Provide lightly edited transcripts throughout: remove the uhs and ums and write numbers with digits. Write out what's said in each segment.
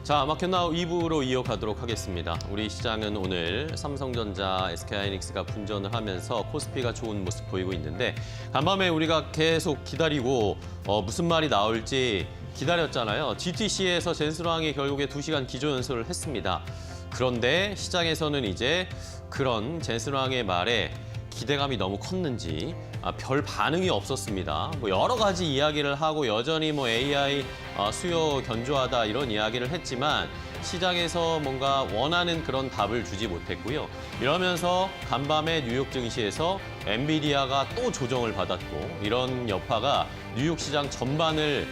자, 마켓나우 2부로 이어가도록 하겠습니다. 우리 시장은 오늘 삼성전자, SK하이닉스가 분전을 하면서 코스피가 좋은 모습 보이고 있는데 간밤에 우리가 계속 기다리고 무슨 말이 나올지 기다렸잖아요. GTC에서 젠스랑이 결국에 2시간 기조연설을 했습니다. 그런데 시장에서는 이제 그런 젠스랑의 말에 기대감이 너무 컸는지 별 반응이 없었습니다. 여러 가지 이야기를 하고 여전히 AI 수요 견조하다 이런 이야기를 했지만 시장에서 뭔가 원하는 그런 답을 주지 못했고요. 이러면서 간밤에 뉴욕 증시에서 엔비디아가 또 조정을 받았고 이런 여파가 뉴욕 시장 전반을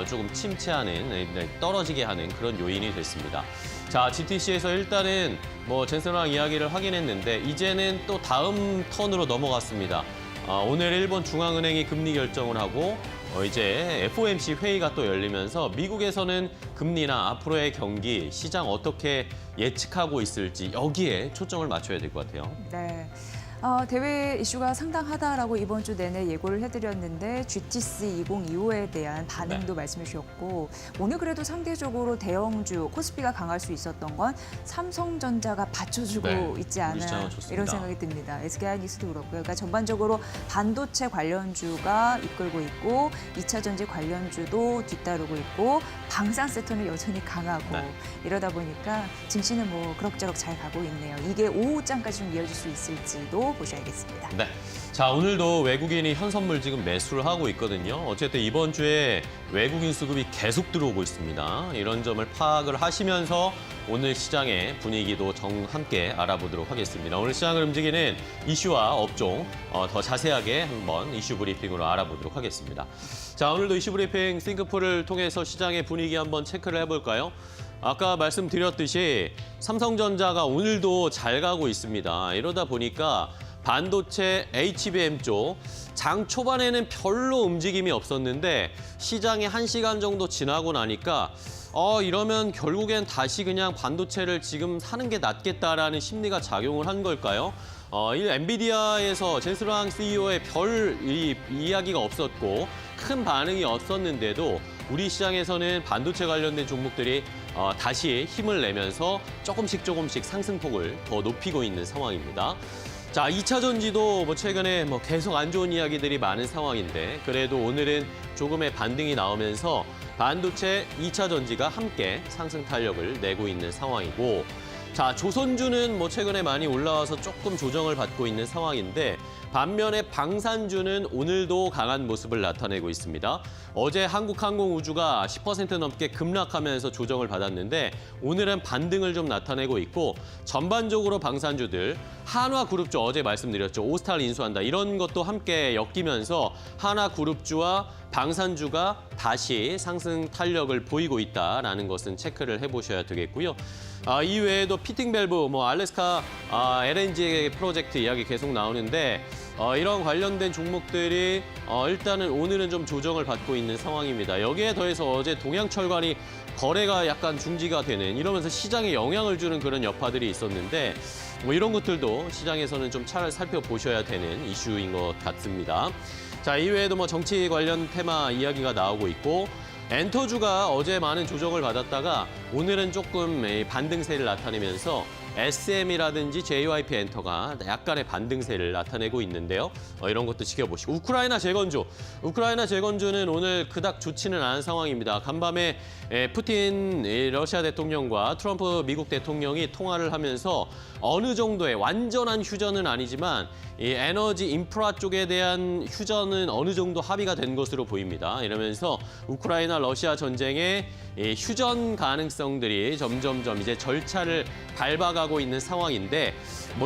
조금 침체하는, 떨어지게 하는 그런 요인이 됐습니다. 자, GTC에서 일단은 젠스랑 이야기를 하긴 했는데 이제는 또 다음 턴으로 넘어갔습니다. 오늘 일본 중앙은행이 금리 결정을 하고 이제 FOMC 회의가 또 열리면서 미국에서는 금리나 앞으로의 경기, 시장 어떻게 예측하고 있을지 여기에 초점을 맞춰야 될 것 같아요. 네. 대외 이슈가 상당하다라고 이번 주 내내 예고를 해드렸는데 GTC 2025에 대한 반응도 말씀해 주셨고 오늘 그래도 상대적으로 대형주 코스피가 강할 수 있었던 건 삼성전자가 받쳐주고 있지 않나 이런 생각이 듭니다. SK하이닉스도 그렇고요. 그러니까 전반적으로 반도체 관련주가 이끌고 있고 2차 전지 관련주도 뒤따르고 있고 방산 섹터는 여전히 강하고 이러다 보니까 증시는 그럭저럭 잘 가고 있네요. 이게 오후장까지 좀 이어질 수 있을지도 보셔야겠습니다. 네. 자, 오늘도 외국인이 현선물 지금 매수를 하고 있거든요. 어쨌든 이번 주에 외국인 수급이 계속 들어오고 있습니다. 이런 점을 파악을 하시면서 오늘 시장의 분위기도 함께 알아보도록 하겠습니다. 오늘 시장을 움직이는 이슈와 업종 더 자세하게 한번 이슈 브리핑으로 알아보도록 하겠습니다. 자, 오늘도 이슈 브리핑 싱크풀을 통해서 시장의 분위기 한번 체크를 해볼까요? 아까 말씀드렸듯이 삼성전자가 오늘도 잘 가고 있습니다. 이러다 보니까 반도체 HBM 쪽 장 초반에는 별로 움직임이 없었는데 시장이 1시간 정도 지나고 나니까 이러면 결국엔 다시 그냥 반도체를 지금 사는 게 낫겠다라는 심리가 작용을 한 걸까요? 이 엔비디아에서 젠스랑 CEO의 별 이야기가 없었고 큰 반응이 없었는데도 우리 시장에서는 반도체 관련된 종목들이 다시 힘을 내면서 조금씩 상승폭을 더 높이고 있는 상황입니다. 자, 2차 전지도 최근에 계속 안 좋은 이야기들이 많은 상황인데 그래도 오늘은 조금의 반등이 나오면서 반도체 2차 전지가 함께 상승 탄력을 내고 있는 상황이고 자, 조선주는 최근에 많이 올라와서 조금 조정을 받고 있는 상황인데 반면에 방산주는 오늘도 강한 모습을 나타내고 있습니다. 어제 한국항공우주가 10% 넘게 급락하면서 조정을 받았는데 오늘은 반등을 좀 나타내고 있고 전반적으로 방산주들 한화그룹주 어제 말씀드렸죠. 오스탈 인수한다. 이런 것도 함께 엮이면서 한화그룹주와 방산주가 다시 상승 탄력을 보이고 있다라는 것은 체크를 해보셔야 되겠고요. 이외에도 피팅밸브, 알래스카 LNG 프로젝트 이야기 계속 나오는데 이런 관련된 종목들이 일단은 오늘은 좀 조정을 받고 있는 상황입니다. 여기에 더해서 어제 동양철관이 거래가 약간 중지가 되는 이러면서 시장에 영향을 주는 그런 여파들이 있었는데 이런 것들도 시장에서는 좀 잘 살펴보셔야 되는 이슈인 것 같습니다. 자, 이외에도 정치 관련 테마 이야기가 나오고 있고 엔터주가 어제 많은 조정을 받았다가 오늘은 조금 반등세를 나타내면서 SM이라든지 JYP 엔터가 약간의 반등세를 나타내고 있는데요. 이런 것도 지켜보시고 우크라이나 재건주는 오늘 그닥 좋지는 않은 상황입니다. 간밤에 푸틴 러시아 대통령과 트럼프 미국 대통령이 통화를 하면서 어느 정도의 완전한 휴전은 아니지만 이 에너지 인프라 쪽에 대한 휴전은 어느 정도 합의가 된 것으로 보입니다. 이러면서 우크라이나 러시아 전쟁의 휴전 가능성들이 점점점 이제 절차를 밟아가고 있는 상황인데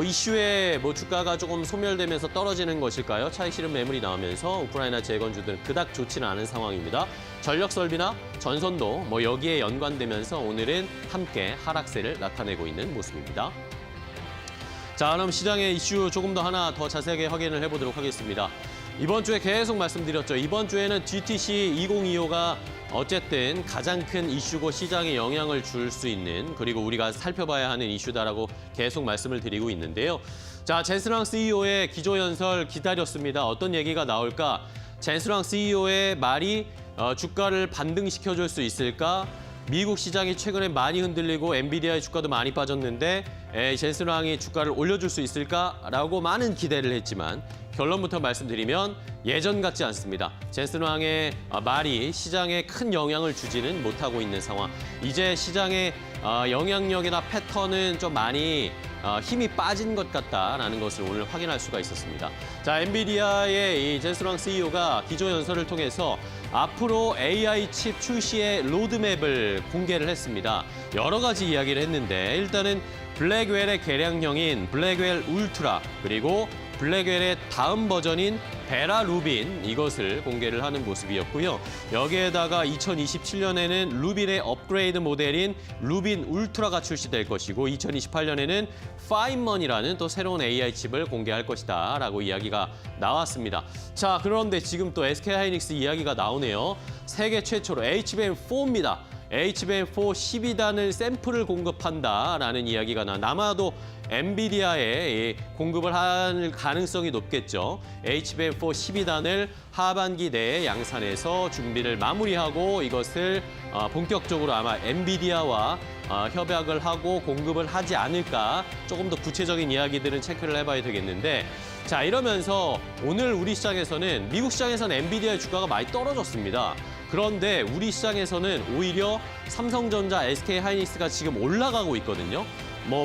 이슈에 주가가 조금 소멸되면서 떨어지는 것일까요? 차익 실현 매물이 나오면서 우크라이나 재건주들은 그닥 좋지는 않은 상황입니다. 전력 설비나 전선도 여기에 연관되면서 오늘은 함께 하락세를 나타내고 있는 모습입니다. 자, 그럼 시장의 이슈 조금 더 하나 더 자세하게 확인을 해보도록 하겠습니다. 이번 주에 계속 말씀드렸죠. 이번 주에는 GTC 2025가 어쨌든 가장 큰 이슈고 시장에 영향을 줄 수 있는 그리고 우리가 살펴봐야 하는 이슈다라고 계속 말씀을 드리고 있는데요. 자, 젠스랑 CEO의 기조연설 기다렸습니다. 어떤 얘기가 나올까? 젠스랑 CEO의 말이 주가를 반등시켜줄 수 있을까? 미국 시장이 최근에 많이 흔들리고 엔비디아의 주가도 많이 빠졌는데 젠슨 황이 주가를 올려줄 수 있을까라고 많은 기대를 했지만 결론부터 말씀드리면 예전 같지 않습니다. 젠슨 황의 말이 시장에 큰 영향을 주지는 못하고 있는 상황. 이제 시장의 영향력이나 패턴은 좀 많이 힘이 빠진 것 같다라는 것을 오늘 확인할 수가 있었습니다. 자, 엔비디아의 이 젠슨 황 CEO가 기조연설을 통해서 앞으로 AI 칩 출시의 로드맵을 공개를 했습니다. 여러 가지 이야기를 했는데 일단은 블랙웰의 개량형인 블랙웰 울트라 그리고 블랙웰의 다음 버전인 베라 루빈 이것을 공개를 하는 모습이었고요. 여기에다가 2027년에는 루빈의 업그레이드 모델인 루빈 울트라가 출시될 것이고 2028년에는 파인먼이라는 또 새로운 AI 칩을 공개할 것이다 라고 이야기가 나왔습니다. 자, 그런데 지금 또 SK하이닉스 이야기가 나오네요. 세계 최초로 HBM4입니다. HBM4 12단을 샘플을 공급한다라는 이야기가 아마도 엔비디아에 공급을 할 가능성이 높겠죠. HBM4 12단을 하반기 내에 양산해서 준비를 마무리하고 이것을 본격적으로 아마 엔비디아와 협약을 하고 공급을 하지 않을까. 조금 더 구체적인 이야기들은 체크를 해봐야 되겠는데 자, 이러면서 오늘 우리 시장에서는 미국 시장에서는 엔비디아의 주가가 많이 떨어졌습니다. 그런데 우리 시장에서는 오히려 삼성전자, SK하이닉스가 지금 올라가고 있거든요.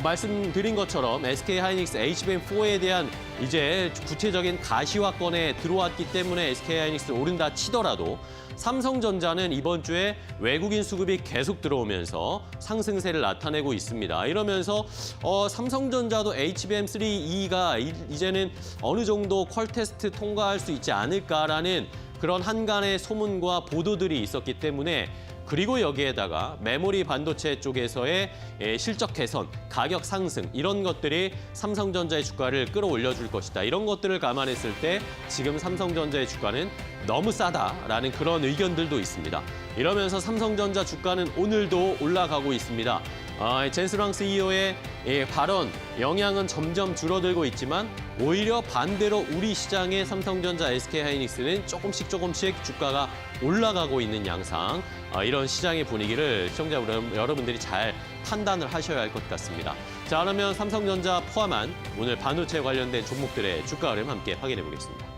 말씀드린 것처럼 SK하이닉스 HBM4에 대한 이제 구체적인 가시화권에 들어왔기 때문에 SK하이닉스는 오른다 치더라도 삼성전자는 이번 주에 외국인 수급이 계속 들어오면서 상승세를 나타내고 있습니다. 이러면서 삼성전자도 HBM3E가 이제는 어느 정도 퀄 테스트 통과할 수 있지 않을까라는 그런 한간의 소문과 보도들이 있었기 때문에 그리고 여기에다가 메모리 반도체 쪽에서의 실적 개선, 가격 상승 이런 것들이 삼성전자의 주가를 끌어올려줄 것이다. 이런 것들을 감안했을 때 지금 삼성전자의 주가는 너무 싸다라는 그런 의견들도 있습니다. 이러면서 삼성전자 주가는 오늘도 올라가고 있습니다. 젠슨 황 CEO의 발언, 영향은 점점 줄어들고 있지만 오히려 반대로 우리 시장의 삼성전자, SK하이닉스는 조금씩 주가가 올라가고 있는 양상, 이런 시장의 분위기를 시청자 여러분들이 잘 판단을 하셔야 할 것 같습니다. 자, 그러면 삼성전자 포함한 오늘 반도체 관련된 종목들의 주가 흐름 함께 확인해 보겠습니다.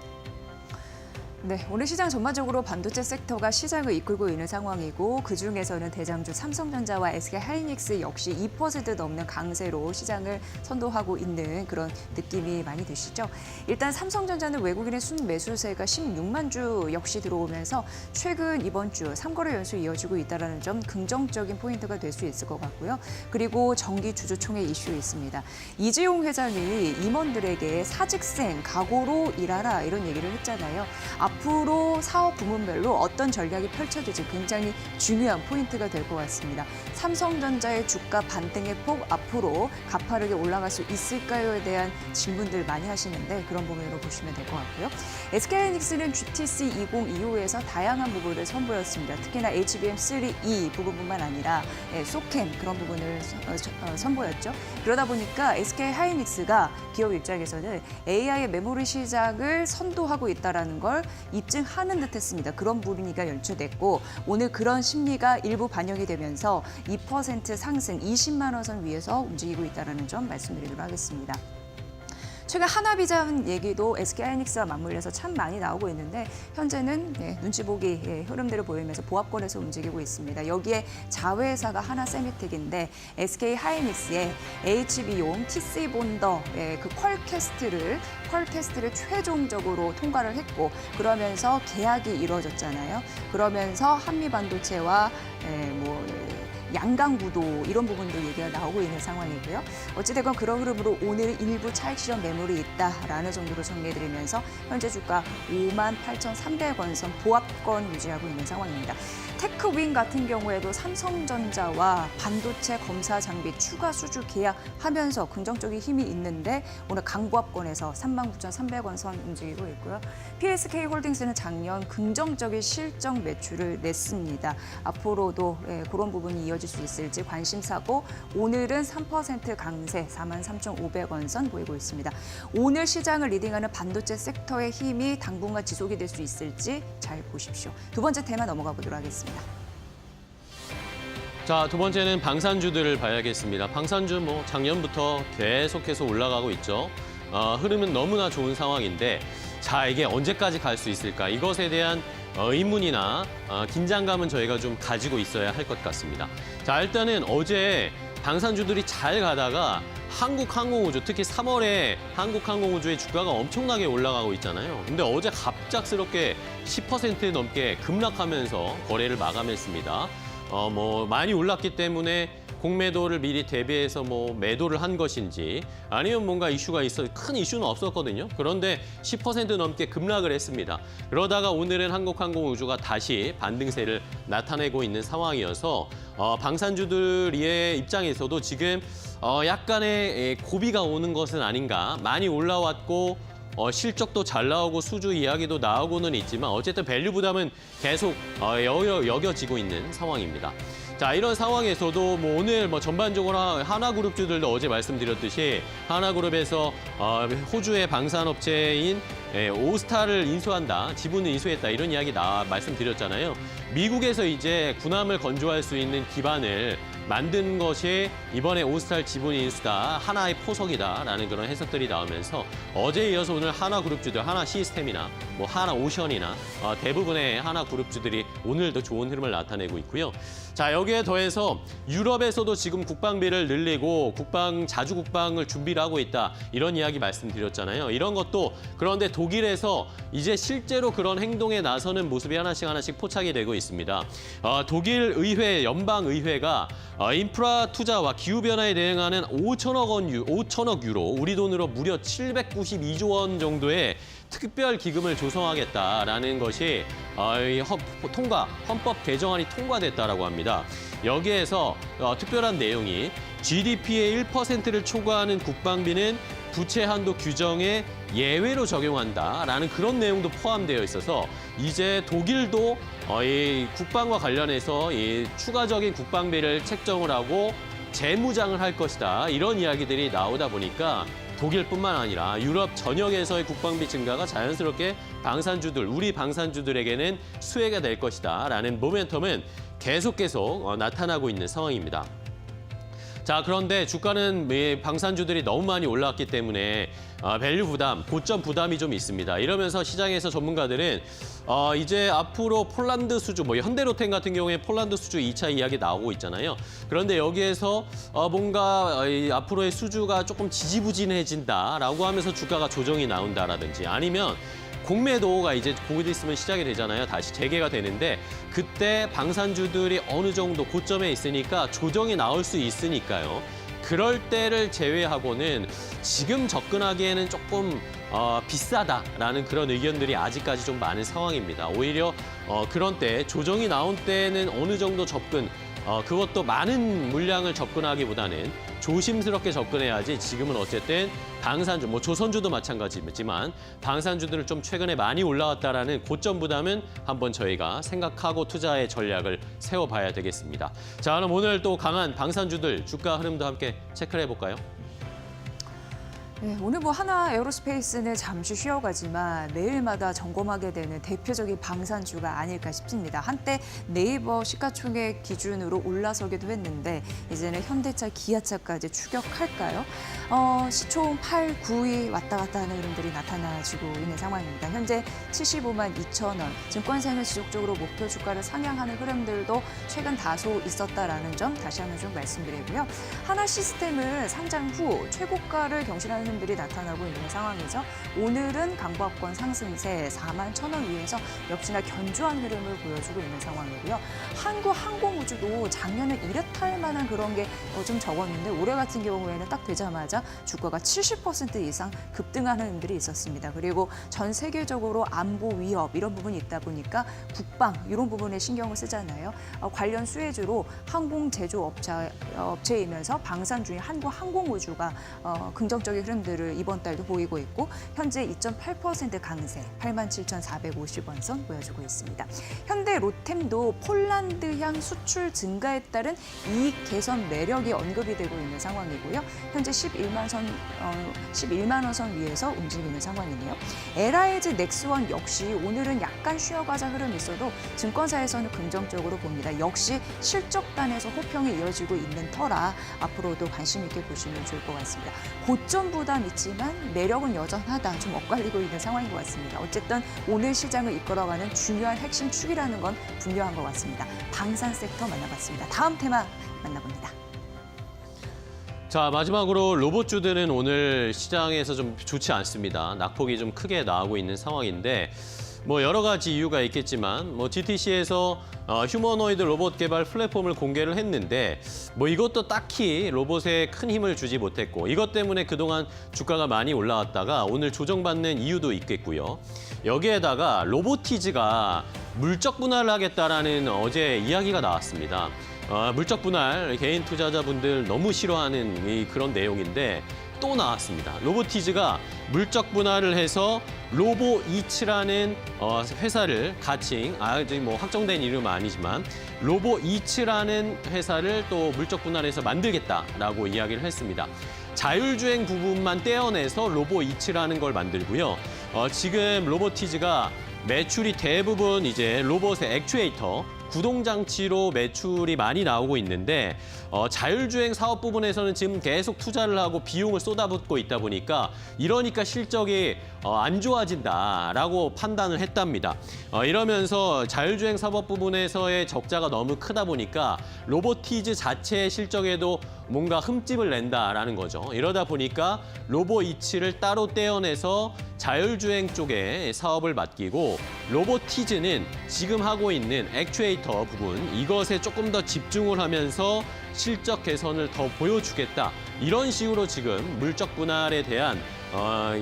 네, 오늘 시장 전반적으로 반도체 섹터가 시장을 이끌고 있는 상황이고 그중에서는 대장주 삼성전자와 SK하이닉스 역시 2% 넘는 강세로 시장을 선도하고 있는 그런 느낌이 많이 드시죠. 일단 삼성전자는 외국인의 순매수세가 16만 주 역시 들어오면서 최근 이번 주 3거래 연수 이어지고 있다는 점 긍정적인 포인트가 될 수 있을 것 같고요. 그리고 정기 주주총회 이슈 있습니다. 이재용 회장이 임원들에게 사직생, 각오로 일하라 이런 얘기를 했잖아요. 앞으로 사업 부문별로 어떤 전략이 펼쳐질지 굉장히 중요한 포인트가 될 것 같습니다. 삼성전자의 주가 반등의 폭 앞으로 가파르게 올라갈 수 있을까요에 대한 질문들 많이 하시는데 그런 부분으로 보시면 될 것 같고요. SK하이닉스는 GTC 2025에서 다양한 부분을 선보였습니다. 특히나 HBM3E 부분뿐만 아니라 소캠 그런 부분을 선보였죠. 그러다 보니까 SK하이닉스가 기업 입장에서는 AI의 메모리 시장을 선도하고 있다는 걸 입증하는 듯했습니다. 그런 분위기가 연출됐고 오늘 그런 심리가 일부 반영이 되면서 2% 상승 20만 원 선 위에서 움직이고 있다는 점 말씀드리도록 하겠습니다. 최근 하나비전 얘기도 SK하이닉스와 맞물려서 참 많이 나오고 있는데 현재는 눈치 보기 흐름들을 보이면서 보합권에서 움직이고 있습니다. 여기에 자회사가 하나세미텍인데 SK하이닉스의 HB용 TC 본더 그 퀄캐스트를 최종적으로 통과를 했고 그러면서 계약이 이루어졌잖아요. 그러면서 한미반도체와 양강구도 이런 부분도 얘기가 나오고 있는 상황이고요. 어찌됐건 그런 흐름으로 오늘 일부 차익 실현 매물이 있다라는 정도로 정리해드리면서 현재 주가 58,300원 선 보합권 유지하고 있는 상황입니다. 테크윈 같은 경우에도 삼성전자와 반도체 검사 장비 추가 수주 계약하면서 긍정적인 힘이 있는데 오늘 강보합권에서 39,300원 선 움직이고 있고요. PSK홀딩스는 작년 긍정적인 실적 매출을 냈습니다. 앞으로도 그런 부분이 이어질 수 있을지 관심사고 오늘은 3% 강세 43,500원 선 보이고 있습니다. 오늘 시장을 리딩하는 반도체 섹터의 힘이 당분간 지속이 될 수 있을지 잘 보십시오. 두 번째 테마 넘어가 보도록 하겠습니다. 자, 두 번째는 방산주들을 봐야겠습니다. 방산주 뭐 작년부터 계속해서 올라가고 있죠. 흐름은 너무나 좋은 상황인데 자, 이게 언제까지 갈 수 있을까? 이것에 대한 의문이나 긴장감은 저희가 좀 가지고 있어야 할 것 같습니다. 자, 일단은 어제 방산주들이 잘 가다가 한국항공우주, 특히 3월에 한국항공우주의 주가가 엄청나게 올라가고 있잖아요. 근데 어제 갑작스럽게 10% 넘게 급락하면서 거래를 마감했습니다. 뭐 많이 올랐기 때문에 공매도를 미리 대비해서 뭐 매도를 한 것인지 아니면 뭔가 이슈가 큰 이슈는 없었거든요. 그런데 10% 넘게 급락을 했습니다. 그러다가 오늘은 한국항공우주가 다시 반등세를 나타내고 있는 상황이어서 방산주들의 입장에서도 지금 약간의 고비가 오는 것은 아닌가. 많이 올라왔고 실적도 잘 나오고 수주 이야기도 나오고는 있지만 어쨌든 밸류 부담은 계속 여겨지고 있는 상황입니다. 자, 이런 상황에서도 뭐 오늘 뭐 전반적으로 하나그룹주들도 어제 말씀드렸듯이 하나그룹에서 호주의 방산업체인 오스타를 인수한다, 지분을 인수했다 이런 이야기 말씀드렸잖아요. 미국에서 이제 군함을 건조할 수 있는 기반을 만든 것이 이번에 오스탈 지분 인수다, 하나의 포석이다라는 그런 해석들이 나오면서 어제에 이어서 오늘 하나그룹주들, 하나시스템이나 뭐 하나오션이나 대부분의 하나그룹주들이 오늘도 좋은 흐름을 나타내고 있고요. 자, 여기에 더해서 유럽에서도 지금 국방비를 늘리고 자주 국방을 준비를 하고 있다 이런 이야기 말씀드렸잖아요. 이런 것도 그런데 독일에서 이제 실제로 그런 행동에 나서는 모습이 하나씩 포착이 되고 있습니다. 독일 의회, 연방의회가 인프라 투자와 기후변화에 대응하는 5천억 유로, 우리 돈으로 무려 792조 원 정도의 특별 기금을 조성하겠다라는 것이 헌법 개정안이 통과됐다라고 합니다. 여기에서 특별한 내용이 GDP의 1%를 초과하는 국방비는 부채 한도 규정에 예외로 적용한다라는 그런 내용도 포함되어 있어서 이제 독일도 이 국방과 관련해서 이 추가적인 국방비를 책정을 하고 재무장을 할 것이다. 이런 이야기들이 나오다 보니까 독일뿐만 아니라 유럽 전역에서의 국방비 증가가 자연스럽게 우리 방산주들에게는 수혜가 될 것이다라는 모멘텀은 계속 나타나고 있는 상황입니다. 자, 그런데 주가는 방산주들이 너무 많이 올라왔기 때문에 밸류 부담, 고점 부담이 좀 있습니다. 이러면서 시장에서 전문가들은 이제 앞으로 폴란드 수주, 뭐 현대로템 같은 경우에 폴란드 수주 2차 이야기 나오고 있잖아요. 그런데 여기에서 뭔가 앞으로의 수주가 조금 지지부진해진다라고 하면서 주가가 조정이 나온다라든지 아니면 공매도가 이제 곧 있으면 시작이 되잖아요. 다시 재개가 되는데 그때 방산주들이 어느 정도 고점에 있으니까 조정이 나올 수 있으니까요. 그럴 때를 제외하고는 지금 접근하기에는 조금 비싸다라는 그런 의견들이 아직까지 좀 많은 상황입니다. 오히려 그런 때 조정이 나온 때는 어느 정도 그것도 많은 물량을 접근하기보다는 조심스럽게 접근해야지 지금은 어쨌든 방산주, 뭐 조선주도 마찬가지지만 방산주들은 좀 최근에 많이 올라왔다라는 고점 부담은 한번 저희가 생각하고 투자의 전략을 세워봐야 되겠습니다. 자, 그럼 오늘 또 강한 방산주들 주가 흐름도 함께 체크를 해볼까요? 네, 오늘 뭐 하나 에어로스페이스는 잠시 쉬어가지만 매일마다 점검하게 되는 대표적인 방산주가 아닐까 싶습니다. 한때 네이버 시가총액 기준으로 올라서기도 했는데 이제는 현대차, 기아차까지 추격할까요? 시총 8, 9위 왔다 갔다 하는 흐름들이 나타나지고 있는 상황입니다. 현재 75만 2천 원, 증권사는 지속적으로 목표 주가를 상향하는 흐름들도 최근 다소 있었다라는 점 다시 한번 좀 말씀드리고요. 하나시스템은 상장 후 최고가를 경신하는 흐름들이 나타나고 있는 상황이죠. 오늘은 강보합권 상승세 4만 1천 원 위에서 역시나 견조한 흐름을 보여주고 있는 상황이고요. 한국항공우주도 작년에 이랬할 만한 그런 게 좀 적었는데 올해 같은 경우에는 딱 되자마자 주가가 70% 이상 급등하는 흐름들이 있었습니다. 그리고 전 세계적으로 안보 위협 이런 부분이 있다 보니까 국방 이런 부분에 신경을 쓰잖아요. 관련 수혜주로 항공 제조 업체이면서 방산 중에 한국항공우주가 긍정적인 흐름 흐름들을 이번 달도 보이고 있고 현재 2.8% 강세 87,450원 선 보여주고 있습니다. 현대 로템도 폴란드향 수출 증가에 따른 이익 개선 매력이 언급이 되고 있는 상황이고요. 현재 11만 원 선 위에서 움직이는 상황이네요. LIG 넥스원 역시 오늘은 약간 쉬어가자 흐름이 있어도 증권사에서는 긍정적으로 봅니다. 역시 실적단에서 호평이 이어지고 있는 터라 앞으로도 관심 있게 보시면 좋을 것 같습니다. 고점 부담 있지만 매력은 여전하다. 좀 엇갈리고 있는 상황인 것 같습니다. 어쨌든 오늘 시장을 이끌어가는 중요한 핵심 축이라는 건 분명한 것 같습니다. 방산 섹터 만나봤습니다. 다음 테마 만나봅니다. 자, 마지막으로 로봇주들은 오늘 시장에서 좀 좋지 않습니다. 낙폭이 좀 크게 나오고 있는 상황인데 뭐 여러 가지 이유가 있겠지만 뭐 GTC에서 휴머노이드 로봇 개발 플랫폼을 공개를 했는데 뭐 이것도 딱히 로봇에 큰 힘을 주지 못했고 이것 때문에 그동안 주가가 많이 올라왔다가 오늘 조정받는 이유도 있겠고요. 여기에다가 로보티즈가 물적 분할을 하겠다라는 어제 이야기가 나왔습니다. 물적 분할 개인 투자자분들 너무 싫어하는 그런 내용인데 또 나왔습니다. 로보티즈가 물적 분할을 해서 로보이츠라는 회사를 가칭, 아직 뭐 확정된 이름은 아니지만 로보이츠라는 회사를 또 물적 분할해서 만들겠다라고 이야기를 했습니다. 자율주행 부분만 떼어내서 로보이츠라는 걸 만들고요. 지금 로보티즈가 매출이 대부분 이제 로봇의 액추에이터, 구동장치로 매출이 많이 나오고 있는데 자율주행 사업 부분에서는 지금 계속 투자를 하고 비용을 쏟아붓고 있다 보니까 이러니까 실적이 안 좋아진다라고 판단을 했답니다. 이러면서 자율주행 사업 부분에서의 적자가 너무 크다 보니까 로보티즈 자체의 실적에도 뭔가 흠집을 낸다라는 거죠. 이러다 보니까 로보이츠를 따로 떼어내서 자율주행 쪽에 사업을 맡기고 로보티즈는 지금 하고 있는 액추에이터 부분 이것에 조금 더 집중을 하면서 실적 개선을 더 보여주겠다. 이런 식으로 지금 물적 분할에 대한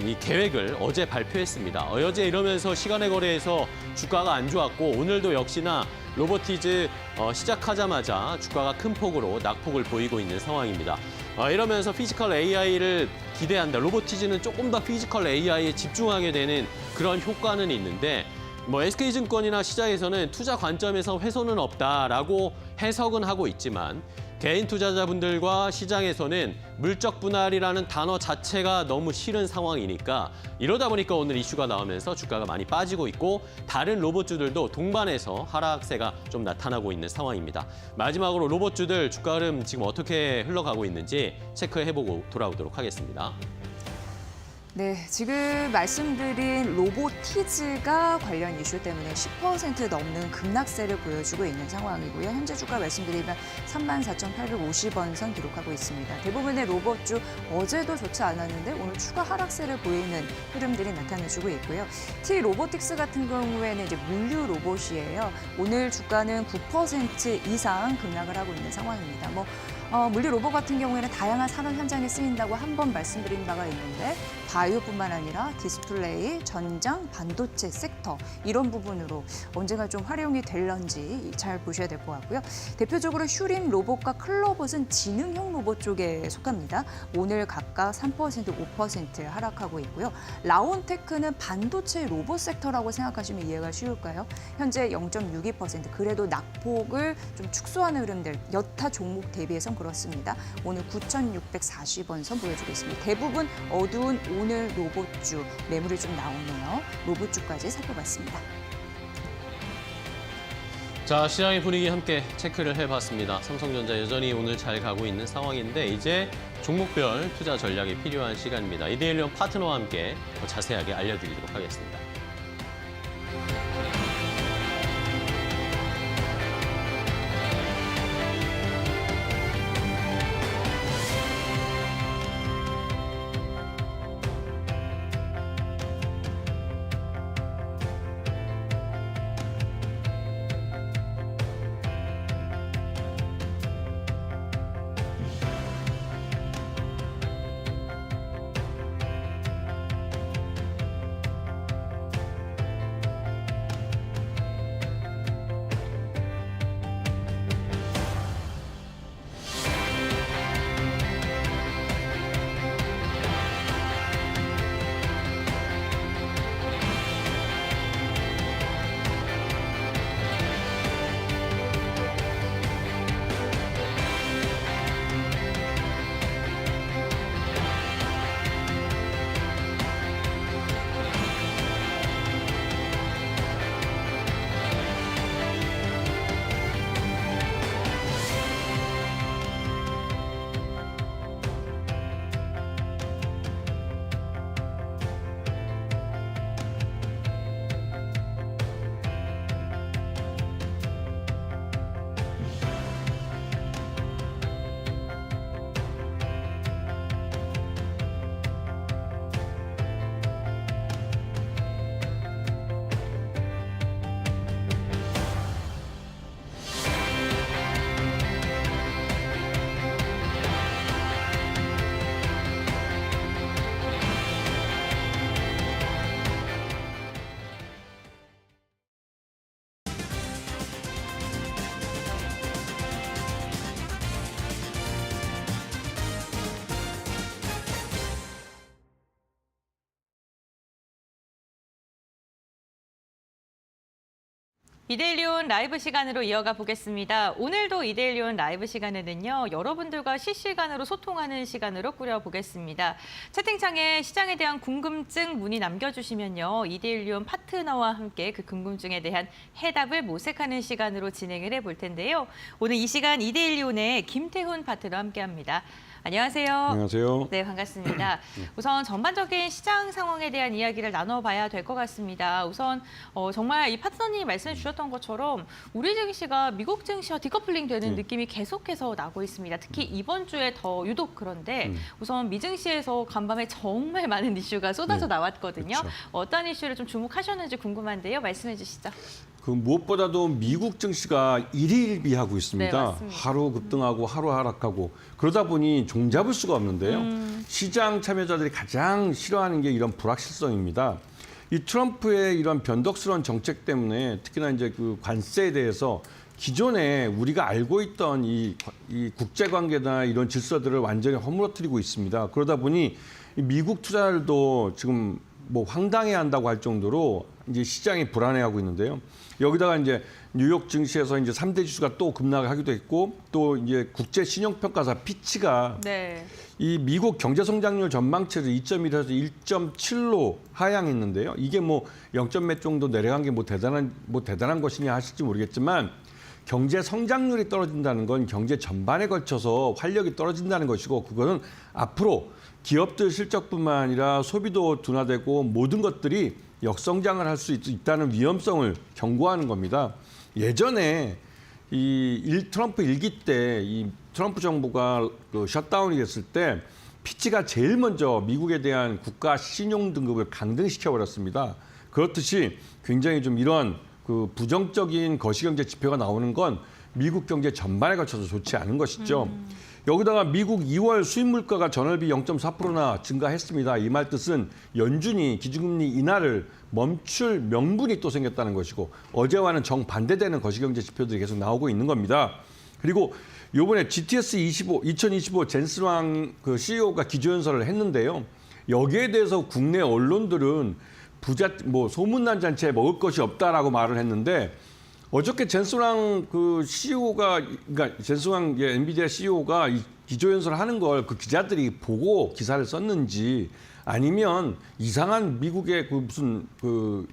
이 계획을 어제 발표했습니다. 어제 이러면서 시간의 거래에서 주가가 안 좋았고 오늘도 역시나 로보티즈 시작하자마자 주가가 큰 폭으로 낙폭을 보이고 있는 상황입니다. 이러면서 피지컬 AI를 기대한다. 로보티즈는 조금 더 피지컬 AI에 집중하게 되는 그런 효과는 있는데 뭐 SK증권이나 시장에서는 투자 관점에서 훼손은 없다라고 해석은 하고 있지만 개인 투자자분들과 시장에서는 물적 분할이라는 단어 자체가 너무 싫은 상황이니까 이러다 보니까 오늘 이슈가 나오면서 주가가 많이 빠지고 있고 다른 로봇주들도 동반해서 하락세가 좀 나타나고 있는 상황입니다. 마지막으로 로봇주들 주가 흐름 지금 어떻게 흘러가고 있는지 체크해보고 돌아오도록 하겠습니다. 네, 지금 말씀드린 로보티즈가 관련 이슈 때문에 10% 넘는 급락세를 보여주고 있는 상황이고요. 현재 주가 말씀드리면 34,850원 선 기록하고 있습니다. 대부분의 로봇주 어제도 좋지 않았는데 오늘 추가 하락세를 보이는 흐름들이 나타내주고 있고요. T-로보틱스 같은 경우에는 이제 물류 로봇이에요. 오늘 주가는 9% 이상 급락을 하고 있는 상황입니다. 물류 로봇 같은 경우에는 다양한 산업 현장에 쓰인다고 한 번 말씀드린 바가 있는데 바이오뿐만 아니라 디스플레이, 전장, 반도체 섹터 이런 부분으로 언젠가 좀 활용이 될런지 잘 보셔야 될 것 같고요. 대표적으로 휴림 로봇과 클로봇은 지능형 로봇 쪽에 속합니다. 오늘 각각 3%, 5% 하락하고 있고요. 라온테크는 반도체 로봇 섹터라고 생각하시면 이해가 쉬울까요? 현재 0.62% 그래도 낙폭을 좀 축소하는 흐름들 여타 종목 대비해선 그렇습니다. 오늘 9,640원 선 보여주고 있습니다. 대부분 어두운 오늘 로봇주 매물이 좀 나오네요. 로봇주까지 살펴봤습니다. 자, 시장의 분위기 함께 체크를 해봤습니다. 삼성전자 여전히 오늘 잘 가고 있는 상황인데 이제 종목별 투자 전략이 필요한 시간입니다. 이데일리온 파트너와 함께 더 자세하게 알려드리도록 하겠습니다. 이데일리온 라이브 시간으로 이어가 보겠습니다. 오늘도 이데일리온 라이브 시간에는요, 여러분들과 실시간으로 소통하는 시간으로 꾸려보겠습니다. 채팅창에 시장에 대한 궁금증 문의 남겨주시면요, 이데일리온 파트너와 함께 그 궁금증에 대한 해답을 모색하는 시간으로 진행을 해볼 텐데요. 오늘 이 시간 이데일리온의 김태훈 파트너 함께합니다. 안녕하세요. 안녕하세요. 네, 반갑습니다. 우선 전반적인 시장 상황에 대한 이야기를 나눠봐야 될 것 같습니다. 우선 정말 이 파트너님이 말씀해 주셨던 것처럼 우리 증시가 미국 증시와 디커플링 되는 느낌이 계속해서 나고 있습니다. 특히 이번 주에 더 유독 그런데 우선 미증시에서 간밤에 정말 많은 이슈가 쏟아져 나왔거든요. 그렇죠. 어떤 이슈를 좀 주목하셨는지 궁금한데요. 말씀해 주시죠. 그 무엇보다도 미국 증시가 일희일비하고 있습니다. 네, 맞습니다. 하루 급등하고 하루 하락하고 그러다 보니 종잡을 수가 없는데요. 시장 참여자들이 가장 싫어하는 게 이런 불확실성입니다. 이 트럼프의 이런 변덕스러운 정책 때문에 특히나 이제 그 관세에 대해서 기존에 우리가 알고 있던 이 국제관계나 이런 질서들을 완전히 허물어뜨리고 있습니다. 그러다 보니 이 미국 투자들도 지금 뭐 황당해한다고 할 정도로 이제 시장이 불안해하고 있는데요. 여기다가 이제 뉴욕 증시에서 이제 3대 지수가 또 급락하기도 했고 또 이제 국제 신용평가사 피치가 네. 이 미국 경제 성장률 전망치를 2.1에서 1.7로 하향했는데요. 이게 뭐 0점 몇 정도 내려간 게 뭐 대단한 것이냐 하실지 모르겠지만 경제 성장률이 떨어진다는 건 경제 전반에 걸쳐서 활력이 떨어진다는 것이고 그거는 앞으로 기업들 실적뿐만 아니라 소비도 둔화되고 모든 것들이 역성장을 할 수 있다는 위험성을 경고하는 겁니다. 예전에 트럼프 일기 때 이 트럼프 정부가 그 셧다운이 됐을 때 피치가 제일 먼저 미국에 대한 국가 신용 등급을 강등시켜 버렸습니다. 그렇듯이 굉장히 좀 이런 그 부정적인 거시경제 지표가 나오는 건 미국 경제 전반에 걸쳐서 좋지 않은 것이죠. 여기다가 미국 2월 수입 물가가 전월비 0.4%나 증가했습니다. 이 말 뜻은 연준이 기준금리 인하를 멈출 명분이 또 생겼다는 것이고 어제와는 정반대되는 거시경제 지표들이 계속 나오고 있는 겁니다. 그리고 이번에 GTS 2025 젠스왕 그 CEO가 기조연설을 했는데요. 여기에 대해서 국내 언론들은 소문난 잔치에 먹을 것이 없다라고 말을 했는데 어저께 젠스왕 그 CEO가 그러니까 젠스왕 엔비디아 CEO가 이 기조연설을 하는 걸 그 기자들이 보고 기사를 썼는지 아니면 이상한 미국의 그 무슨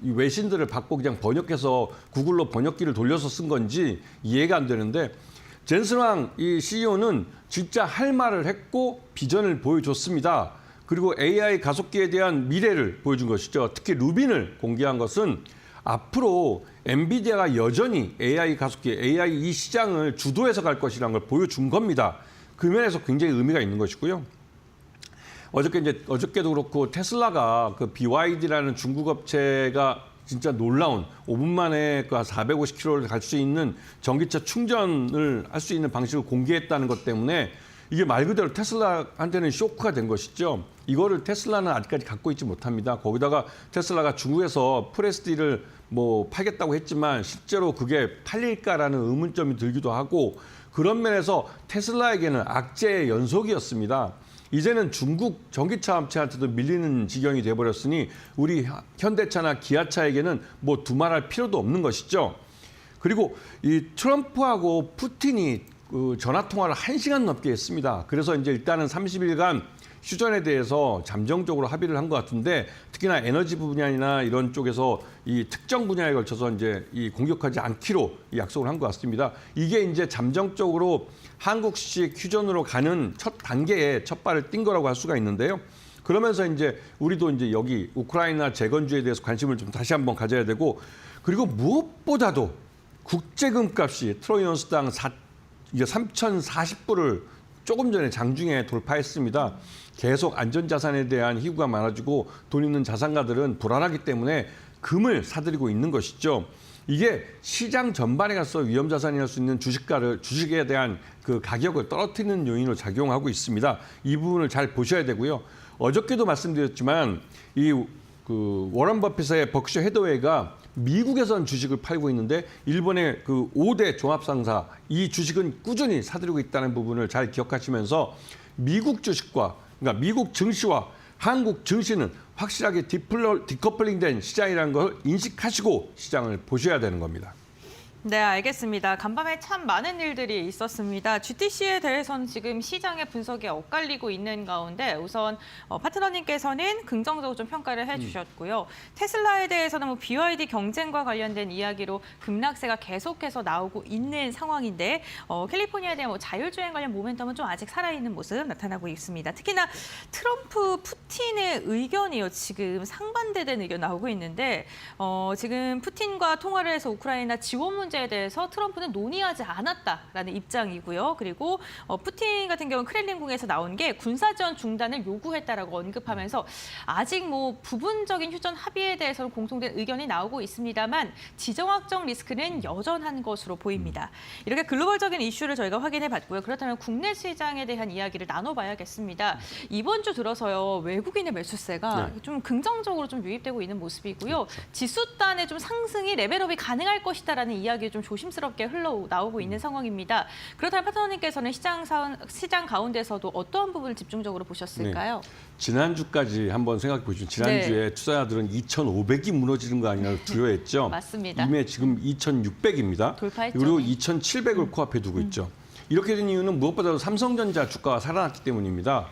이 외신들을 받고 그냥 번역해서 구글로 번역기를 돌려서 쓴 건지 이해가 안 되는데 젠스왕 이 CEO는 진짜 할 말을 했고 비전을 보여줬습니다. 그리고 AI 가속기에 대한 미래를 보여준 것이죠. 특히 루빈을 공개한 것은 앞으로 엔비디아가 여전히 AI 가속기, AI 이 시장을 주도해서 갈 것이라는 걸 보여준 겁니다. 그 면에서 굉장히 의미가 있는 것이고요. 어저께도 그렇고 테슬라가 그 BYD라는 중국 업체가 진짜 놀라운 5분 만에 그 450km를 갈 수 있는 전기차 충전을 할 수 있는 방식을 공개했다는 것 때문에 이게 말 그대로 테슬라한테는 쇼크가 된 것이죠. 이거를 테슬라는 아직까지 갖고 있지 못합니다. 거기다가 테슬라가 중국에서 프레스티를 뭐 팔겠다고 했지만 실제로 그게 팔릴까라는 의문점이 들기도 하고 그런 면에서 테슬라에게는 악재의 연속이었습니다. 이제는 중국 전기차 업체한테도 밀리는 지경이 돼버렸으니 우리 현대차나 기아차에게는 뭐 두말할 필요도 없는 것이죠. 그리고 이 트럼프하고 푸틴이 그 전화 통화를 1시간 넘게 했습니다. 그래서 이제 일단은 30일간 휴전에 대해서 잠정적으로 합의를 한 것 같은데 특히나 에너지 분야나 이런 쪽에서 이 특정 분야에 걸쳐서 이제 이 공격하지 않기로 약속을 한 것 같습니다. 이게 이제 잠정적으로 한국식 휴전으로 가는 첫 단계에 첫 발을 띈 거라고 할 수가 있는데요. 그러면서 이제 우리도 이제 여기 우크라이나 재건주에 대해서 관심을 좀 다시 한번 가져야 되고 그리고 무엇보다도 국제금값이 트로이 온스당 3,040불을 조금 전에 장중에 돌파했습니다. 계속 안전자산에 대한 희구가 많아지고 돈 있는 자산가들은 불안하기 때문에 금을 사들이고 있는 것이죠. 이게 시장 전반에 가서 위험자산이 할 수 있는 주식에 대한 그 가격을 떨어뜨리는 요인으로 작용하고 있습니다. 이 부분을 잘 보셔야 되고요. 어저께도 말씀드렸지만 그 워런 버핏의 버크셔 해더웨이가 미국에선 주식을 팔고 있는데 일본의 그 5대 종합상사 이 주식은 꾸준히 사들이고 있다는 부분을 잘 기억하시면서 미국 주식과 그러니까 미국 증시와 한국 증시는 확실하게 디커플링된 시장이라는 걸 인식하시고 시장을 보셔야 되는 겁니다. 네, 알겠습니다. 간밤에 참 많은 일들이 있었습니다. GTC에 대해서는 지금 시장의 분석이 엇갈리고 있는 가운데 우선 파트너님께서는 긍정적으로 좀 평가를 해주셨고요. 테슬라에 대해서는 뭐 BYD 경쟁과 관련된 이야기로 급락세가 계속해서 나오고 있는 상황인데 캘리포니아에 대한 뭐 자율주행 관련 모멘텀은 좀 아직 살아있는 모습 나타나고 있습니다. 특히나 트럼프, 푸틴의 의견이요. 지금 상반되는 의견 나오고 있는데 지금 푸틴과 통화를 해서 우크라이나 지원 문제에 대해서 트럼프는 논의하지 않았다라는 입장이고요. 그리고 푸틴 같은 경우는 크렘린궁에서 나온 게 군사 지원 중단을 요구했다라고 언급하면서 아직 뭐 부분적인 휴전 합의에 대해서는 공통된 의견이 나오고 있습니다만 지정학적 리스크는 여전한 것으로 보입니다. 이렇게 글로벌적인 이슈를 저희가 확인해봤고요. 그렇다면 국내 시장에 대한 이야기를 나눠봐야겠습니다. 이번 주 들어서요 외국인의 매수세가 좀 긍정적으로 좀 유입되고 있는 모습이고요. 지수단의 좀 상승이 레벨업이 가능할 것이다라는 이야기 좀 조심스럽게 흘러나오고 있는 상황입니다. 그렇다면 파트너님께서는 시장 가운데서도 어떠한 부분을 집중적으로 보셨을까요? 지난주까지 한번 생각해 보시면 지난주에 투자자들은 2,500이 무너지는 거 아니냐고 두려워했죠. 맞습니다. 이미 지금 2,600입니다. 돌파했죠. 그리고 2,700을 코앞에 두고 있죠. 이렇게 된 이유는 무엇보다도 삼성전자 주가가 살아났기 때문입니다.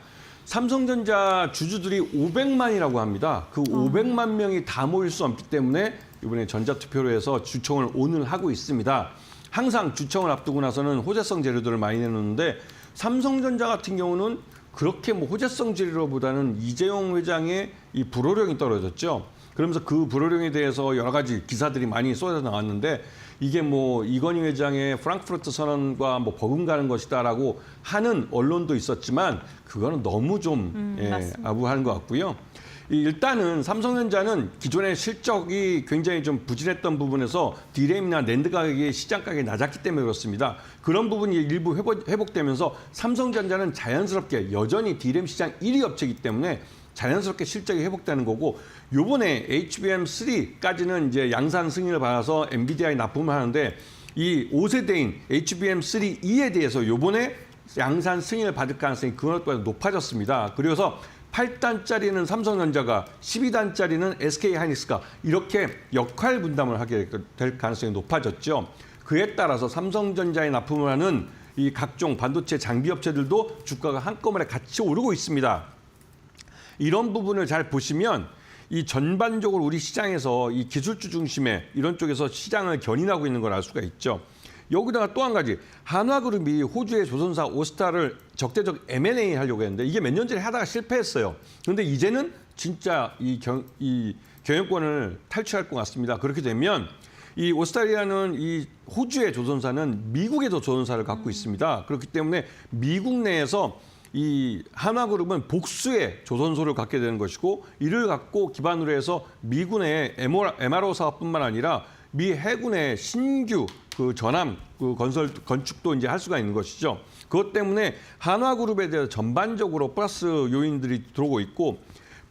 삼성전자 주주들이 500만이라고 합니다. 그 500만 명이 다 모일 수 없기 때문에 이번에 전자투표로 해서 주총을 오늘 하고 있습니다. 항상 주총을 앞두고 나서는 호재성 재료들을 많이 내놓는데 삼성전자 같은 경우는 그렇게 뭐 호재성 재료보다는 이재용 회장의 이 불호령이 떨어졌죠. 그러면서 그 불호령에 대해서 여러 가지 기사들이 많이 쏟아져 나왔는데 이게 뭐 이건희 회장의 프랑크푸르트 선언과 뭐 버금가는 것이다라고 하는 언론도 있었지만 그거는 너무 좀 아부한 것 같고요. 일단은 삼성전자는 기존의 실적이 굉장히 좀 부진했던 부분에서 디램이나 낸드 가격이 시장 가격이 낮았기 때문에 그렇습니다. 그런 부분이 일부 회복되면서 삼성전자는 자연스럽게 여전히 디램 시장 1위 업체이기 때문에 자연스럽게 실적이 회복되는 거고 요번에 HBM3까지는 이제 양산 승인을 받아서 엔비디아에 납품을 하는데 이 5세대인 HBM3E에 대해서 요번에 양산 승인을 받을 가능성이 그것보다 높아졌습니다. 그래서 8단짜리는 삼성전자가 12단짜리는 SK하이닉스가 이렇게 역할 분담을 하게 될 가능성이 높아졌죠. 그에 따라서 삼성전자에 납품을 하는 이 각종 반도체 장비 업체들도 주가가 한꺼번에 같이 오르고 있습니다. 이런 부분을 잘 보시면 이 전반적으로 우리 시장에서 이 기술주 중심의 이런 쪽에서 시장을 견인하고 있는 걸 알 수가 있죠. 여기다가 또 한 가지 한화그룹이 호주의 조선사 오스타를 적대적 M&A 하려고 했는데 이게 몇 년 전에 하다가 실패했어요. 그런데 이제는 진짜 이 경영권을 탈취할 것 같습니다. 그렇게 되면 이 오스트리아는 이 호주의 조선사는 미국에도 조선사를 갖고 있습니다. 그렇기 때문에 미국 내에서 이 한화그룹은 복수의 조선소를 갖게 되는 것이고 이를 갖고 기반으로 해서 미군의 MRO 사업뿐만 아니라 미 해군의 신규 그 전함 그 건축도 이제 할 수가 있는 것이죠. 그것 때문에 한화그룹에 대해서 전반적으로 플러스 요인들이 들어오고 있고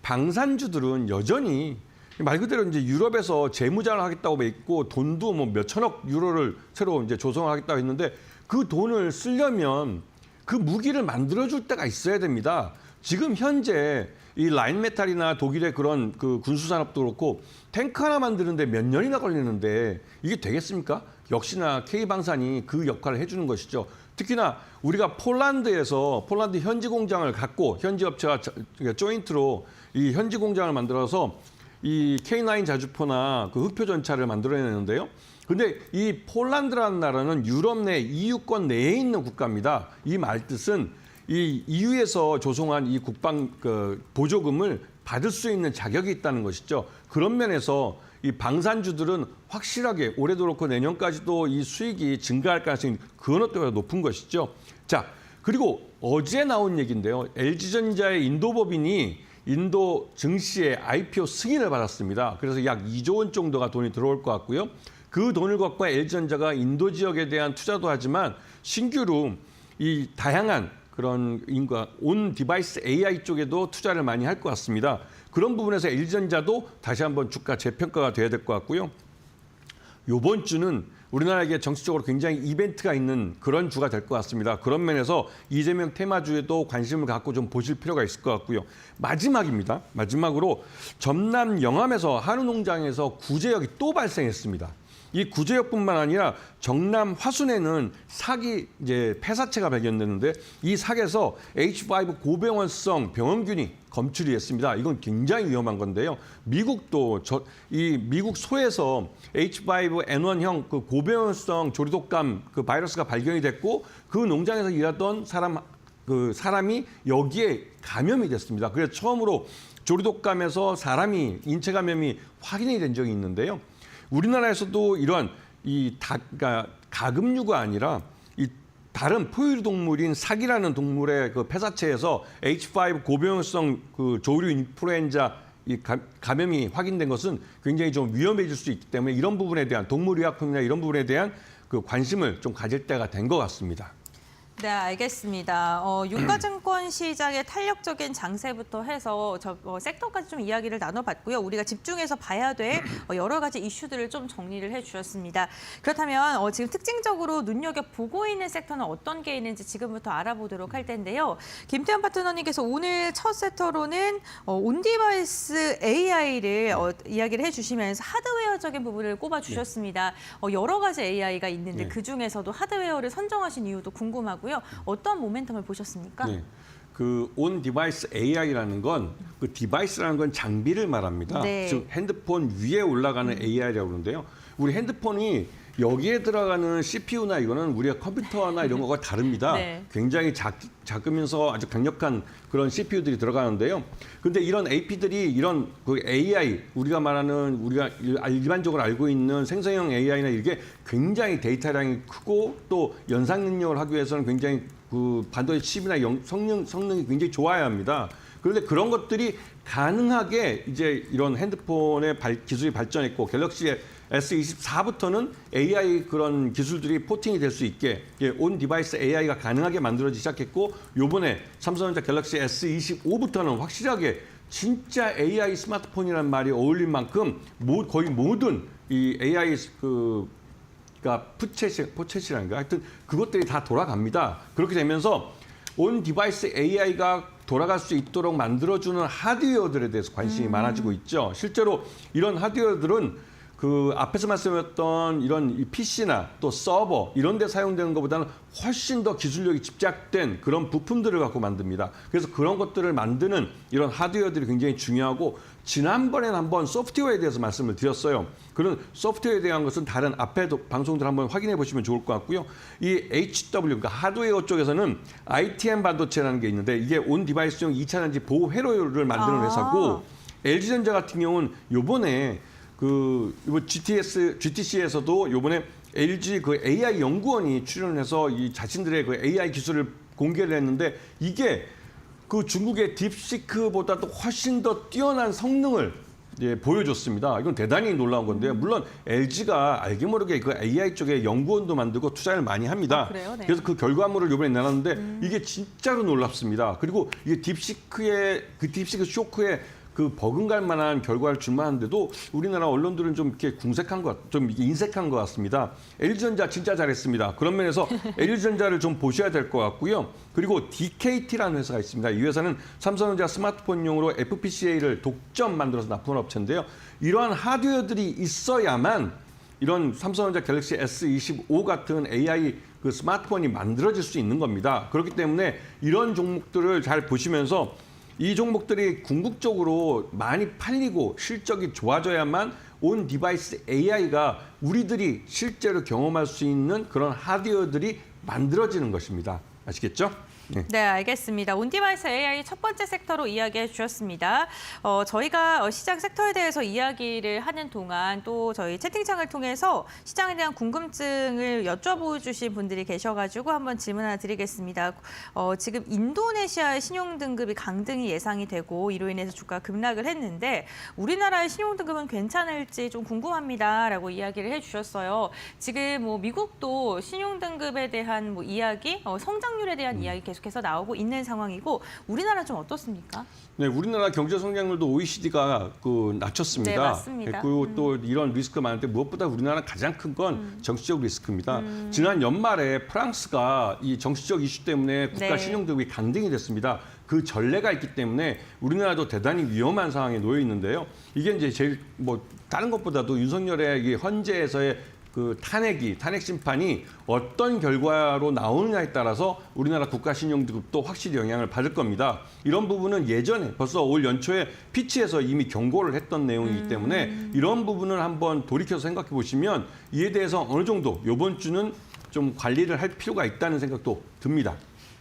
방산주들은 여전히 말 그대로 이제 유럽에서 재무장을 하겠다고 있고 돈도 뭐 몇천억 유로를 새로 이제 조성을 하겠다고 했는데 그 돈을 쓰려면 그 무기를 만들어줄 때가 있어야 됩니다. 지금 현재 이 라인메탈이나 독일의 그런 그 군수산업도 그렇고 탱크 하나 만드는데 몇 년이나 걸리는데 이게 되겠습니까? 역시나 K방산이 그 역할을 해주는 것이죠. 특히나 우리가 폴란드 현지 공장을 갖고 현지 업체와 조인트로 이 현지 공장을 만들어서 이 K9 자주포나 그 흑표 전차를 만들어내는데요. 근데 이 폴란드라는 나라는 유럽 내 EU권 내에 있는 국가입니다. 이 말뜻은 이 EU에서 조성한 이 국방 보조금을 받을 수 있는 자격이 있다는 것이죠. 그런 면에서 이 방산주들은 확실하게 올해도 그렇고 내년까지도 이 수익이 증가할 가능성이 그것보다 높은 것이죠. 자, 그리고 어제 나온 얘기인데요. LG전자의 인도법인이 인도 증시의 IPO 승인을 받았습니다. 그래서 약 2조 원 정도가 돈이 들어올 것 같고요. 그 돈을 갖고 LG전자가 인도 지역에 대한 투자도 하지만 신규로 이 다양한 그런 온 디바이스 AI 쪽에도 투자를 많이 할 것 같습니다. 그런 부분에서 LG전자도 다시 한번 주가 재평가가 돼야 될 것 같고요. 이번 주는 우리나라에게 정치적으로 굉장히 이벤트가 있는 그런 주가 될 것 같습니다. 그런 면에서 이재명 테마주에도 관심을 갖고 좀 보실 필요가 있을 것 같고요. 마지막으로 전남 영암에서 한우 농장에서 구제역이 또 발생했습니다. 이 구제역뿐만 아니라 정남 화순에는 사기 이제 폐사체가 발견됐는데 이 사기에서 H5 고병원성 병원균이 검출이 됐습니다. 이건 굉장히 위험한 건데요. 미국도 이 미국 소에서 H5N1형 그 고병원성 조류독감 그 바이러스가 발견이 됐고 그 농장에서 일하던 사람이 여기에 감염이 됐습니다. 그래서 처음으로 조류독감에서 사람이 인체 감염이 확인이 된 적이 있는데요. 우리나라에서도 이런 그러니까 가금류가 아니라 이 다른 포유류 동물인 사기라는 동물의 그 폐사체에서 H5 고병원성 그 조류 인플루엔자 이 감염이 확인된 것은 굉장히 좀 위험해질 수 있기 때문에 이런 부분에 대한 동물의학품이나 이런 부분에 대한 그 관심을 좀 가질 때가 된 것 같습니다. 네, 알겠습니다. 유가증권 시장의 탄력적인 장세부터 해서 섹터까지 좀 이야기를 나눠봤고요. 우리가 집중해서 봐야 될 여러 가지 이슈들을 좀 정리를 해주셨습니다. 그렇다면 지금 특징적으로 눈여겨보고 있는 섹터는 어떤 게 있는지 지금부터 알아보도록 할 텐데요. 김태현 파트너님께서 오늘 첫 섹터로는 온디바이스 AI를 이야기를 해주시면서 하드웨어적인 부분을 꼽아주셨습니다. 여러 가지 AI가 있는데 네. 그중에서도 하드웨어를 선정하신 이유도 궁금하고요. 어떤 모멘텀을 보셨습니까? 네. 그 온 디바이스 AI라는 건 그 디바이스라는 건 장비를 말합니다. 네. 즉 핸드폰 위에 올라가는 AI라고 그러는데요. 우리 핸드폰이 여기에 들어가는 CPU나 이거는 우리가 컴퓨터나 이런 거가 다릅니다. 네. 굉장히 작으면서 아주 강력한 그런 CPU들이 들어가는데요. 근데 이런 AP들이 이런 그 AI, 우리가 말하는 우리가 일반적으로 알고 있는 생성형 AI나 이게 굉장히 데이터량이 크고 또 연상 능력을 하기 위해서는 굉장히 그 반도체 칩이나 성능이 굉장히 좋아야 합니다. 그런데 그런 것들이 가능하게 이제 이런 핸드폰의 기술이 발전했고 갤럭시 S24부터는 AI 그런 기술들이 포팅이 될 수 있게 온 디바이스 AI가 가능하게 만들어지기 시작했고 요번에 삼성전자 갤럭시 S25부터는 확실하게 진짜 AI 스마트폰이라는 말이 어울릴 만큼 거의 모든 이 AI 그러니까 포챗이라는가 하여튼 그것들이 다 돌아갑니다. 그렇게 되면서 온 디바이스 AI가 돌아갈 수 있도록 만들어주는 하드웨어들에 대해서 관심이 많아지고 있죠. 실제로 이런 하드웨어들은 그 앞에서 말씀드렸던 이런 PC나 또 서버 이런 데 사용되는 것보다는 훨씬 더 기술력이 집약된 그런 부품들을 갖고 만듭니다. 그래서 그런 것들을 만드는 이런 하드웨어들이 굉장히 중요하고 지난번에는 한번 소프트웨어에 대해서 말씀을 드렸어요. 그런 소프트웨어에 대한 것은 다른 앞에도 방송들 한번 확인해 보시면 좋을 것 같고요. 이 HW, 그러니까 하드웨어 쪽에서는 ITM 반도체라는 게 있는데 이게 온 디바이스용 2차 전지 보호 회로를 만드는 회사고 LG전자 같은 경우는 요번에 이번 GTC에서도 요번에 LG 그 AI 연구원이 출연해서 이 자신들의 그 AI 기술을 공개를 했는데 이게 그 중국의 딥시크보다도 훨씬 더 뛰어난 성능을 보여줬습니다. 이건 대단히 놀라운 건데요. 물론 LG가 알게 모르게 그 AI 쪽에 연구원도 만들고 투자를 많이 합니다. 그래요? 네. 그래서 그 결과물을 이번에 내놨는데 이게 진짜로 놀랍습니다. 그리고 이게 딥시크 쇼크에 그 버금갈 만한 결과를 줄 만한데도 우리나라 언론들은 좀 이렇게 좀 인색한 것 같습니다. LG전자 진짜 잘했습니다. 그런 면에서 LG전자를 좀 보셔야 될 것 같고요. 그리고 DKT라는 회사가 있습니다. 이 회사는 삼성전자 스마트폰용으로 FPGA를 독점 만들어서 납품한 업체인데요. 이러한 하드웨어들이 있어야만 이런 삼성전자 갤럭시 S25 같은 AI 그 스마트폰이 만들어질 수 있는 겁니다. 그렇기 때문에 이런 종목들을 잘 보시면서 이 종목들이 궁극적으로 많이 팔리고 실적이 좋아져야만 온 디바이스 AI가 우리들이 실제로 경험할 수 있는 그런 하드웨어들이 만들어지는 것입니다. 아시겠죠? 네, 알겠습니다. 온디바이스 AI 첫 번째 섹터로 이야기해 주셨습니다. 저희가 시장 섹터에 대해서 이야기를 하는 동안 또 저희 채팅창을 통해서 시장에 대한 궁금증을 여쭤보 주신 분들이 계셔가지고 한번 질문 하나 드리겠습니다. 지금 인도네시아의 신용등급이 강등이 예상이 되고 이로 인해서 주가 급락을 했는데 우리나라의 신용등급은 괜찮을지 좀 궁금합니다라고 이야기를 해주셨어요. 지금 뭐 미국도 신용등급에 대한 뭐 이야기, 성장률에 대한 이야기 계속해서 나오고 있는 상황이고 우리나라 좀 어떻습니까? 네, 우리나라 경제 성장률도 OECD가 낮췄습니다. 네, 맞습니다. 그리고 또 이런 리스크가 많은데 무엇보다 우리나라 가장 큰 건 정치적 리스크입니다. 지난 연말에 프랑스가 이 정치적 이슈 때문에 국가 네. 신용등급이 강등이 됐습니다. 그 전례가 있기 때문에 우리나라도 대단히 위험한 상황에 놓여 있는데요. 이게 이제 제일 다른 것보다도 윤석열의 이 헌재에서의 그 탄핵 심판이 어떤 결과로 나오느냐에 따라서 우리나라 국가신용등급도 확실히 영향을 받을 겁니다. 이런 부분은 예전에 벌써 올 연초에 피치에서 이미 경고를 했던 내용이기 때문에 이런 부분을 한번 돌이켜서 생각해 보시면 이에 대해서 어느 정도 이번 주는 좀 관리를 할 필요가 있다는 생각도 듭니다.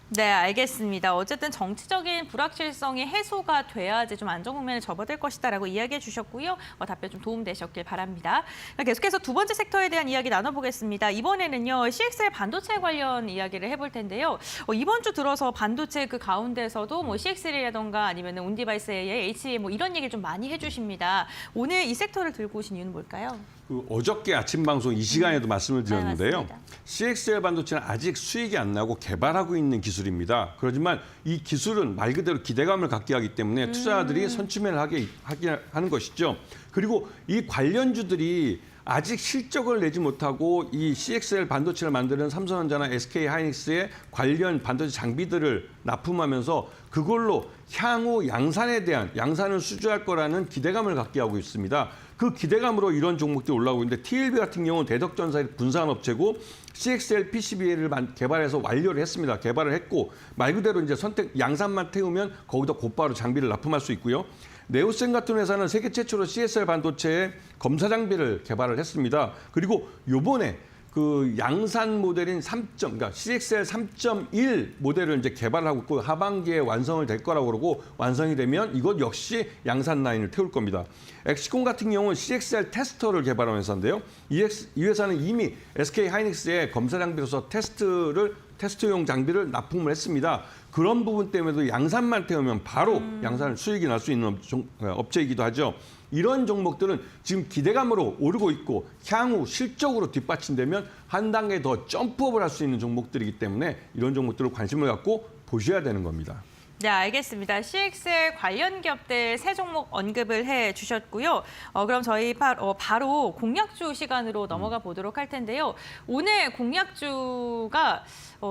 네, 알겠습니다. 어쨌든 정치적인 불확실성이 해소가 돼야지 좀 안정 국면에 접어들 것이다라고 이야기해 주셨고요. 답변 좀 도움되셨길 바랍니다. 계속해서 두 번째 섹터에 대한 이야기 나눠보겠습니다. 이번에는요, CXL 반도체 관련 이야기를 해볼 텐데요. 이번 주 들어서 반도체 그 가운데서도 뭐 CXL이라던가 아니면 온디바이스 AI, HA 뭐 이런 얘기를 좀 많이 해주십니다. 오늘 이 섹터를 들고 오신 이유는 뭘까요? 어저께 아침 방송 이 시간에도 말씀을 드렸는데요. 맞습니다. CXL 반도체는 아직 수익이 안 나고 개발하고 있는 기술입니다. 그렇지만 이 기술은 말 그대로 기대감을 갖게 하기 때문에 투자자들이 선취매를 하게 하는 것이죠. 그리고 이 관련주들이 아직 실적을 내지 못하고 이 CXL 반도체를 만드는 삼성전자나 SK하이닉스의 관련 반도체 장비들을 납품하면서 그걸로 향후 양산을 수주할 거라는 기대감을 갖게 하고 있습니다. 그 기대감으로 이런 종목들이 올라오고 있는데 TLB 같은 경우는 대덕전사의 분산 업체고 CXL PCB를 개발해서 완료를 했습니다. 개발을 했고 말 그대로 이제 양산만 태우면 거기다 곧바로 장비를 납품할 수 있고요. 네오센 같은 회사는 세계 최초로 CXL 반도체의 검사 장비를 개발을 했습니다. 그리고 요번에 그 양산 모델인 그러니까 CXL 3.1 모델을 이제 개발하고 있고 하반기에 완성을 될 거라고 그러고 완성이 되면 이것 역시 양산 라인을 태울 겁니다. 엑시콘 같은 경우는 CXL 테스터를 개발한 회사인데요. 이 회사는 이미 SK하이닉스의 검사 장비로서 테스트용 장비를 납품을 했습니다. 그런 부분 때문에도 양산만 태우면 바로 양산을 수익이 날 수 있는 업체이기도 하죠. 이런 종목들은 지금 기대감으로 오르고 있고 향후 실적으로 뒷받침되면 한 단계 더 점프업을 할 수 있는 종목들이기 때문에 이런 종목들을 관심을 갖고 보셔야 되는 겁니다. 네, 알겠습니다. CXL 관련 기업들 세 종목 언급을 해주셨고요. 그럼 저희 바로 공약주 시간으로 넘어가 보도록 할 텐데요. 오늘 공약주가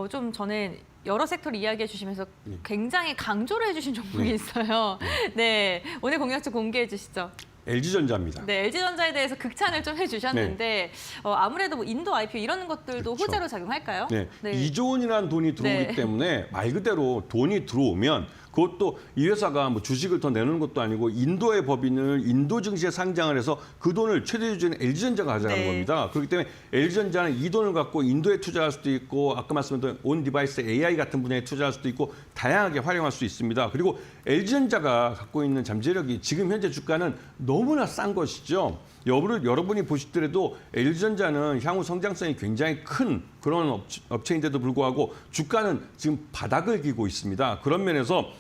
좀 저는 여러 섹터를 이야기해 주시면서 굉장히 강조를 해주신 종목이 있어요. 네, 오늘 공약주 공개해 주시죠. LG전자입니다. 네, LG전자에 대해서 극찬을 좀 해주셨는데 아무래도 뭐 인도 IPO 이런 것들도 그렇죠. 호재로 작용할까요? 네. 네. 2조 원이라는 돈이 들어오기 네. 때문에 말 그대로 돈이 들어오면 그것도 이 회사가 뭐 주식을 더 내는 것도 아니고 인도의 법인을 인도 증시에 상장을 해서 그 돈을 최대 주주는 LG전자가 가져가는 네. 겁니다. 그렇기 때문에 LG전자는 이 돈을 갖고 인도에 투자할 수도 있고 아까 말씀드린 온 디바이스 AI 같은 분야에 투자할 수도 있고 다양하게 활용할 수 있습니다. 그리고 LG전자가 갖고 있는 잠재력이 지금 현재 주가는 너무나 싼 것이죠. 여러분이 보시더라도 LG전자는 향후 성장성이 굉장히 큰 그런 업체인데도 불구하고 주가는 지금 바닥을 기고 있습니다. 그런 면에서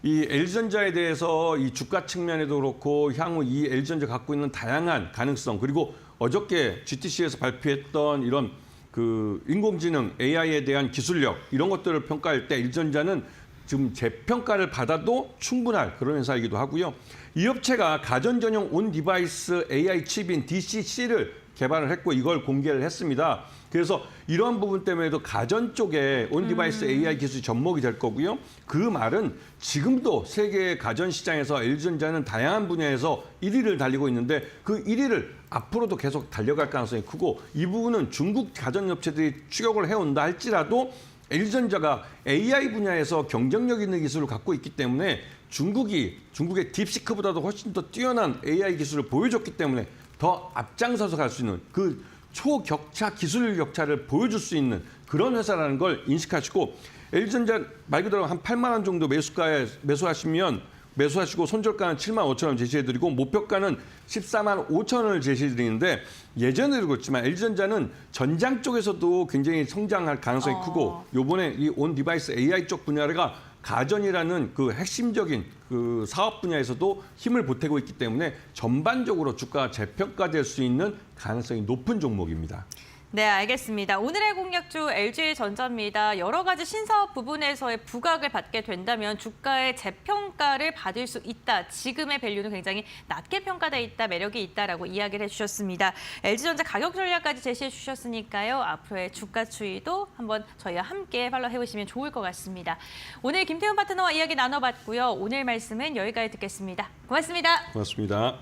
이 LG전자에 대해서 이 주가 측면에도 그렇고 향후 이 LG전자 갖고 있는 다양한 가능성 그리고 어저께 GTC에서 발표했던 이런 그 인공지능 AI에 대한 기술력 이런 것들을 평가할 때 LG전자는 지금 재평가를 받아도 충분할 그런 회사이기도 하고요. 이 업체가 가전 전용 온 디바이스 AI 칩인 DCC를 개발을 했고 이걸 공개를 했습니다. 그래서 이러한 부분 때문에도 가전 쪽에 온 디바이스 AI 기술이 접목이 될 거고요. 그 말은 지금도 세계 가전 시장에서 LG전자는 다양한 분야에서 1위를 달리고 있는데 그 1위를 앞으로도 계속 달려갈 가능성이 크고 이 부분은 중국 가전 업체들이 추격을 해온다 할지라도 LG전자가 AI 분야에서 경쟁력 있는 기술을 갖고 있기 때문에 중국의 딥시크보다도 훨씬 더 뛰어난 AI 기술을 보여줬기 때문에 더 앞장서서 갈 수 있는 그 초격차 기술 격차를 보여줄 수 있는 그런 회사라는 걸 인식하시고 LG전자 말 그대로 한 8만 원 정도 매수가에 매수하시고 손절가는 7만 5천 원 제시해드리고 목표가는 14만 5천 원을 제시해드리는데 예전에도 그렇지만 LG전자는 전장 쪽에서도 굉장히 성장할 가능성이 크고 요번에 이 온 디바이스 AI 쪽 분야가 가전이라는 그 핵심적인 그 사업 분야에서도 힘을 보태고 있기 때문에 전반적으로 주가가 재평가될 수 있는 가능성이 높은 종목입니다. 네, 알겠습니다. 오늘의 공약주 LG전자입니다. 여러 가지 신사업 부분에서의 부각을 받게 된다면 주가의 재평가를 받을 수 있다. 지금의 밸류는 굉장히 낮게 평가돼 있다, 매력이 있다라고 이야기를 해주셨습니다. LG전자 가격 전략까지 제시해 주셨으니까요. 앞으로의 주가 추이도 한번 저희와 함께 팔로우 해보시면 좋을 것 같습니다. 오늘 김태훈 파트너와 이야기 나눠봤고요. 오늘 말씀은 여기까지 듣겠습니다. 고맙습니다. 고맙습니다.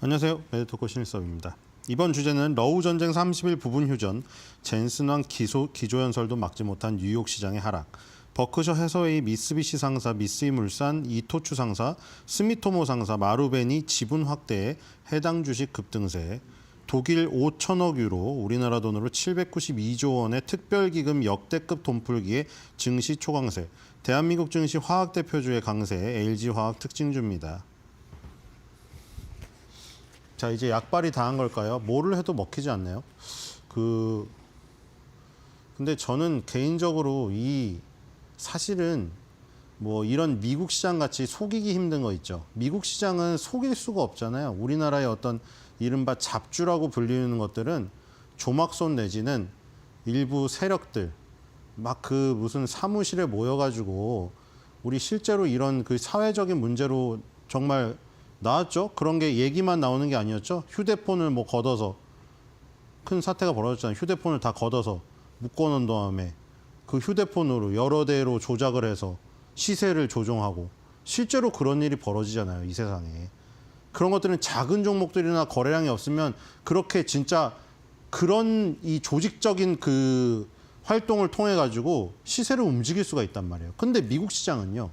안녕하세요. 매드토커 신일섭입니다. 이번 주제는 러우 전쟁 30일 부분 휴전, 젠슨왕 기조연설도 막지 못한 뉴욕 시장의 하락, 버크셔 해서웨이 미쓰비시 상사 미쓰이 물산 이토추 상사 스미토모 상사 마루벤이 지분 확대에 해당 주식 급등세, 독일 5천억 유로 우리나라 돈으로 792조 원의 특별기금 역대급 돈풀기에 증시 초강세, 대한민국 증시 화학 대표주의 강세, LG화학 특징주입니다. 자, 이제 약발이 당한 걸까요? 뭐를 해도 먹히지 않네요. 근데 저는 개인적으로 사실은 뭐 이런 미국 시장 같이 속이기 힘든 거 있죠. 미국 시장은 속일 수가 없잖아요. 우리나라의 어떤 이른바 잡주라고 불리는 것들은 조막손 내지는 일부 세력들 막 무슨 사무실에 모여가지고 우리 실제로 이런 사회적인 문제로 정말 나왔죠. 그런 게 얘기만 나오는 게 아니었죠. 휴대폰을 뭐 걷어서 큰 사태가 벌어졌잖아요. 휴대폰을 다 걷어서 묶어놓은 다음에 그 휴대폰으로 여러 대로 조작을 해서 시세를 조종하고 실제로 그런 일이 벌어지잖아요. 이 세상에. 그런 것들은 작은 종목들이나 거래량이 없으면 그렇게 진짜 그런 이 조직적인 활동을 통해 가지고 시세를 움직일 수가 있단 말이에요. 근데 미국 시장은요.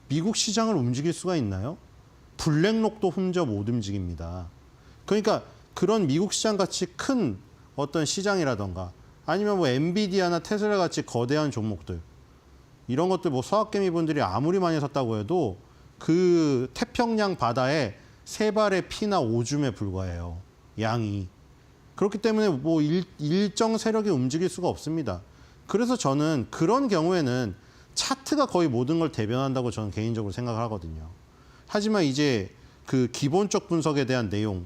미국 시장을 움직일 수가 있나요? 블랙록도 혼자 못 움직입니다. 그러니까 그런 미국 시장 같이 큰 어떤 시장이라던가 아니면 뭐 엔비디아나 테슬라 같이 거대한 종목들 이런 것들 뭐 서학개미 분들이 아무리 많이 샀다고 해도 그 태평양 바다에 3발의 피나 오줌에 불과해요. 양이. 그렇기 때문에 뭐 일정 세력이 움직일 수가 없습니다. 그래서 저는 그런 경우에는 차트가 거의 모든 걸 대변한다고 저는 개인적으로 생각을 하거든요. 하지만 이제 기본적 분석에 대한 내용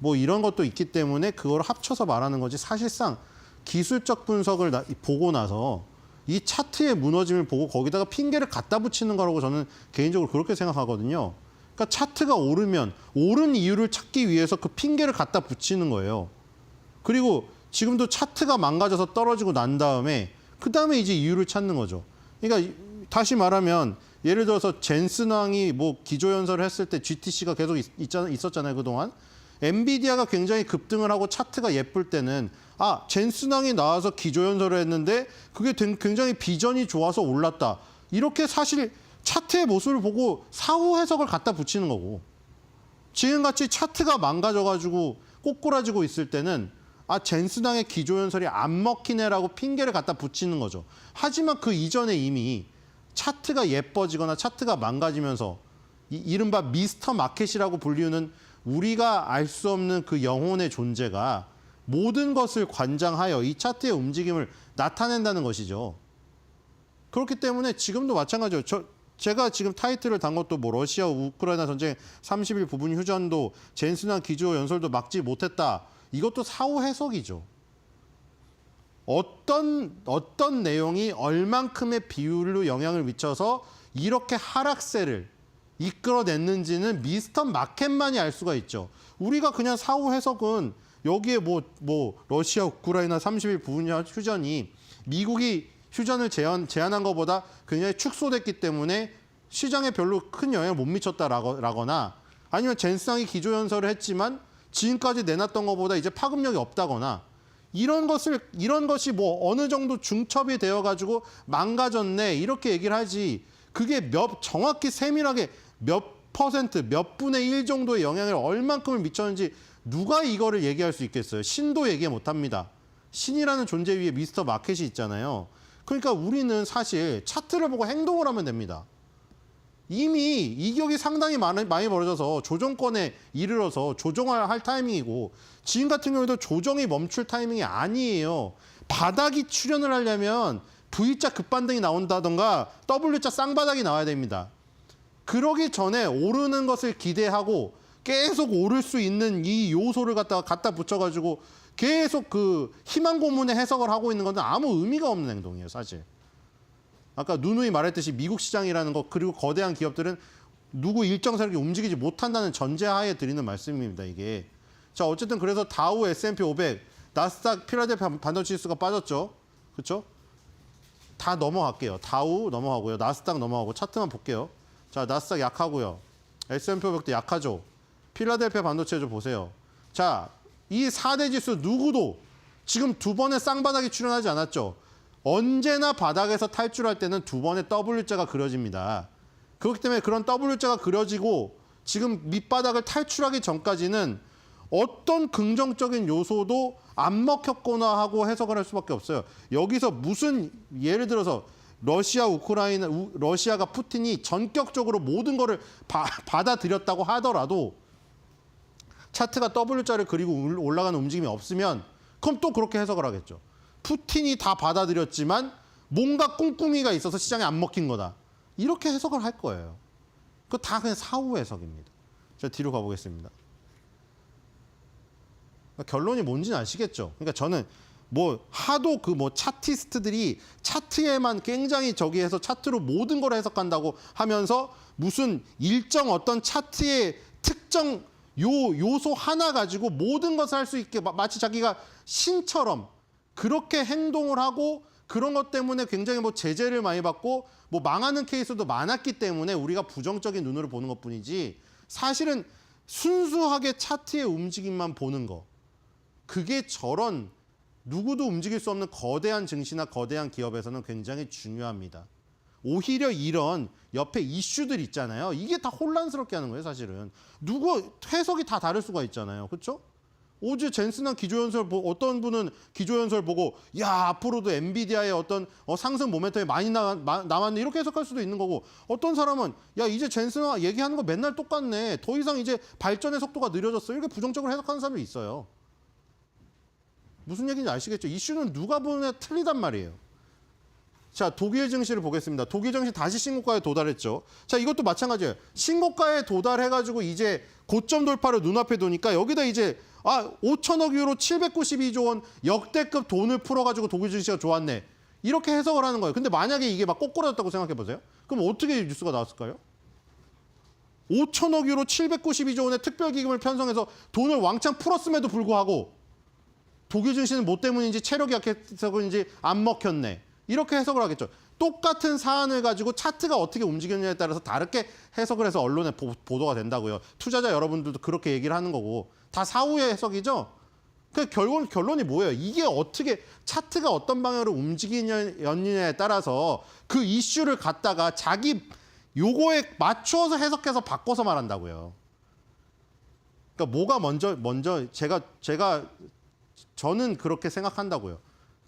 뭐 이런 것도 있기 때문에 그걸 합쳐서 말하는 거지 사실상 기술적 분석을 보고 나서 이 차트의 무너짐을 보고 거기다가 핑계를 갖다 붙이는 거라고 저는 개인적으로 그렇게 생각하거든요. 그러니까 차트가 오르면 오른 이유를 찾기 위해서 그 핑계를 갖다 붙이는 거예요. 그리고 지금도 차트가 망가져서 떨어지고 난 다음에 그다음에 이제 이유를 찾는 거죠. 그러니까 다시 말하면 예를 들어서 젠슨 왕이 뭐 기조연설을 했을 때 GTC가 계속 있었잖아요. 그동안. 엔비디아가 굉장히 급등을 하고 차트가 예쁠 때는 젠슨 왕이 나와서 기조연설을 했는데 그게 굉장히 비전이 좋아서 올랐다. 이렇게 사실 차트의 모습을 보고 사후 해석을 갖다 붙이는 거고 지금같이 차트가 망가져가지고 꼬꾸라지고 있을 때는 젠슨 왕의 기조연설이 안 먹히네라고 핑계를 갖다 붙이는 거죠. 하지만 그 이전에 이미 차트가 예뻐지거나 차트가 망가지면서 이른바 미스터 마켓이라고 불리우는 우리가 알 수 없는 그 영혼의 존재가 모든 것을 관장하여 이 차트의 움직임을 나타낸다는 것이죠. 그렇기 때문에 지금도 마찬가지예요. 제가 지금 타이틀을 단 것도 뭐 러시아 우크라이나 전쟁 30일 부분 휴전도 젠슨왕 기조 연설도 막지 못했다. 이것도 사후 해석이죠. 어떤 내용이 얼만큼의 비율로 영향을 미쳐서 이렇게 하락세를 이끌어냈는지는 미스터 마켓만이 알 수가 있죠. 우리가 그냥 사후 해석은 여기에 뭐 러시아 우크라이나 30일 부분 휴전이 미국이 휴전을 제안한 것보다 굉장히 축소됐기 때문에 시장에 별로 큰 영향을 못 미쳤다라거나 아니면 젠슨왕이 기조연설을 했지만 지금까지 내놨던 것보다 이제 파급력이 없다거나 이런 것이 뭐 어느 정도 중첩이 되어가지고 망가졌네 이렇게 얘기를 하지 그게 정확히 세밀하게 몇 퍼센트, 몇 분의 1 정도의 영향을 얼만큼을 미쳤는지 누가 이거를 얘기할 수 있겠어요? 신도 얘기 못합니다. 신이라는 존재 위에 미스터 마켓이 있잖아요. 그러니까 우리는 사실 차트를 보고 행동을 하면 됩니다. 이미 이격이 상당히 많이 벌어져서 조정권에 이르러서 조정을 할 타이밍이고 지금 같은 경우에도 조정이 멈출 타이밍이 아니에요. 바닥이 출현을 하려면 V자 급반등이 나온다던가 W자 쌍바닥이 나와야 됩니다. 그러기 전에 오르는 것을 기대하고 계속 오를 수 있는 이 요소를 갖다 붙여가지고 계속 희망 고문의 해석을 하고 있는 건 아무 의미가 없는 행동이에요, 사실. 아까 누누이 말했듯이 미국 시장이라는 것 그리고 거대한 기업들은 누구 일정 세력이 움직이지 못한다는 전제하에 드리는 말씀입니다, 이게. 자, 어쨌든 그래서 다우, S&P 500, 나스닥, 필라델피아 반도체 지수가 빠졌죠. 그렇죠? 다 넘어갈게요. 다우 넘어가고요. 나스닥 넘어가고 차트만 볼게요. 자, 나스닥 약하고요. S&P 500도 약하죠. 필라델피아 반도체주 보세요. 자, 이 4대 지수 누구도 지금 두 번의 쌍바닥이 출현하지 않았죠. 언제나 바닥에서 탈출할 때는 두 번의 W자가 그려집니다. 그렇기 때문에 그런 W자가 그려지고 지금 밑바닥을 탈출하기 전까지는 어떤 긍정적인 요소도 안 먹혔거나 하고 해석을 할 수밖에 없어요. 여기서 무슨 예를 들어서 러시아가 푸틴이 전격적으로 모든 거를 받아들였다고 하더라도 차트가 W자를 그리고 올라가는 움직임이 없으면 그럼 또 그렇게 해석을 하겠죠. 푸틴이 다 받아들였지만 뭔가 꿍꿍이가 있어서 시장에 안 먹힌 거다. 이렇게 해석을 할 거예요. 그거 다 그냥 사후 해석입니다. 자, 뒤로 가보겠습니다. 결론이 뭔지는 아시겠죠? 그러니까 저는 뭐 하도 그 뭐 차티스트들이 차트에만 굉장히 저기해서 차트로 모든 걸 해석한다고 하면서 무슨 일정 어떤 차트의 특정 요소 하나 가지고 모든 것을 할 수 있게 마치 자기가 신처럼 그렇게 행동을 하고 그런 것 때문에 굉장히 뭐 제재를 많이 받고 뭐 망하는 케이스도 많았기 때문에 우리가 부정적인 눈으로 보는 것뿐이지 사실은 순수하게 차트의 움직임만 보는 거 그게 저런 누구도 움직일 수 없는 거대한 증시나 거대한 기업에서는 굉장히 중요합니다. 오히려 이런 옆에 이슈들 있잖아요. 이게 다 혼란스럽게 하는 거예요, 사실은. 해석이 다 다를 수가 있잖아요. 그렇죠? 어제 젠슨한 기조연설 어떤 분은 기조연설 보고 야 앞으로도 엔비디아의 어떤 상승 모멘텀이 많이 남았네 이렇게 해석할 수도 있는 거고 어떤 사람은 야 이제 젠슨아 얘기하는 거 맨날 똑같네 더 이상 이제 발전의 속도가 느려졌어 이렇게 부정적으로 해석하는 사람도 있어요. 무슨 얘기인지 아시겠죠? 이슈는 누가 보느냐 틀리단 말이에요. 자, 독일 증시를 보겠습니다. 독일 증시 다시 신고가에 도달했죠. 자, 이것도 마찬가지예요. 신고가에 도달해가지고 이제 고점 돌파를 눈앞에 두니까 여기다 이제 5천억 유로 792조 원 역대급 돈을 풀어가지고 독일 증시가 좋았네. 이렇게 해석을 하는 거예요. 근데 만약에 이게 막 꼬꾸라졌다고 생각해 보세요. 그럼 어떻게 뉴스가 나왔을까요? 5천억 유로 792조 원의 특별기금을 편성해서 돈을 왕창 풀었음에도 불구하고 독일 증시는 뭐 때문인지 체력이 약해서인지 안 먹혔네. 이렇게 해석을 하겠죠. 똑같은 사안을 가지고 차트가 어떻게 움직이느냐에 따라서 다르게 해석을 해서 언론에 보도가 된다고요. 투자자 여러분들도 그렇게 얘기를 하는 거고 다 사후의 해석이죠. 그 결론이 뭐예요? 이게 어떻게 차트가 어떤 방향으로 움직이느냐에 따라서 그 이슈를 갖다가 자기 요거에 맞추어서 해석해서 바꿔서 말한다고요. 그러니까 뭐가 먼저 저는 그렇게 생각한다고요.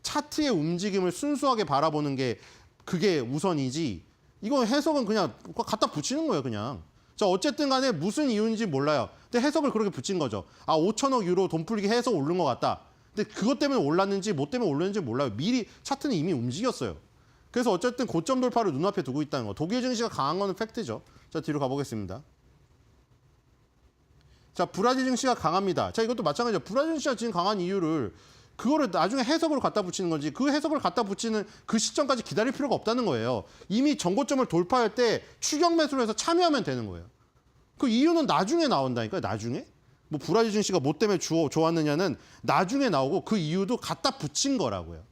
차트의 움직임을 순수하게 바라보는 게 그게 우선이지 이건 해석은 그냥 갖다 붙이는 거예요 그냥. 자 어쨌든 간에 무슨 이유인지 몰라요. 근데 해석을 그렇게 붙인 거죠. 5천억 유로 돈 풀리기 해서 오른 것 같다. 근데 그것 때문에 올랐는지 뭐 때문에 올랐는지 몰라요. 미리 차트는 이미 움직였어요. 그래서 어쨌든 고점 돌파를 눈앞에 두고 있다는 거. 독일 증시가 강한 거는 팩트죠. 자 뒤로 가보겠습니다. 자 브라질 증시가 강합니다. 자 이것도 마찬가지죠. 브라질 증시가 지금 강한 이유를 그거를 나중에 해석으로 갖다 붙이는 건지 그 해석을 갖다 붙이는 그 시점까지 기다릴 필요가 없다는 거예요. 이미 전고점을 돌파할 때 추격 매수를 해서 참여하면 되는 거예요. 그 이유는 나중에 나온다니까요. 나중에. 뭐 브라질 증시가 뭐 때문에 좋았느냐는 나중에 나오고 그 이유도 갖다 붙인 거라고요.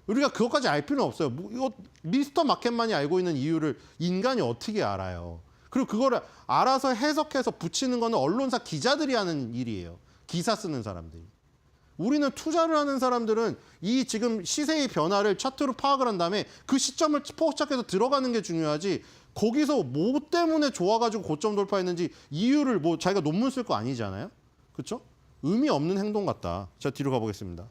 우리가 그것까지 알 필요는 없어요. 이거 미스터 마켓만이 알고 있는 이유를 인간이 어떻게 알아요. 그리고 그거를 알아서 해석해서 붙이는 거는 언론사 기자들이 하는 일이에요. 기사 쓰는 사람들이. 우리는 투자를 하는 사람들은 이 지금 시세의 변화를 차트로 파악을 한 다음에 그 시점을 포착해서 들어가는 게 중요하지 거기서 뭐 때문에 좋아가지고 고점 돌파했는지 이유를 뭐 자기가 논문 쓸 거 아니잖아요. 그렇죠? 의미 없는 행동 같다. 자 뒤로 가보겠습니다.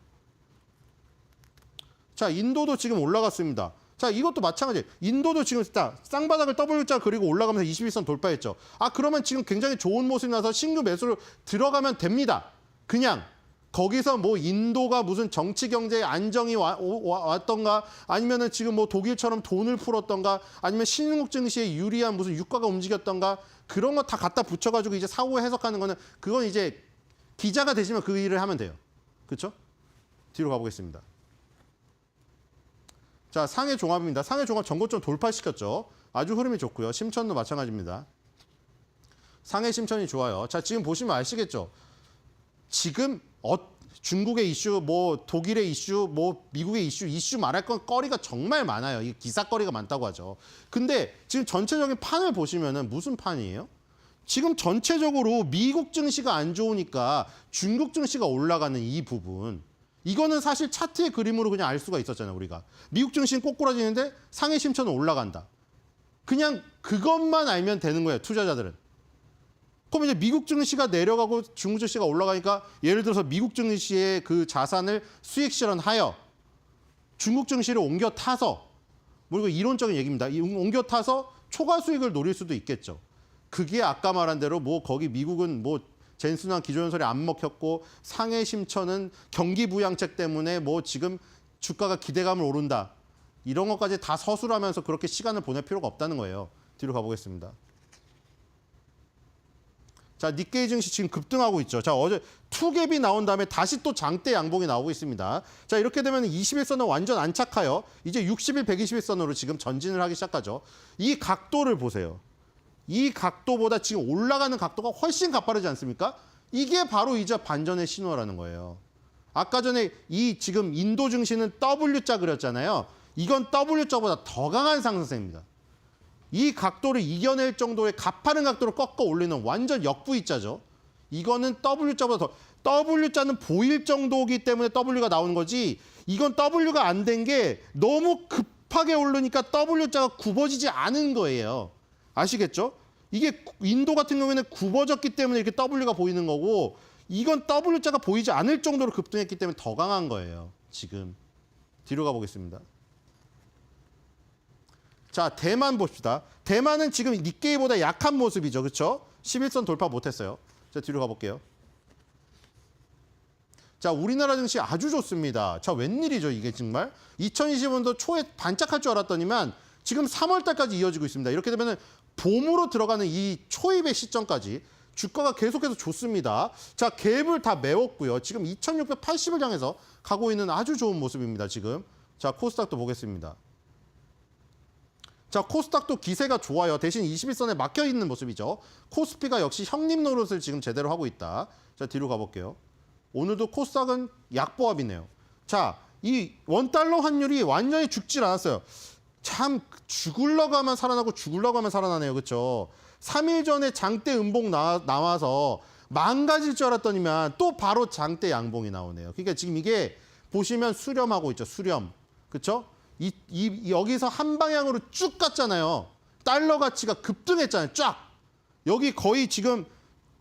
자 인도도 지금 올라갔습니다. 자 이것도 마찬가지예요. 인도도 지금 쌍바닥을 W자 그리고 올라가면서 21선 돌파했죠. 그러면 지금 굉장히 좋은 모습이 나서 신규 매수로 들어가면 됩니다. 그냥 거기서 뭐 인도가 무슨 정치 경제에 안정이 왔던가 아니면은 지금 뭐 독일처럼 돈을 풀었던가 아니면 신흥국 증시에 유리한 무슨 유가가 움직였던가 그런 거 다 갖다 붙여가지고 이제 사후에 해석하는 거는 그건 이제 기자가 되시면 그 일을 하면 돼요. 그렇죠? 뒤로 가보겠습니다. 자 상해 종합입니다. 상해 종합 전고점 돌파시켰죠. 아주 흐름이 좋고요. 심천도 마찬가지입니다. 상해 심천이 좋아요. 자 지금 보시면 아시겠죠. 지금 중국의 이슈, 뭐 독일의 이슈, 뭐 미국의 이슈 말할 건 거리가 정말 많아요. 이게 기사거리가 많다고 하죠. 근데 지금 전체적인 판을 보시면은 무슨 판이에요? 지금 전체적으로 미국 증시가 안 좋으니까 중국 증시가 올라가는 이 부분. 이거는 사실 차트의 그림으로 그냥 알 수가 있었잖아요, 우리가. 미국 증시는 꼬꾸라지는데 상해 심천은 올라간다. 그냥 그것만 알면 되는 거예요, 투자자들은. 그럼 이제 미국 증시가 내려가고 중국 증시가 올라가니까 예를 들어서 미국 증시의 그 자산을 수익 실현하여 중국 증시를 옮겨 타서 뭐 이거 이론적인 얘기입니다. 옮겨 타서 초과 수익을 노릴 수도 있겠죠. 그게 아까 말한 대로 뭐 거기 미국은 뭐 젠순환 기조연설이 안 먹혔고 상해 심천은 경기 부양책 때문에 뭐 지금 주가가 기대감을 오른다. 이런 것까지 다 서술하면서 그렇게 시간을 보낼 필요가 없다는 거예요. 뒤로 가보겠습니다. 자, 니케이 증시 지금 급등하고 있죠. 자, 어제 투갭이 나온 다음에 다시 또 장대 양봉이 나오고 있습니다. 자, 이렇게 되면 21선은 완전 안착하여 이제 60일, 120일선으로 지금 전진을 하기 시작하죠. 이 각도를 보세요. 이 각도보다 지금 올라가는 각도가 훨씬 가파르지 않습니까? 이게 바로 이제 반전의 신호라는 거예요. 아까 전에 이 지금 인도 증시는 W자 그렸잖아요. 이건 W자보다 더 강한 상승세입니다. 이 각도를 이겨낼 정도의 가파른 각도로 꺾어 올리는 완전 역V자죠. 이거는 W자보다 더, W자는 보일 정도이기 때문에 W가 나오는 거지, 이건 W가 안 된 게 너무 급하게 오르니까 W자가 굽어지지 않은 거예요. 아시겠죠? 이게 인도 같은 경우에는 굽어졌기 때문에 이렇게 W가 보이는 거고, 이건 W자가 보이지 않을 정도로 급등했기 때문에 더 강한 거예요. 지금. 뒤로 가보겠습니다. 자, 대만 봅시다. 대만은 지금 니케이보다 약한 모습이죠. 그렇죠? 11선 돌파 못했어요. 자, 뒤로 가볼게요. 자, 우리나라 증시 아주 좋습니다. 자, 웬일이죠, 이게 정말. 2020년도 초에 반짝할 줄 알았더니만 지금 3월 달까지 이어지고 있습니다. 이렇게 되면 봄으로 들어가는 이 초입의 시점까지 주가가 계속해서 좋습니다. 자, 갭을 다 메웠고요. 지금 2680을 향해서 가고 있는 아주 좋은 모습입니다, 지금. 자, 코스닥도 보겠습니다. 자, 코스닥도 기세가 좋아요. 대신 21선에 막혀 있는 모습이죠. 코스피가 역시 형님 노릇을 지금 제대로 하고 있다. 자, 뒤로 가볼게요. 오늘도 코스닥은 약보합이네요. 자, 이 원달러 환율이 완전히 죽질 않았어요. 참 죽으려고 하면 살아나고 죽으려고 하면 살아나네요. 그렇죠? 3일 전에 장대 음봉 나와서 망가질 줄 알았더니만 또 바로 장대 양봉이 나오네요. 그러니까 지금 이게 보시면 수렴하고 있죠. 수렴. 그렇죠? 여기서 한 방향으로 쭉 갔잖아요. 달러 가치가 급등했잖아요. 쫙. 여기 거의 지금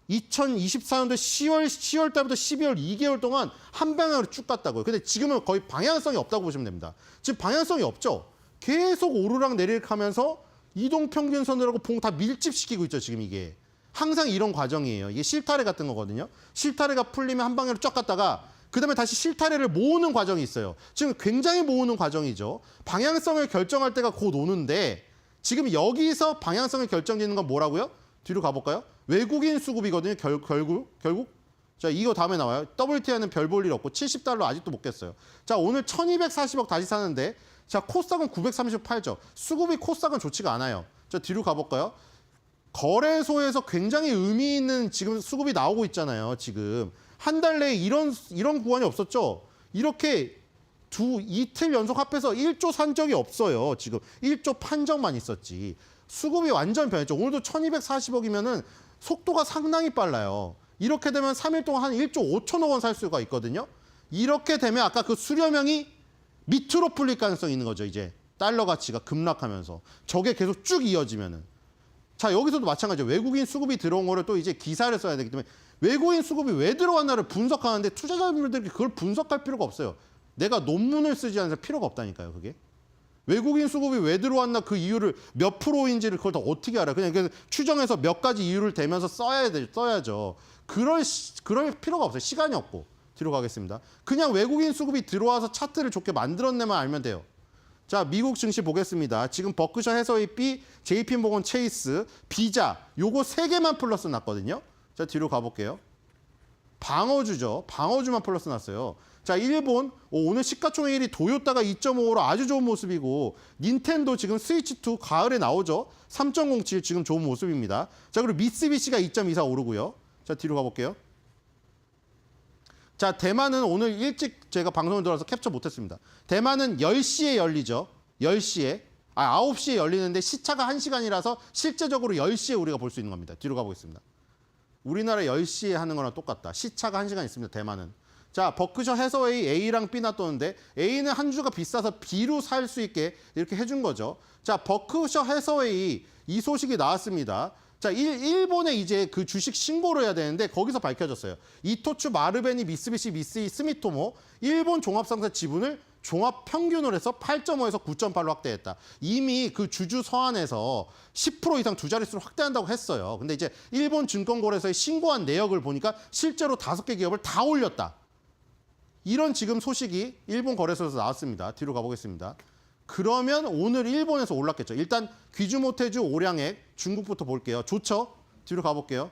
2024년도 10월 달부터 12월 2개월 동안 한 방향으로 쭉 갔다고요. 근데 지금은 거의 방향성이 없다고 보시면 됩니다. 지금 방향성이 없죠. 계속 오르락 내리락 하면서 이동평균선이라고 봉 다 밀집시키고 있죠. 지금 이게. 항상 이런 과정이에요. 이게 실타래 같은 거거든요. 실타래가 풀리면 한 방향으로 쫙 갔다가 그다음에 다시 실타래를 모으는 과정이 있어요. 지금 굉장히 모으는 과정이죠. 방향성을 결정할 때가 곧 오는데 지금 여기서 방향성을 결정짓는 건 뭐라고요? 뒤로 가볼까요? 외국인 수급이거든요. 결국. 자, 이거 다음에 나와요. WTI는 별 볼 일 없고 70달러 아직도 못 깼어요. 자, 오늘 1240억 다시 사는데 자, 코스닥은 938죠. 수급이 코스닥은 좋지가 않아요. 자, 뒤로 가볼까요? 거래소에서 굉장히 의미 있는 지금 수급이 나오고 있잖아요. 지금. 한 달 내에 이런 구간이 없었죠. 이렇게 이틀 연속 합해서 1조 산 적이 없어요. 지금 1조 판 적만 있었지. 수급이 완전 변했죠. 오늘도 1240억이면은 속도가 상당히 빨라요. 이렇게 되면 3일 동안 한 1조 5천억 원 살 수가 있거든요. 이렇게 되면 아까 그 수렴형이 밑으로 풀릴 가능성이 있는 거죠. 이제 달러 가치가 급락하면서. 저게 계속 쭉 이어지면은. 자, 여기서도 마찬가지죠. 외국인 수급이 들어온 거를 또 이제 기사를 써야 되기 때문에 외국인 수급이 왜 들어왔나를 분석하는데 투자자분들이 그걸 분석할 필요가 없어요. 내가 논문을 쓰지 않아서 필요가 없다니까요, 그게. 외국인 수급이 왜 들어왔나 그 이유를 몇 프로인지를 그걸 다 어떻게 알아요. 그냥 추정해서 몇 가지 이유를 대면서 써야죠. 그럴 필요가 없어요. 시간이 없고. 뒤로 가겠습니다. 그냥 외국인 수급이 들어와서 차트를 좋게 만들어내만 알면 돼요. 자, 미국 증시 보겠습니다. 지금 버크셔 해서웨이 B, JP모건 체이스, 비자 요거 3개만 플러스 났거든요. 자, 뒤로 가볼게요. 방어주죠. 방어주만 플러스 났어요. 자, 일본 오늘 시가총액 1위 도요타가 2.55로 아주 좋은 모습이고 닌텐도 지금 스위치2 가을에 나오죠. 3.07 지금 좋은 모습입니다. 자, 그리고 미쓰비시가 2.24 오르고요. 자, 뒤로 가볼게요. 자, 대만은 오늘 일찍 제가 방송을 들어서 캡처 못했습니다. 대만은 10시에 열리죠. 10시에. 9시에 열리는데 시차가 1시간이라서 실제적으로 10시에 우리가 볼 수 있는 겁니다. 뒤로 가보겠습니다. 우리나라 10시에 하는 거랑 똑같다. 시차가 1시간 있습니다. 대만은. 자, 버크셔 해서웨이 A랑 B 놔뒀는데 A는 한 주가 비싸서 B로 살 수 있게 이렇게 해준 거죠. 자, 버크셔 해서웨이 이 소식이 나왔습니다. 자, 일본에 이제 그 주식 신고를 해야 되는데 거기서 밝혀졌어요. 이토츠 마르베니 미쓰비시 미쓰이 스미토모 일본 종합상사 지분을 종합 평균으로 해서 8.5에서 9.8로 확대했다. 이미 그 주주 서한에서 10% 이상 두 자릿수를 확대한다고 했어요. 근데 이제 일본 증권거래소에 신고한 내역을 보니까 실제로 5개 기업을 다 올렸다. 이런 지금 소식이 일본 거래소에서 나왔습니다. 뒤로 가보겠습니다. 그러면 오늘 일본에서 올랐겠죠. 일단 귀주모테주 오량액 중국부터 볼게요. 좋죠? 뒤로 가볼게요.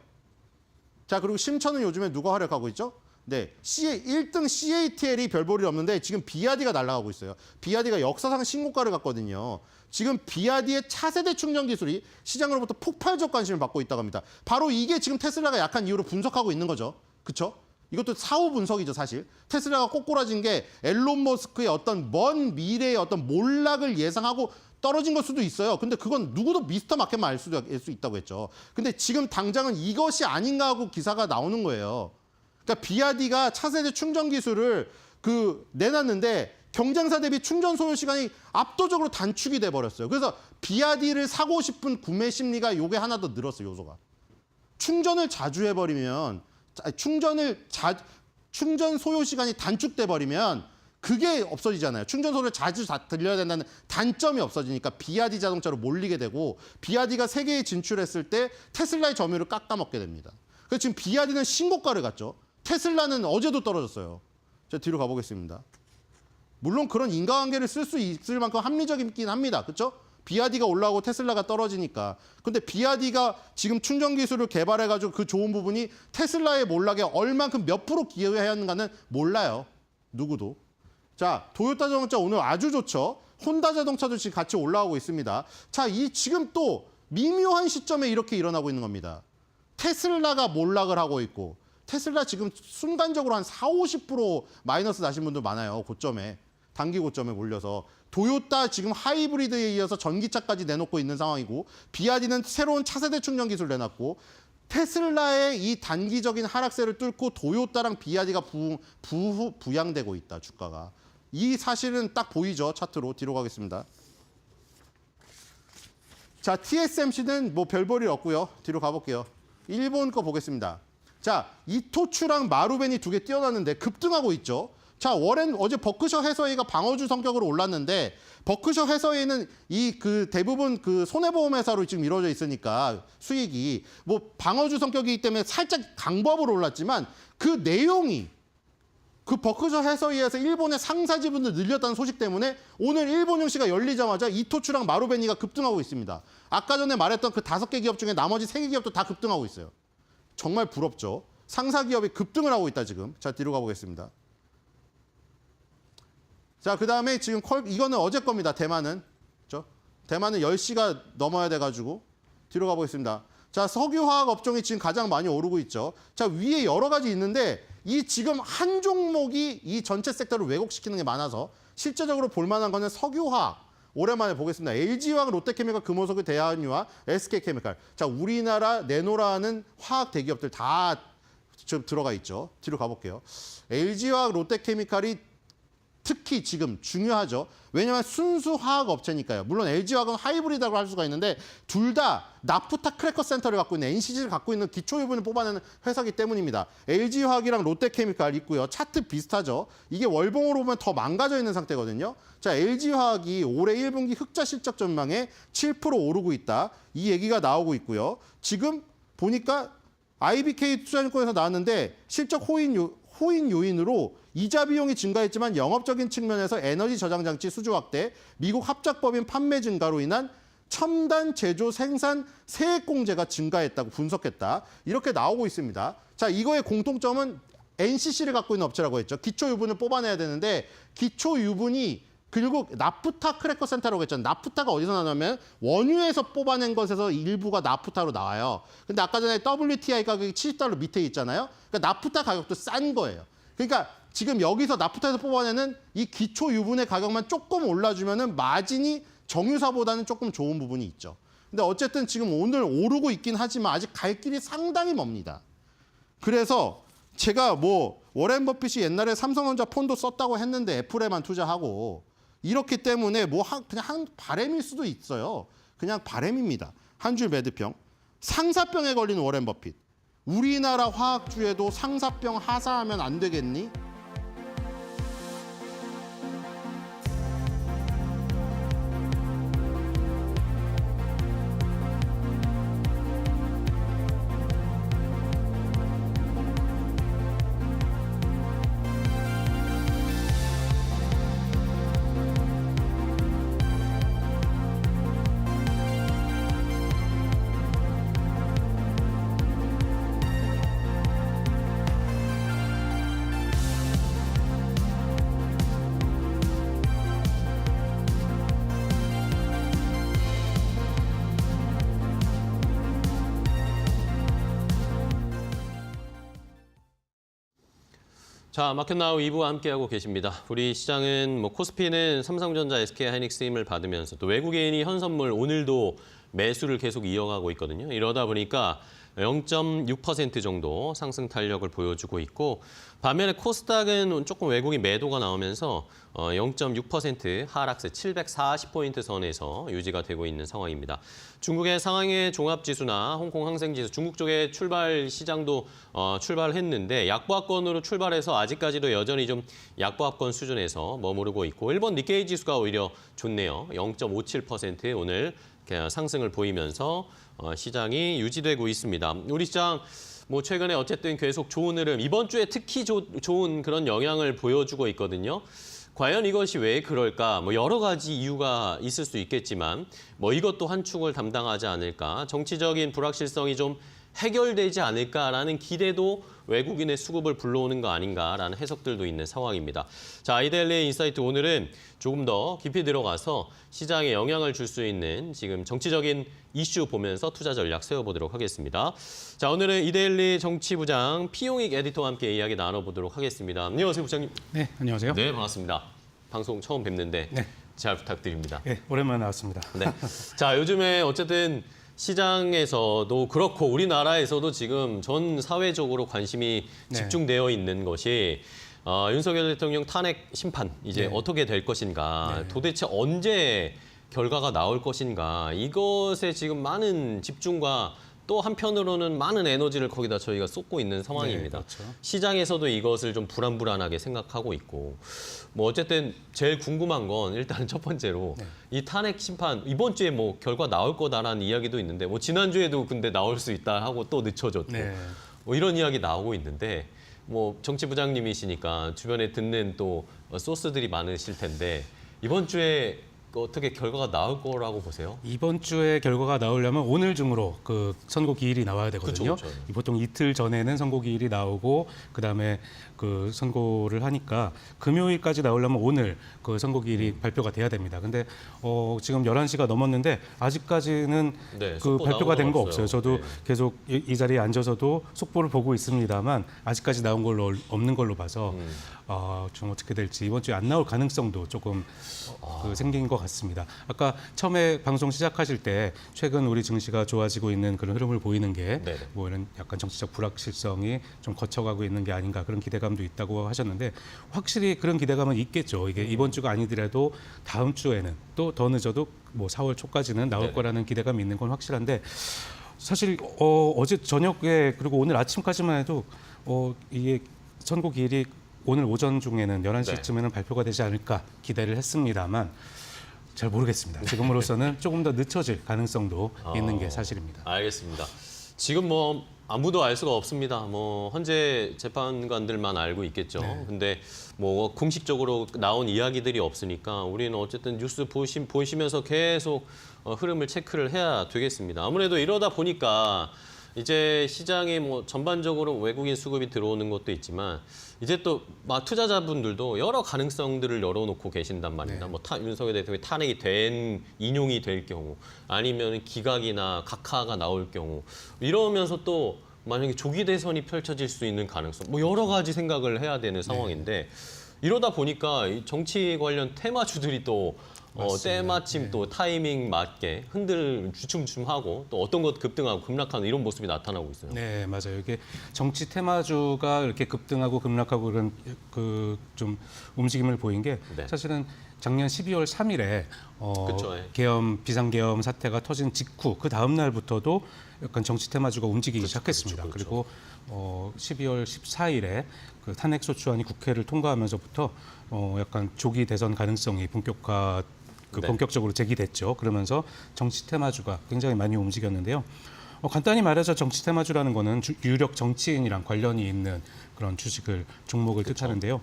자, 그리고 심천은 요즘에 누가 활약하고 있죠? 네, 1등 CATL이 별 볼일 없는데 지금 비아디가 날아가고 있어요. 비아디가 역사상 신고가를 갔거든요. 지금 비아디의 차세대 충전 기술이 시장으로부터 폭발적 관심을 받고 있다고 합니다. 바로 이게 지금 테슬라가 약한 이유로 분석하고 있는 거죠. 그렇죠? 이것도 사후 분석이죠, 사실. 테슬라가 꼬꾸라진 게 앨런 머스크의 어떤 먼 미래의 어떤 몰락을 예상하고 떨어진 걸 수도 있어요. 근데 그건 누구도 미스터 마켓만 알 수 있다고 했죠. 근데 지금 당장은 이것이 아닌가 하고 기사가 나오는 거예요. 그러니까 비아디가 차세대 충전 기술을 내놨는데 경쟁사 대비 충전 소요 시간이 압도적으로 단축이 돼 버렸어요. 그래서 비아디를 사고 싶은 구매 심리가 요게 하나 더 늘었어요, 요소가. 충전을 자주 해버리면 충전 소요 시간이 단축돼 버리면 그게 없어지잖아요. 충전 소요를 자주 들려야 된다는 단점이 없어지니까 비아디 자동차로 몰리게 되고 비아디가 세계에 진출했을 때 테슬라의 점유율을 깎아먹게 됩니다. 그래서 지금 비아디는 신고가를 갔죠. 테슬라는 어제도 떨어졌어요. 자, 뒤로 가보겠습니다. 물론 그런 인과관계를 쓸 수 있을 만큼 합리적이긴 합니다. 그렇죠? 비아디가 올라오고 테슬라가 떨어지니까. 근데 비아디가 지금 충전 기술을 개발해가지고 그 좋은 부분이 테슬라의 몰락에 얼만큼 몇 프로 기여해야 하는가는 몰라요. 누구도. 자, 도요타 자동차 오늘 아주 좋죠. 혼다 자동차도 지금 같이 올라오고 있습니다. 자, 이 지금 또 미묘한 시점에 이렇게 일어나고 있는 겁니다. 테슬라가 몰락을 하고 있고 테슬라 지금 순간적으로 한 40-50% 마이너스 나신 분들 많아요. 고점에. 단기 고점에 몰려서. 도요타 지금 하이브리드에 이어서 전기차까지 내놓고 있는 상황이고 비아디는 새로운 차세대 충전 기술 내놨고 테슬라의 이 단기적인 하락세를 뚫고 도요타랑 비아디가 부양되고 있다. 주가가. 이 사실은 딱 보이죠. 차트로. 뒤로 가겠습니다. 자, TSMC는 뭐 별 볼일 없고요. 뒤로 가볼게요. 일본 거 보겠습니다. 자, 이토츠랑 마루벤이 두 개 뛰어났는데 급등하고 있죠. 자, 워렌 어제 버크셔 해서웨이가 방어주 성격으로 올랐는데 버크셔 해서웨이는 대부분 손해보험 회사로 지금 이루어져 있으니까 수익이 뭐 방어주 성격이기 때문에 살짝 강보합으로 올랐지만 그 내용이 버크셔 해서웨이에서 일본의 상사 지분을 늘렸다는 소식 때문에 오늘 일본 증시가 열리자마자 이토츠랑 마루벤이가 급등하고 있습니다. 아까 전에 말했던 그 5개 기업 중에 나머지 3개 기업도 다 급등하고 있어요. 정말 부럽죠. 상사 기업이 급등을 하고 있다 지금. 자, 뒤로 가보겠습니다. 자, 그다음에 지금 이거는 어제 겁니다. 대만은. 그렇죠? 대만은 10시가 넘어야 돼가지고 뒤로 가보겠습니다. 자, 석유화학 업종이 지금 가장 많이 오르고 있죠. 자, 위에 여러 가지 있는데 이 지금 한 종목이 이 전체 섹터를 왜곡시키는 게 많아서 실제적으로 볼만한 거는 석유화학. 오랜만에 보겠습니다. LG화학, 롯데케미칼, 금호석유, 대한유화, SK케미칼. 자, 우리나라 내노라는 화학 대기업들 다 들어가 있죠. 뒤로 가볼게요. LG화학, 롯데케미칼이 특히 지금 중요하죠. 왜냐하면 순수 화학 업체니까요. 물론 LG화학은 하이브리드라고 할 수가 있는데 둘 다 나프타 크래커 센터를 갖고 있는 NCG를 갖고 있는 기초 유분을 뽑아내는 회사이기 때문입니다. LG화학이랑 롯데케미칼 있고요. 차트 비슷하죠. 이게 월봉으로 보면 더 망가져 있는 상태거든요. 자, LG화학이 올해 1분기 흑자 실적 전망에 7% 오르고 있다. 이 얘기가 나오고 있고요. 지금 보니까 IBK 투자증권에서 나왔는데 실적 호인 요인으로 이자 비용이 증가했지만 영업적인 측면에서 에너지 저장 장치 수주 확대, 미국 합작법인 판매 증가로 인한 첨단 제조 생산 세액 공제가 증가했다고 분석했다. 이렇게 나오고 있습니다. 자, 이거의 공통점은 NCC를 갖고 있는 업체라고 했죠. 기초 유분을 뽑아내야 되는데 기초 유분이 그리고 나프타 크래커 센터라고 했잖아요. 나프타가 어디서 나냐면 원유에서 뽑아낸 것에서 일부가 나프타로 나와요. 근데 아까 전에 WTI 가격이 $70 밑에 있잖아요. 그러니까 나프타 가격도 싼 거예요. 그러니까 지금 여기서 나프타에서 뽑아내는 이 기초 유분의 가격만 조금 올라주면은 마진이 정유사보다는 조금 좋은 부분이 있죠. 근데 어쨌든 지금 오늘 오르고 있긴 하지만 아직 갈 길이 상당히 멉니다. 그래서 제가 뭐 워렌 버핏이 옛날에 삼성전자 폰도 썼다고 했는데 애플에만 투자하고 이렇기 때문에 뭐 그냥 한 바램일 수도 있어요. 그냥 바램입니다. 한 줄 매드평. 상사병에 걸린 워렌 버핏. 우리나라 화학주에도 상사병 하사하면 안 되겠니? 자, 마켓나우 2부 함께하고 계십니다. 우리 시장은 뭐 코스피는 삼성전자, SK하이닉스 힘을 받으면서 또 외국인이 현선물 오늘도 매수를 계속 이어가고 있거든요. 이러다 보니까 0.6% 정도 상승 탄력을 보여주고 있고 반면에 코스닥은 조금 외국인 매도가 나오면서 0.6% 하락세 740포인트 선에서 유지가 되고 있는 상황입니다. 중국의 상하이 종합지수나 홍콩 항생지수, 중국 쪽의 출발 시장도 출발했는데 약보합권으로 출발해서 아직까지도 여전히 좀 약보합권 수준에서 머무르고 있고 일본 니케이 지수가 오히려 좋네요. 0.57% 오늘 상승을 보이면서 시장이 유지되고 있습니다. 우리 시장 뭐 최근에 어쨌든 계속 좋은 흐름, 이번 주에 특히 좋은 그런 영향을 보여주고 있거든요. 과연 이것이 왜 그럴까? 뭐 여러 가지 이유가 있을 수 있겠지만 뭐 이것도 한 축을 담당하지 않을까? 정치적인 불확실성이 좀 해결되지 않을까라는 기대도 외국인의 수급을 불러오는 거 아닌가라는 해석들도 있는 상황입니다. 자, 이데일리 인사이트 오늘은 조금 더 깊이 들어가서 시장에 영향을 줄 수 있는 지금 정치적인 이슈 보면서 투자 전략 세워보도록 하겠습니다. 자, 오늘은 이데일리 정치부장 피용익 에디터와 함께 이야기 나눠보도록 하겠습니다. 안녕하세요, 부장님. 네, 안녕하세요. 네, 반갑습니다. 방송 처음 뵙는데 네. 잘 부탁드립니다. 네, 오랜만에 나왔습니다. 네. 자, 요즘에 어쨌든 시장에서도 그렇고 우리나라에서도 지금 전 사회적으로 관심이 네. 집중되어 있는 것이 윤석열 대통령 탄핵 심판 이제 네. 어떻게 될 것인가, 네. 도대체 언제 결과가 나올 것인가, 이것에 지금 많은 집중과 또 한편으로는 많은 에너지를 거기다 저희가 쏟고 있는 상황입니다. 네, 그렇죠. 시장에서도 이것을 좀 불안불안하게 생각하고 있고 뭐 어쨌든 제일 궁금한 건 일단 첫 번째로 네. 이 탄핵 심판 이번 주에 뭐 결과 나올 거다라는 이야기도 있는데 뭐 지난주에도 근데 나올 수 있다 하고 또 늦춰졌고 네. 뭐 이런 이야기 나오고 있는데 뭐 정치부장님이시니까 주변에 듣는 또 소스들이 많으실 텐데 이번 주에 어떻게 결과가 나올 거라고 보세요? 이번 주에 결과가 나오려면 오늘 중으로 그 선고 기일이 나와야 되거든요. 그쵸. 보통 이틀 전에는 선고 기일이 나오고 그다음에 그 선고를 하니까 금요일까지 나오려면 오늘 그 선고 기일이 발표가 돼야 됩니다. 근데 지금 11시가 넘었는데 아직까지는 네, 그 속보 발표가 나온 된 거 건 없어요. 없어요. 저도 네. 계속 이 자리에 앉아서도 속보를 보고 있습니다만 아직까지 나온 걸로 없는 걸로 봐서 좀 어떻게 될지 이번 주에 안 나올 가능성도 조금 그 생긴 것 같습니다. 아까 처음에 방송 시작하실 때 최근 우리 증시가 좋아지고 있는 그런 흐름을 보이는 게 네네. 뭐 이런 약간 정치적 불확실성이 좀 거쳐가고 있는 게 아닌가 그런 기대감도 있다고 하셨는데 확실히 그런 기대감은 있겠죠. 이게 이번 주가 아니더라도 다음 주에는 또 더 늦어도 뭐 4월 초까지는 나올 네네. 거라는 기대감이 있는 건 확실한데 사실 어제 저녁에 그리고 오늘 아침까지만 해도 이게 선고 기일이 오늘 오전 중에는 11시쯤에는 발표가 되지 않을까 기대를 했습니다만 잘 모르겠습니다. 지금으로서는 조금 더 늦춰질 가능성도 있는 게 사실입니다. 알겠습니다. 지금 뭐 아무도 알 수가 없습니다. 뭐 헌재 재판관들만 알고 있겠죠. 네. 근데 뭐 공식적으로 나온 이야기들이 없으니까 우리는 어쨌든 뉴스 보시면서 계속 흐름을 체크를 해야 되겠습니다. 아무래도 이러다 보니까 이제 시장에 뭐 전반적으로 외국인 수급이 들어오는 것도 있지만 이제 또 막 투자자분들도 여러 가능성들을 열어놓고 계신단 말입니다. 네. 뭐 윤석열 대통령이 탄핵이 인용이 될 경우 아니면 기각이나 각하가 나올 경우 이러면서 또 만약에 조기 대선이 펼쳐질 수 있는 가능성 뭐 여러 가지 생각을 해야 되는 상황인데 이러다 보니까 이 정치 관련 테마주들이 또 때마침 또 타이밍 맞게 주춤주춤하고 또 어떤 것 급등하고 급락하는 이런 모습이 나타나고 있어요. 네, 맞아요. 이게 정치 테마주가 이렇게 급등하고 급락하고 그런 그 좀 움직임을 보인 게 네. 사실은 작년 12월 3일에 그쵸, 예. 계엄 비상계엄 사태가 터진 직후 그 다음 날부터도 약간 정치 테마주가 움직이기 시작했습니다. 그쵸. 그리고 12월 14일에 그 탄핵 소추안이 국회를 통과하면서부터 약간 조기 대선 가능성이 네. 본격적으로 제기됐죠. 그러면서 정치 테마주가 굉장히 많이 움직였는데요. 간단히 말해서 정치 테마주라는 거는 유력 정치인이랑 관련이 있는 그런 종목을 뜻하는데요.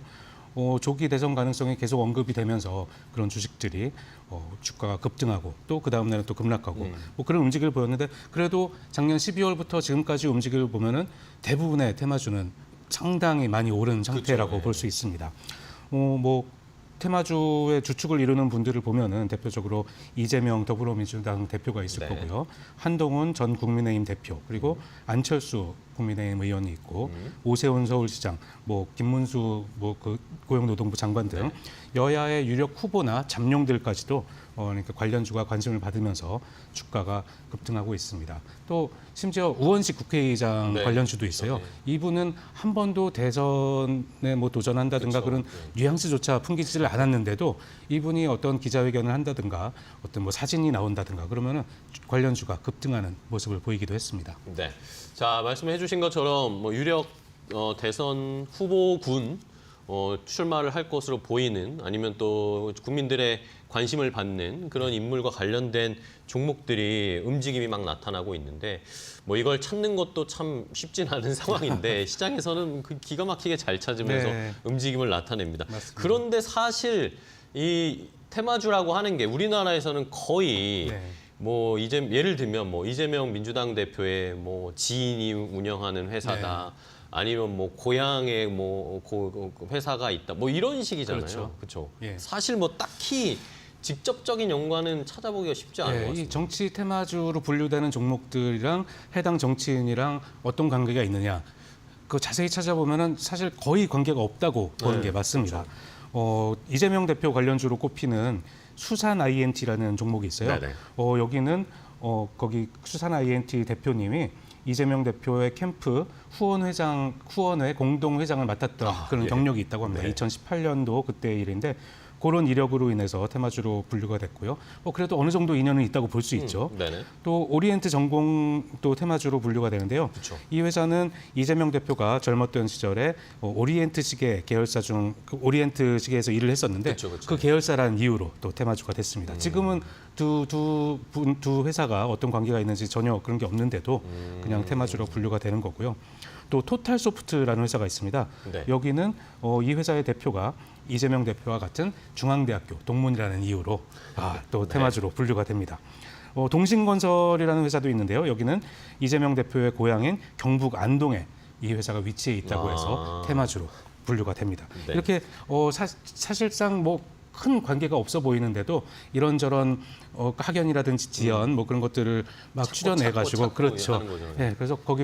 조기 대선 가능성이 계속 언급이 되면서 그런 주식들이 주가가 급등하고 또 그 다음 날은 또 급락하고 뭐 그런 움직임을 보였는데 그래도 작년 12월부터 지금까지 움직임을 보면은 대부분의 테마주는 상당히 많이 오른 상태라고 그렇죠. 볼 수 있습니다. 뭐 테마주의 주축을 이루는 분들을 보면은 대표적으로 이재명 더불어민주당 대표가 있을 네. 거고요. 한동훈 전 국민의힘 대표 그리고 안철수 국민의힘 의원이 있고 오세훈 서울시장, 뭐 김문수 그 고용노동부 장관 등 여야의 유력 후보나 잠룡들까지도 그러니까 관련주가 관심을 받으면서 주가가 급등하고 있습니다. 또 심지어 우원식 국회의장 네. 관련주도 있어요. 이분은 한 번도 대선에 뭐 도전한다든가 그쵸. 그런 네. 뉘앙스조차 풍기지를 않았는데도 이분이 어떤 기자회견을 한다든가 어떤 뭐 사진이 나온다든가 그러면은 관련주가 급등하는 모습을 보이기도 했습니다. 네. 자, 말씀해 주신 것처럼 뭐 유력 대선 후보군 출마를 할 것으로 보이는 아니면 또 국민들의 관심을 받는 그런 인물과 관련된 종목들이 움직임이 막 나타나고 있는데 뭐 이걸 찾는 것도 참 쉽진 않은 상황인데 시장에서는 그 기가 막히게 잘 찾으면서 네. 움직임을 나타냅니다. 맞습니다. 그런데 사실 이 테마주라고 하는 게 우리나라에서는 거의 네. 뭐 예를 들면 뭐 이재명 민주당 대표의 뭐 지인이 운영하는 회사다. 아니면 뭐 고향에 뭐 회사가 있다. 뭐 이런 식이잖아요. 그렇죠. 예. 사실 뭐 딱히 직접적인 연관은 찾아보기가 쉽지 않은 것 이 같습니다. 정치 테마주로 분류되는 종목들이랑 해당 정치인이랑 어떤 관계가 있느냐. 그 자세히 찾아보면은 사실 거의 관계가 없다고 보는 게 맞습니다. 이재명 대표 관련주로 꼽히는 수산 INT라는 종목이 있어요. 네네. 여기는 거기 수산 INT 대표님이 이재명 대표의 캠프 후원회 공동회장을 맡았던 그런 예. 경력이 있다고 합니다. 네. 2018년도 그때 일인데 그런 이력으로 인해서 테마주로 분류가 됐고요. 그래도 어느 정도 인연은 있다고 볼 수 있죠. 네네. 또 오리엔트 전공도 테마주로 분류가 되는데요. 그쵸. 이 회사는 이재명 대표가 젊었던 시절에 오리엔트 시계 계열사 중 오리엔트 시계에서 일을 했었는데 그쵸. 그 계열사라는 이유로 또 테마주가 됐습니다. 지금은 두 회사가 어떤 관계가 있는지 전혀 그런 게 없는데도 그냥 테마주로 분류가 되는 거고요. 또 토탈소프트라는 회사가 있습니다. 네. 여기는 이 회사의 대표가 이재명 대표와 같은 중앙대학교 동문이라는 이유로 또 테마주로 분류가 됩니다. 동신건설이라는 회사도 있는데요. 여기는 이재명 대표의 고향인 경북 안동에 이 회사가 위치해 있다고 해서 테마주로 분류가 됩니다. 네. 이렇게 사실상 뭐 큰 관계가 없어 보이는데도 이런저런 학연이라든지 지연 뭐 그런 것들을 막 추려내가지고 찾고 그렇죠. 하는 거죠. 예, 그래서 거기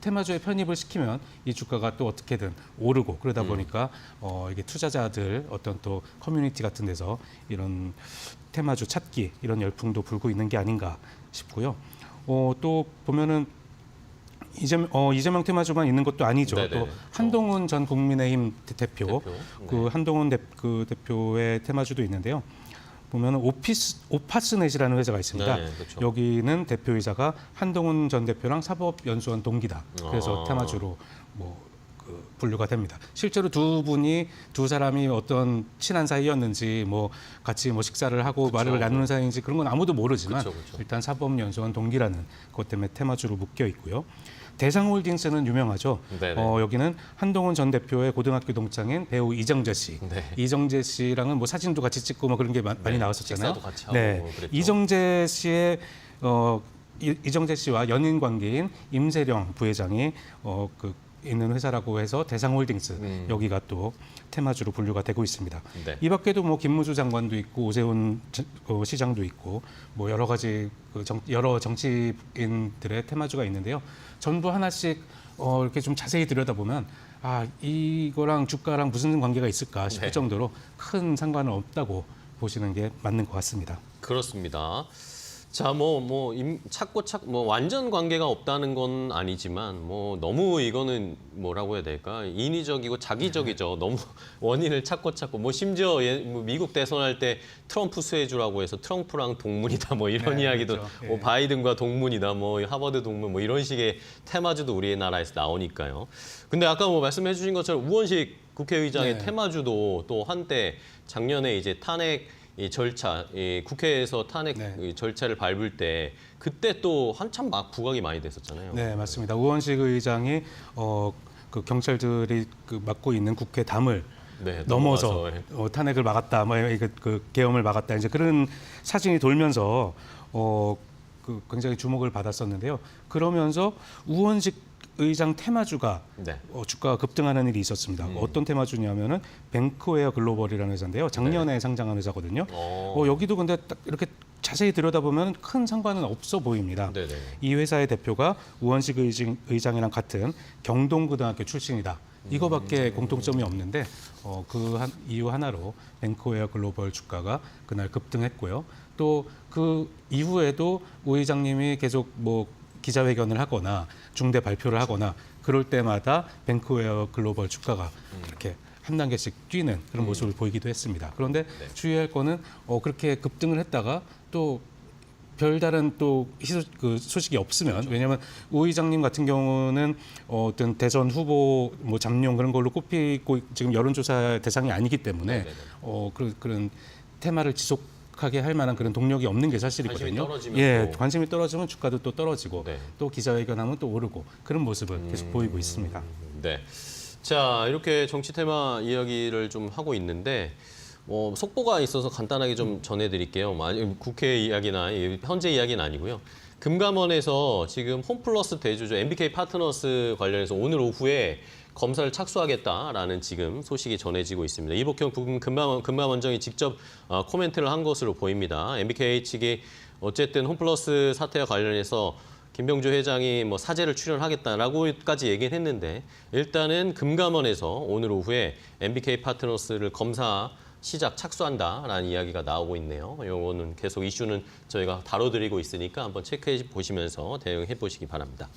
테마주에 편입을 시키면 이 주가가 또 어떻게든 오르고 그러다 보니까 이게 투자자들 어떤 또 커뮤니티 같은 데서 이런 테마주 찾기 이런 열풍도 불고 있는 게 아닌가 싶고요. 또 보면은 이재명 테마주만 있는 것도 아니죠. 네네. 또 한동훈 전 국민의힘 대표. 그 네. 한동훈 대표의 테마주도 있는데요. 보면은 오파스넷이라는 회사가 있습니다. 네, 그렇죠. 여기는 대표이사가 한동훈 전 대표랑 사법연수원 동기다. 그래서 테마주로 분류가 됩니다. 실제로 두 사람이 어떤 친한 사이였는지 뭐 같이 뭐 식사를 하고 말을 나누는 사이인지 그런 건 아무도 모르지만 그쵸. 일단 사법연수원 동기라는 그것 때문에 테마주로 묶여 있고요. 대상홀딩스는 유명하죠. 네네. 여기는 한동훈 전 대표의 고등학교 동창인 배우 이정재 씨. 네. 이정재 씨랑은 뭐 사진도 같이 찍고 뭐 그런 게 많이 나왔었잖아요. 식사도 같이 하고 그랬죠. 이정재 씨의 이정재 씨와 연인 관계인 임세령 부회장이 있는 회사라고 해서 대상홀딩스 여기가 또 테마주로 분류가 되고 있습니다. 네. 이 밖에도 뭐 김무주 장관도 있고 오세훈 시장도 있고 뭐 여러 가지 여러 정치인들의 테마주가 있는데요. 전부 하나씩 이렇게 좀 자세히 들여다보면 이거랑 주가랑 무슨 관계가 있을까 싶을 네. 정도로 큰 상관은 없다고 보시는 게 맞는 것 같습니다. 그렇습니다. 자, 찾고 완전 관계가 없다는 건 아니지만 너무 이거는 뭐라고 해야 될까? 인위적이고 자기적이죠. 너무 원인을 찾고 심지어 미국 대선할 때 트럼프 수혜주라고 해서 트럼프랑 동문이다 이런 네, 이야기도 그렇죠. 예. 바이든과 동문이다 하버드 동문 이런 식의 테마주도 우리나라에서 나오니까요. 근데 아까 말씀해 주신 것처럼 우원식 국회의장의 네. 테마주도 또 한때 작년에 이제 탄핵 이 절차, 이 국회에서 탄핵 네. 이 절차를 밟을 때 그때 또 한참 막 부각이 많이 됐었잖아요. 네, 맞습니다. 우원식 의장이 그 경찰들이 맡고 있는 국회 담을 네, 넘어서 넘어가서. 탄핵을 막았다, 그 계엄을 막았다, 이제 그런 사진이 돌면서 굉장히 주목을 받았었는데요. 그러면서 우원식 의장 테마주가 네. 주가가 급등하는 일이 있었습니다. 어떤 테마주냐면은 뱅크웨어 글로벌이라는 회사인데요. 작년에 상장한 회사거든요. 여기도 근데 딱 이렇게 자세히 들여다보면 큰 상관은 없어 보입니다. 네네. 이 회사의 대표가 우원식 의장이랑 같은 경동고등학교 출신이다. 이거밖에 공통점이 없는데 이유 하나로 뱅크웨어 글로벌 주가가 그날 급등했고요. 또 그 이후에도 우 의장님이 계속 기자회견을 하거나 중대 발표를 하거나 그럴 때마다 뱅크웨어 글로벌 주가가 이렇게 한 단계씩 뛰는 그런 모습을 보이기도 했습니다. 그런데 주의할 거는 그렇게 급등을 했다가 또 별다른 또 소식이 없으면 왜냐하면 우 의장님 같은 경우는 어떤 대선 후보 잠룡 그런 걸로 꼽히고 지금 여론조사 대상이 아니기 때문에 그런 테마를 지속하게 할 만한 그런 동력이 없는 게 사실이거든요. 관심이 떨어지면 주가도 또 떨어지고 또 기자회견하면 또 오르고 그런 모습을 계속 보이고 있습니다. 네. 자, 이렇게 정치 테마 이야기를 좀 하고 있는데 속보가 있어서 간단하게 좀 전해드릴게요. 국회 이야기나 현재 이야기는 아니고요. 금감원에서 지금 홈플러스 대주주 MBK 파트너스 관련해서 오늘 오후에 검사를 착수하겠다라는 지금 소식이 전해지고 있습니다. 이복형 금감원장이 직접 코멘트를 한 것으로 보입니다. MBK 측이 어쨌든 홈플러스 사태와 관련해서 김병주 회장이 사죄를 출연하겠다라고까지 얘기는 했는데 일단은 금감원에서 오늘 오후에 MBK 파트너스를 검사 시작 착수한다라는 이야기가 나오고 있네요. 이거는 계속 이슈는 저희가 다뤄드리고 있으니까 한번 체크해 보시면서 대응해 보시기 바랍니다.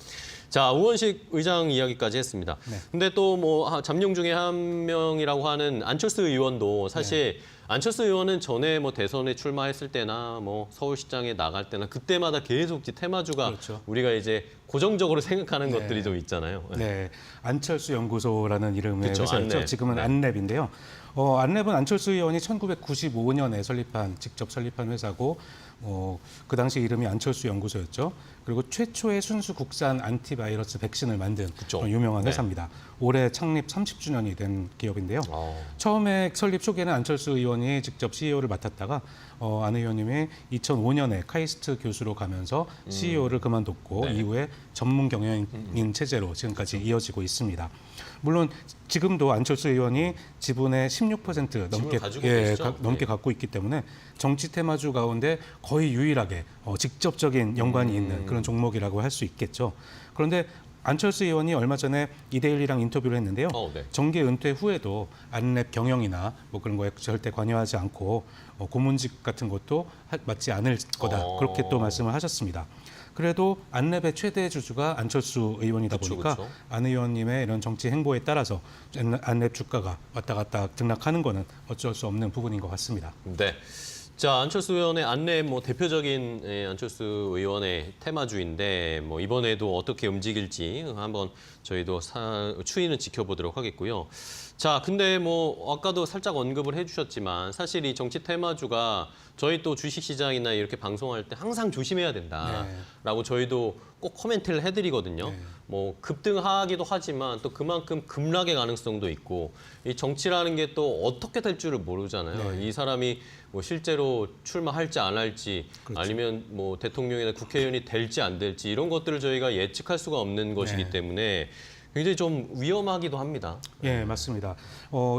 자, 우원식 의장 이야기까지 했습니다. 근데 또 잠룡 중에 한 명이라고 하는 안철수 의원도 사실 안철수 의원은 전에 대선에 출마했을 때나 서울시장에 나갈 때나 그때마다 계속 테마주가 그렇죠. 우리가 이제 고정적으로 생각하는 것들이 좀 있잖아요. 네, 안철수 연구소라는 이름의 그쵸, 회사였죠. 안랩. 지금은 안랩인데요. 안랩은 안철수 의원이 1995년에 직접 설립한 회사고 그 당시 이름이 안철수 연구소였죠. 그리고 최초의 순수 국산 안티바이러스 백신을 만든 유명한 회사입니다. 올해 창립 30주년이 된 기업인데요. 처음에 설립 초기에는 안철수 의원이 직접 CEO를 맡았다가 안 의원님이 2005년에 카이스트 교수로 가면서 CEO를 그만뒀고 이후에 전문 경영인 체제로 지금까지 이어지고 있습니다. 물론 지금도 안철수 의원이 지분의 16% 넘게 넘게 갖고 있기 때문에 정치 테마주 가운데 거의 유일하게 직접적인 연관이 있는 그런 종목이라고 할 수 있겠죠. 그런데 안철수 의원이 얼마 전에 이데일리랑 인터뷰를 했는데요. 정계 은퇴 후에도 안랩 경영이나 그런 거에 절대 관여하지 않고 고문직 같은 것도 맡지 않을 거다. 그렇게 또 말씀을 하셨습니다. 그래도 안랩의 최대 주주가 안철수 의원이다 보니까 안 의원님의 이런 정치 행보에 따라서 안랩 주가가 왔다 갔다 등락하는 거는 어쩔 수 없는 부분인 것 같습니다. 네. 자, 안철수 의원의 안랩 대표적인 안철수 의원의 테마주인데 이번에도 어떻게 움직일지 한번 저희도 추이는 지켜보도록 하겠고요. 자, 근데 아까도 살짝 언급을 해주셨지만 사실 이 정치 테마주가 저희 또 주식시장이나 이렇게 방송할 때 항상 조심해야 된다라고 저희도 꼭 코멘트를 해드리거든요. 급등하기도 하지만 또 그만큼 급락의 가능성도 있고 이 정치라는 게 또 어떻게 될 줄을 모르잖아요. 이 사람이 실제로 출마할지 안 할지 아니면 대통령이나 국회의원이 될지 안 될지 이런 것들을 저희가 예측할 수가 없는 것이기 때문에 굉장히 좀 위험하기도 합니다. 예, 맞습니다.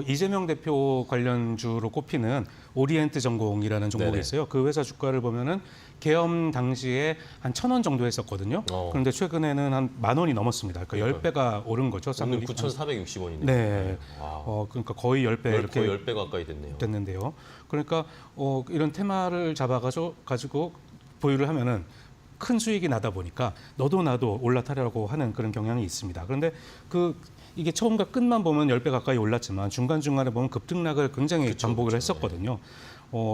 이재명 대표 관련주로 꼽히는 오리엔트 전공이라는 종목이 네네. 있어요. 그 회사 주가를 보면은 개엄 당시에 한 1,000원 정도 했었거든요. 그런데 최근에는 한 10,000원이 넘었습니다. 그러니까 10배가 오른 거죠. 오늘 쌍둥이. 9,460원이네요. 네. 그러니까 거의 10배 이렇게 거의 10배 가까이 됐네요. 됐는데요. 그러니까 이런 테마를 잡아가지고 보유를 하면은 큰 수익이 나다 보니까 너도 나도 올라타려고 하는 그런 경향이 있습니다. 그런데 이게 처음과 끝만 보면 10배 가까이 올랐지만 중간중간에 보면 급등락을 굉장히 반복을 했었거든요.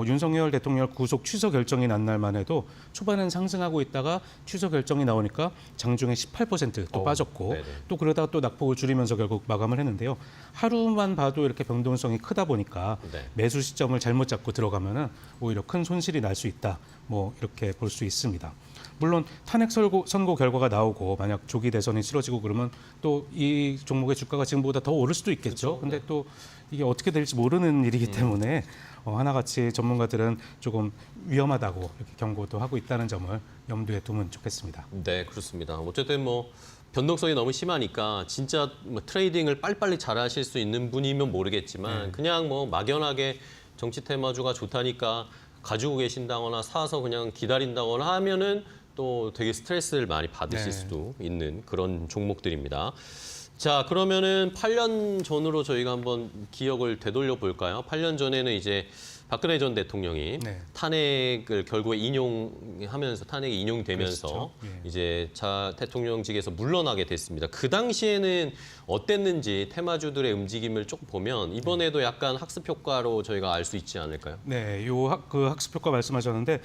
윤석열 대통령 구속 취소 결정이 난 날만 해도 초반엔 상승하고 있다가 취소 결정이 나오니까 장중에 18%또 빠졌고 네네. 또 그러다가 또 낙폭을 줄이면서 결국 마감을 했는데요. 하루만 봐도 이렇게 변동성이 크다 보니까 네. 매수 시점을 잘못 잡고 들어가면은 오히려 큰 손실이 날 수 있다. 뭐 이렇게 볼 수 있습니다. 물론 탄핵 선고 결과가 나오고 만약 조기 대선이 치러지고 그러면 또 이 종목의 주가가 지금보다 더 오를 수도 있겠죠. 근데 또 이게 어떻게 될지 모르는 일이기 때문에 하나같이 전문가들은 조금 위험하다고 이렇게 경고도 하고 있다는 점을 염두에 두면 좋겠습니다. 네, 그렇습니다. 어쨌든 뭐 변동성이 너무 심하니까 진짜 뭐 트레이딩을 빨리빨리 잘하실 수 있는 분이면 모르겠지만 그냥 뭐 막연하게 정치 테마주가 좋다니까 가지고 계신다거나 사서 그냥 기다린다거나 하면은 또 되게 스트레스를 많이 받으실 수도 있는 그런 종목들입니다. 자, 그러면은 8년 전으로 저희가 한번 기억을 되돌려 볼까요? 8년 전에는 이제 박근혜 전 대통령이 네. 탄핵을 결국에 인용하면서 탄핵이 인용되면서 그렇죠. 예. 이제 대통령직에서 물러나게 됐습니다. 그 당시에는 어땠는지 테마주들의 움직임을 쭉 보면 이번에도 약간 학습 효과로 저희가 알 수 있지 않을까요? 네, 그 학습 효과 말씀하셨는데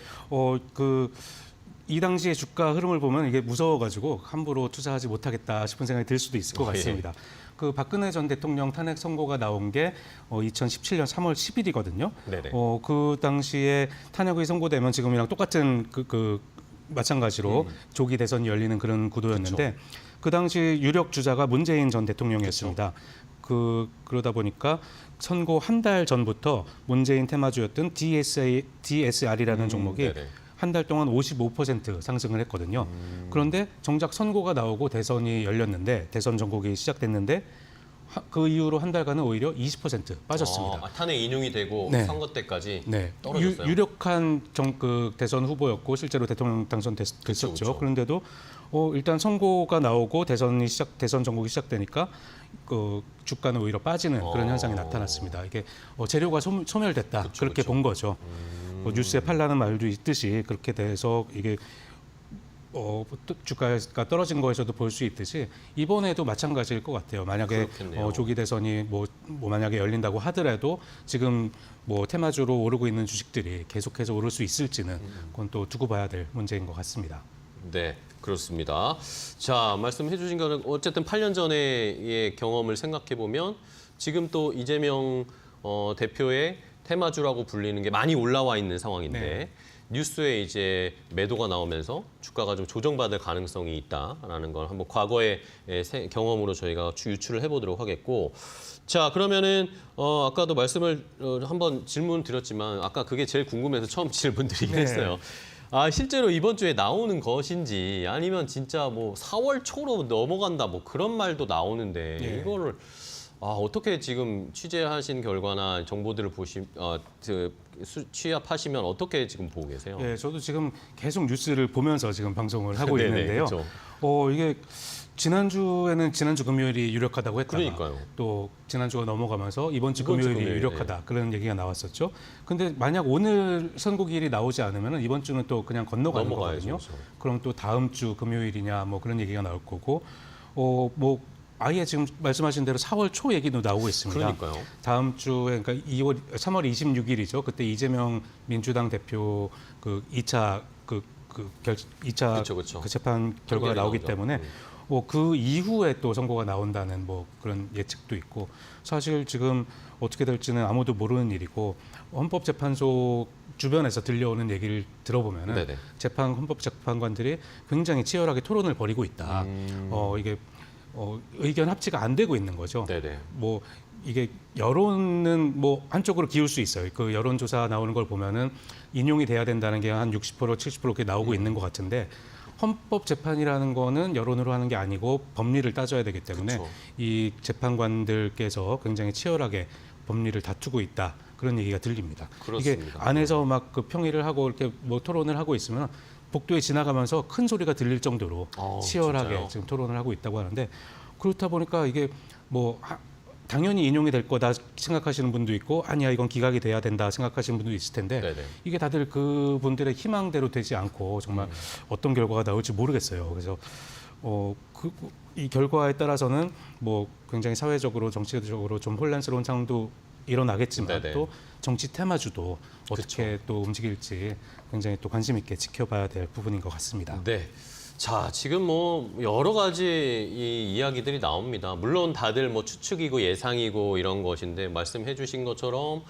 이 당시의 주가 흐름을 보면 이게 무서워가지고 함부로 투자하지 못하겠다 싶은 생각이 들 수도 있을 것 같습니다. 그 박근혜 전 대통령 탄핵 선고가 나온 게 2017년 3월 10일이거든요. 네네. 그 당시에 탄핵이 선고되면 지금이랑 똑같은 마찬가지로 조기 대선이 열리는 그런 구도였는데 그 당시 유력 주자가 문재인 전 대통령이었습니다. 그러다 보니까 선고 한 달 전부터 문재인 테마주였던 DSR이라는 종목이 네네. 한 달 동안 55% 상승을 했거든요. 그런데 정작 선고가 나오고 대선이 열렸는데 대선 전국이 시작됐는데 그 이후로 한 달간은 오히려 20% 빠졌습니다. 탄핵 인용이 되고 네. 선거 때까지 네, 떨어졌어요. 유력한 대선 후보였고 실제로 대통령 당선됐었죠. 그쵸. 그런데도 일단 선고가 나오고 대선 전국이 시작되니까 주가는 오히려 빠지는 그런 현상이 나타났습니다. 이게 재료가 소멸됐다 그렇게 본 거죠. 뉴스에 팔라는 말도 있듯이 그렇게 돼서 이게 주가가 떨어진 거에서도 볼 수 있듯이 이번에도 마찬가지일 것 같아요. 만약에 그렇겠네요. 조기 대선이 뭐 만약에 열린다고 하더라도 지금 뭐 테마주로 오르고 있는 주식들이 계속해서 오를 수 있을지는 그건 또 두고 봐야 될 문제인 것 같습니다. 네, 그렇습니다. 자, 말씀해 주신 거는 어쨌든 8년 전의 경험을 생각해 보면 지금 또 이재명 대표의 테마주라고 불리는 게 많이 올라와 있는 상황인데 네. 뉴스에 이제 매도가 나오면서 주가가 좀 조정받을 가능성이 있다라는 걸 한번 과거의 경험으로 저희가 유추를 해보도록 하겠고, 자, 그러면은 아까도 말씀을 한번 질문 드렸지만 아까 그게 제일 궁금해서 처음 질문 드리긴 네. 했어요. 실제로 이번 주에 나오는 것인지 아니면 진짜 뭐 4월 초로 넘어간다 뭐 그런 말도 나오는데 네. 이거를 어떻게 지금 취재하신 결과나 정보들을 취합하시면 어떻게 지금 보고 계세요? 네, 저도 지금 계속 뉴스를 보면서 지금 방송을 하고 네네, 있는데요. 그렇죠. 이게 지난주에는 지난주 금요일이 유력하다고 했다가 그러니까요. 또 지난주가 넘어가면서 이번 주 이번 주 금요일이 금요일, 유력하다 그런 얘기가 나왔었죠. 근데 만약 오늘 선고일이 나오지 않으면 이번 주는 또 그냥 건너가는 넘어가야죠, 거거든요. 그렇죠. 그럼 또 다음 주 금요일이냐 뭐 그런 얘기가 나올 거고 뭐 아예 지금 말씀하신 대로 4월 초 얘기도 나오고 있습니다. 그러니까요. 다음 주에 그러니까 3월 26일이죠. 그때 이재명 민주당 대표 그 2차 그쵸. 그 재판 결과가 판결이 나오기 나오죠. 때문에 그 이후에 또 선고가 나온다는 뭐 그런 예측도 있고 사실 지금 어떻게 될지는 아무도 모르는 일이고 헌법재판소 주변에서 들려오는 얘기를 들어보면은 네네. 헌법재판관들이 굉장히 치열하게 토론을 벌이고 있다. 이게 의견 합치가 안 되고 있는 거죠. 네네. 뭐 이게 여론은 뭐 한쪽으로 기울 수 있어요. 그 여론조사 나오는 걸 보면은 인용이 돼야 된다는 게 한 60% 70% 이렇게 나오고 있는 것 같은데 헌법재판이라는 거는 여론으로 하는 게 아니고 법리를 따져야 되기 때문에 그쵸. 이 재판관들께서 굉장히 치열하게 법리를 다투고 있다. 그런 얘기가 들립니다. 이게 그렇습니다. 안에서 막 그 평의를 하고 이렇게 뭐 토론을 하고 있으면 복도에 지나가면서 큰 소리가 들릴 정도로 치열하게 진짜요? 지금 토론을 하고 있다고 하는데 그렇다 보니까 이게 뭐 당연히 인용이 될 거다 생각하시는 분도 있고 아니야 이건 기각이 돼야 된다 생각하시는 분도 있을 텐데 네네. 이게 다들 그분들의 희망대로 되지 않고 정말 어떤 결과가 나올지 모르겠어요. 그래서 이 결과에 따라서는 뭐 굉장히 사회적으로 정치적으로 좀 혼란스러운 상황도 일어나겠지만 네네. 또 정치 테마주도 어떻게 또 움직일지 굉장히 또 관심 있게 지켜봐야 될 부분인 것 같습니다. 네. 자, 지금 뭐 여러 가지 이 이야기들이 나옵니다. 물론 다들 뭐 추측이고 예상이고 이런 것인데 말씀해 주신 것처럼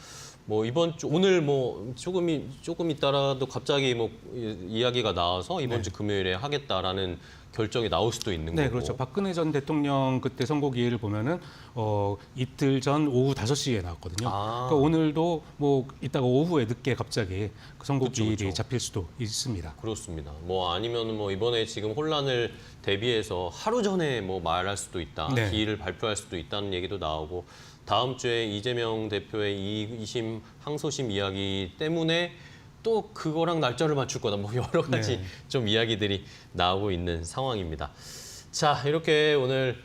뭐 오늘 뭐 조금 있다라도 갑자기 뭐 이야기가 나와서 이번 주 금요일에 하겠다라는 결정이 나올 수도 있는 네, 거고. 그렇죠. 박근혜 전 대통령 그때 선고 기일을 보면은 이틀 전 오후 5시에 나왔거든요. 그러니까 오늘도 뭐 이따가 오후에 늦게 갑자기 그 선고 그쵸, 기일이 그쵸. 잡힐 수도 있습니다. 그렇습니다. 뭐 아니면 뭐 이번에 지금 혼란을 대비해서 하루 전에 뭐 말할 수도 있다. 네. 기일을 발표할 수도 있다는 얘기도 나오고 다음 주에 이재명 대표의 2심 항소심 이야기 때문에 또 그거랑 날짜를 맞출 거다. 뭐 여러 가지 네. 좀 이야기들이 나오고 있는 상황입니다. 자, 이렇게 오늘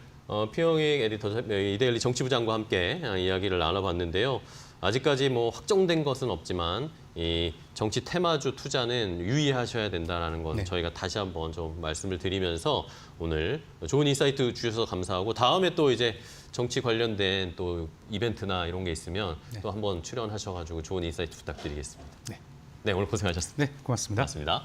피영익 에디터 이데일리 정치부장과 함께 이야기를 나눠봤는데요. 아직까지 뭐 확정된 것은 없지만 이 정치 테마주 투자는 유의하셔야 된다는 건 네. 저희가 다시 한번 좀 말씀을 드리면서 오늘 좋은 인사이트 주셔서 감사하고 다음에 또 이제 정치 관련된 또 이벤트나 이런 게 있으면 또 한번 출연하셔가지고 좋은 인사이트 부탁드리겠습니다. 네. 네, 오늘 고생하셨습니다. 네, 고맙습니다. 고맙습니다.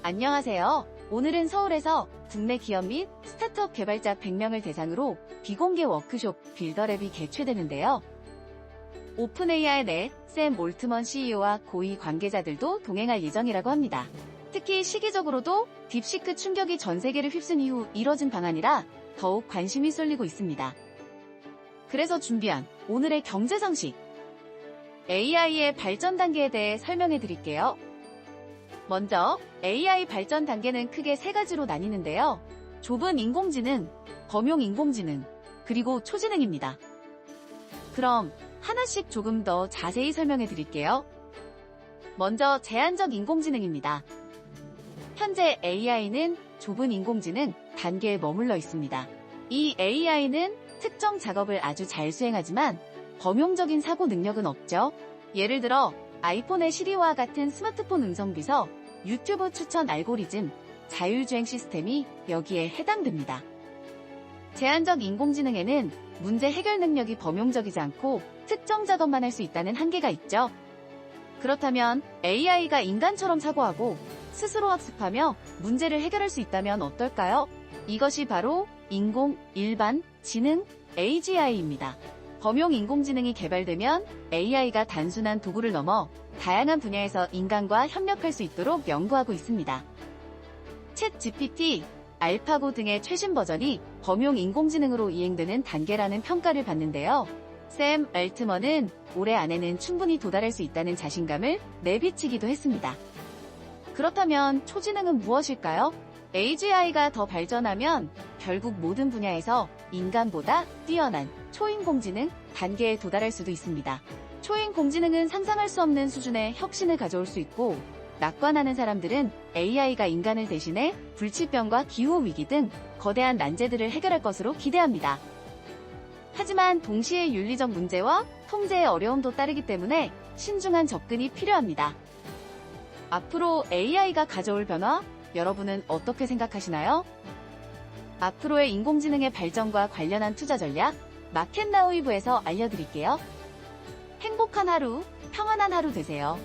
안녕하세요. 오늘은 서울에서 국내 기업 및 스타트업 개발자 100명을 대상으로 비공개 워크숍 빌더랩이 개최되는데요. 오픈 AI 넷 샘 올트먼 CEO와 고위 관계자들도 동행할 예정이라고 합니다. 특히 시기적으로도 딥시크 충격이 전 세계를 휩쓴 이후 이뤄진 방안이라 더욱 관심이 쏠리고 있습니다. 그래서 준비한 오늘의 경제 상식. AI의 발전 단계에 대해 설명해 드릴게요. 먼저 AI 발전 단계는 크게 세 가지로 나뉘는데요. 좁은 인공지능, 범용 인공지능, 그리고 초지능입니다. 그럼 하나씩 조금 더 자세히 설명해 드릴게요. 먼저 제한적 인공지능입니다. 현재 AI는 좁은 인공지능 단계에 머물러 있습니다. 이 AI는 특정 작업을 아주 잘 수행하지만 범용적인 사고 능력은 없죠. 예를 들어 아이폰의 시리와 같은 스마트폰 음성 비서, 유튜브 추천 알고리즘, 자율주행 시스템이 여기에 해당됩니다. 제한적 인공지능에는 문제 해결 능력이 범용적이지 않고 특정 작업만 할 수 있다는 한계가 있죠. 그렇다면 AI가 인간처럼 사고하고 스스로 학습하며 문제를 해결할 수 있다면 어떨까요? 이것이 바로 인공, 일반, 지능, AGI입니다. 범용 인공지능이 개발되면 AI가 단순한 도구를 넘어 다양한 분야에서 인간과 협력할 수 있도록 연구하고 있습니다. 챗 GPT, 알파고 등의 최신 버전이 범용 인공지능으로 이행되는 단계라는 평가를 받는데요. 샘 얼트먼은 올해 안에는 충분히 도달할 수 있다는 자신감을 내비치기도 했습니다. 그렇다면 초지능은 무엇일까요? AGI가 더 발전하면 결국 모든 분야에서 인간보다 뛰어난 초인공지능 단계에 도달할 수도 있습니다. 초인공지능은 상상할 수 없는 수준의 혁신을 가져올 수 있고 낙관하는 사람들은 AI가 인간을 대신해 불치병과 기후위기 등 거대한 난제들을 해결할 것으로 기대합니다. 하지만 동시에 윤리적 문제와 통제의 어려움도 따르기 때문에 신중한 접근이 필요합니다. 앞으로 AI가 가져올 변화, 여러분은 어떻게 생각하시나요? 앞으로의 인공지능의 발전과 관련한 투자 전략, 마켓나우이브에서 알려드릴게요. 행복한 하루, 평안한 하루 되세요.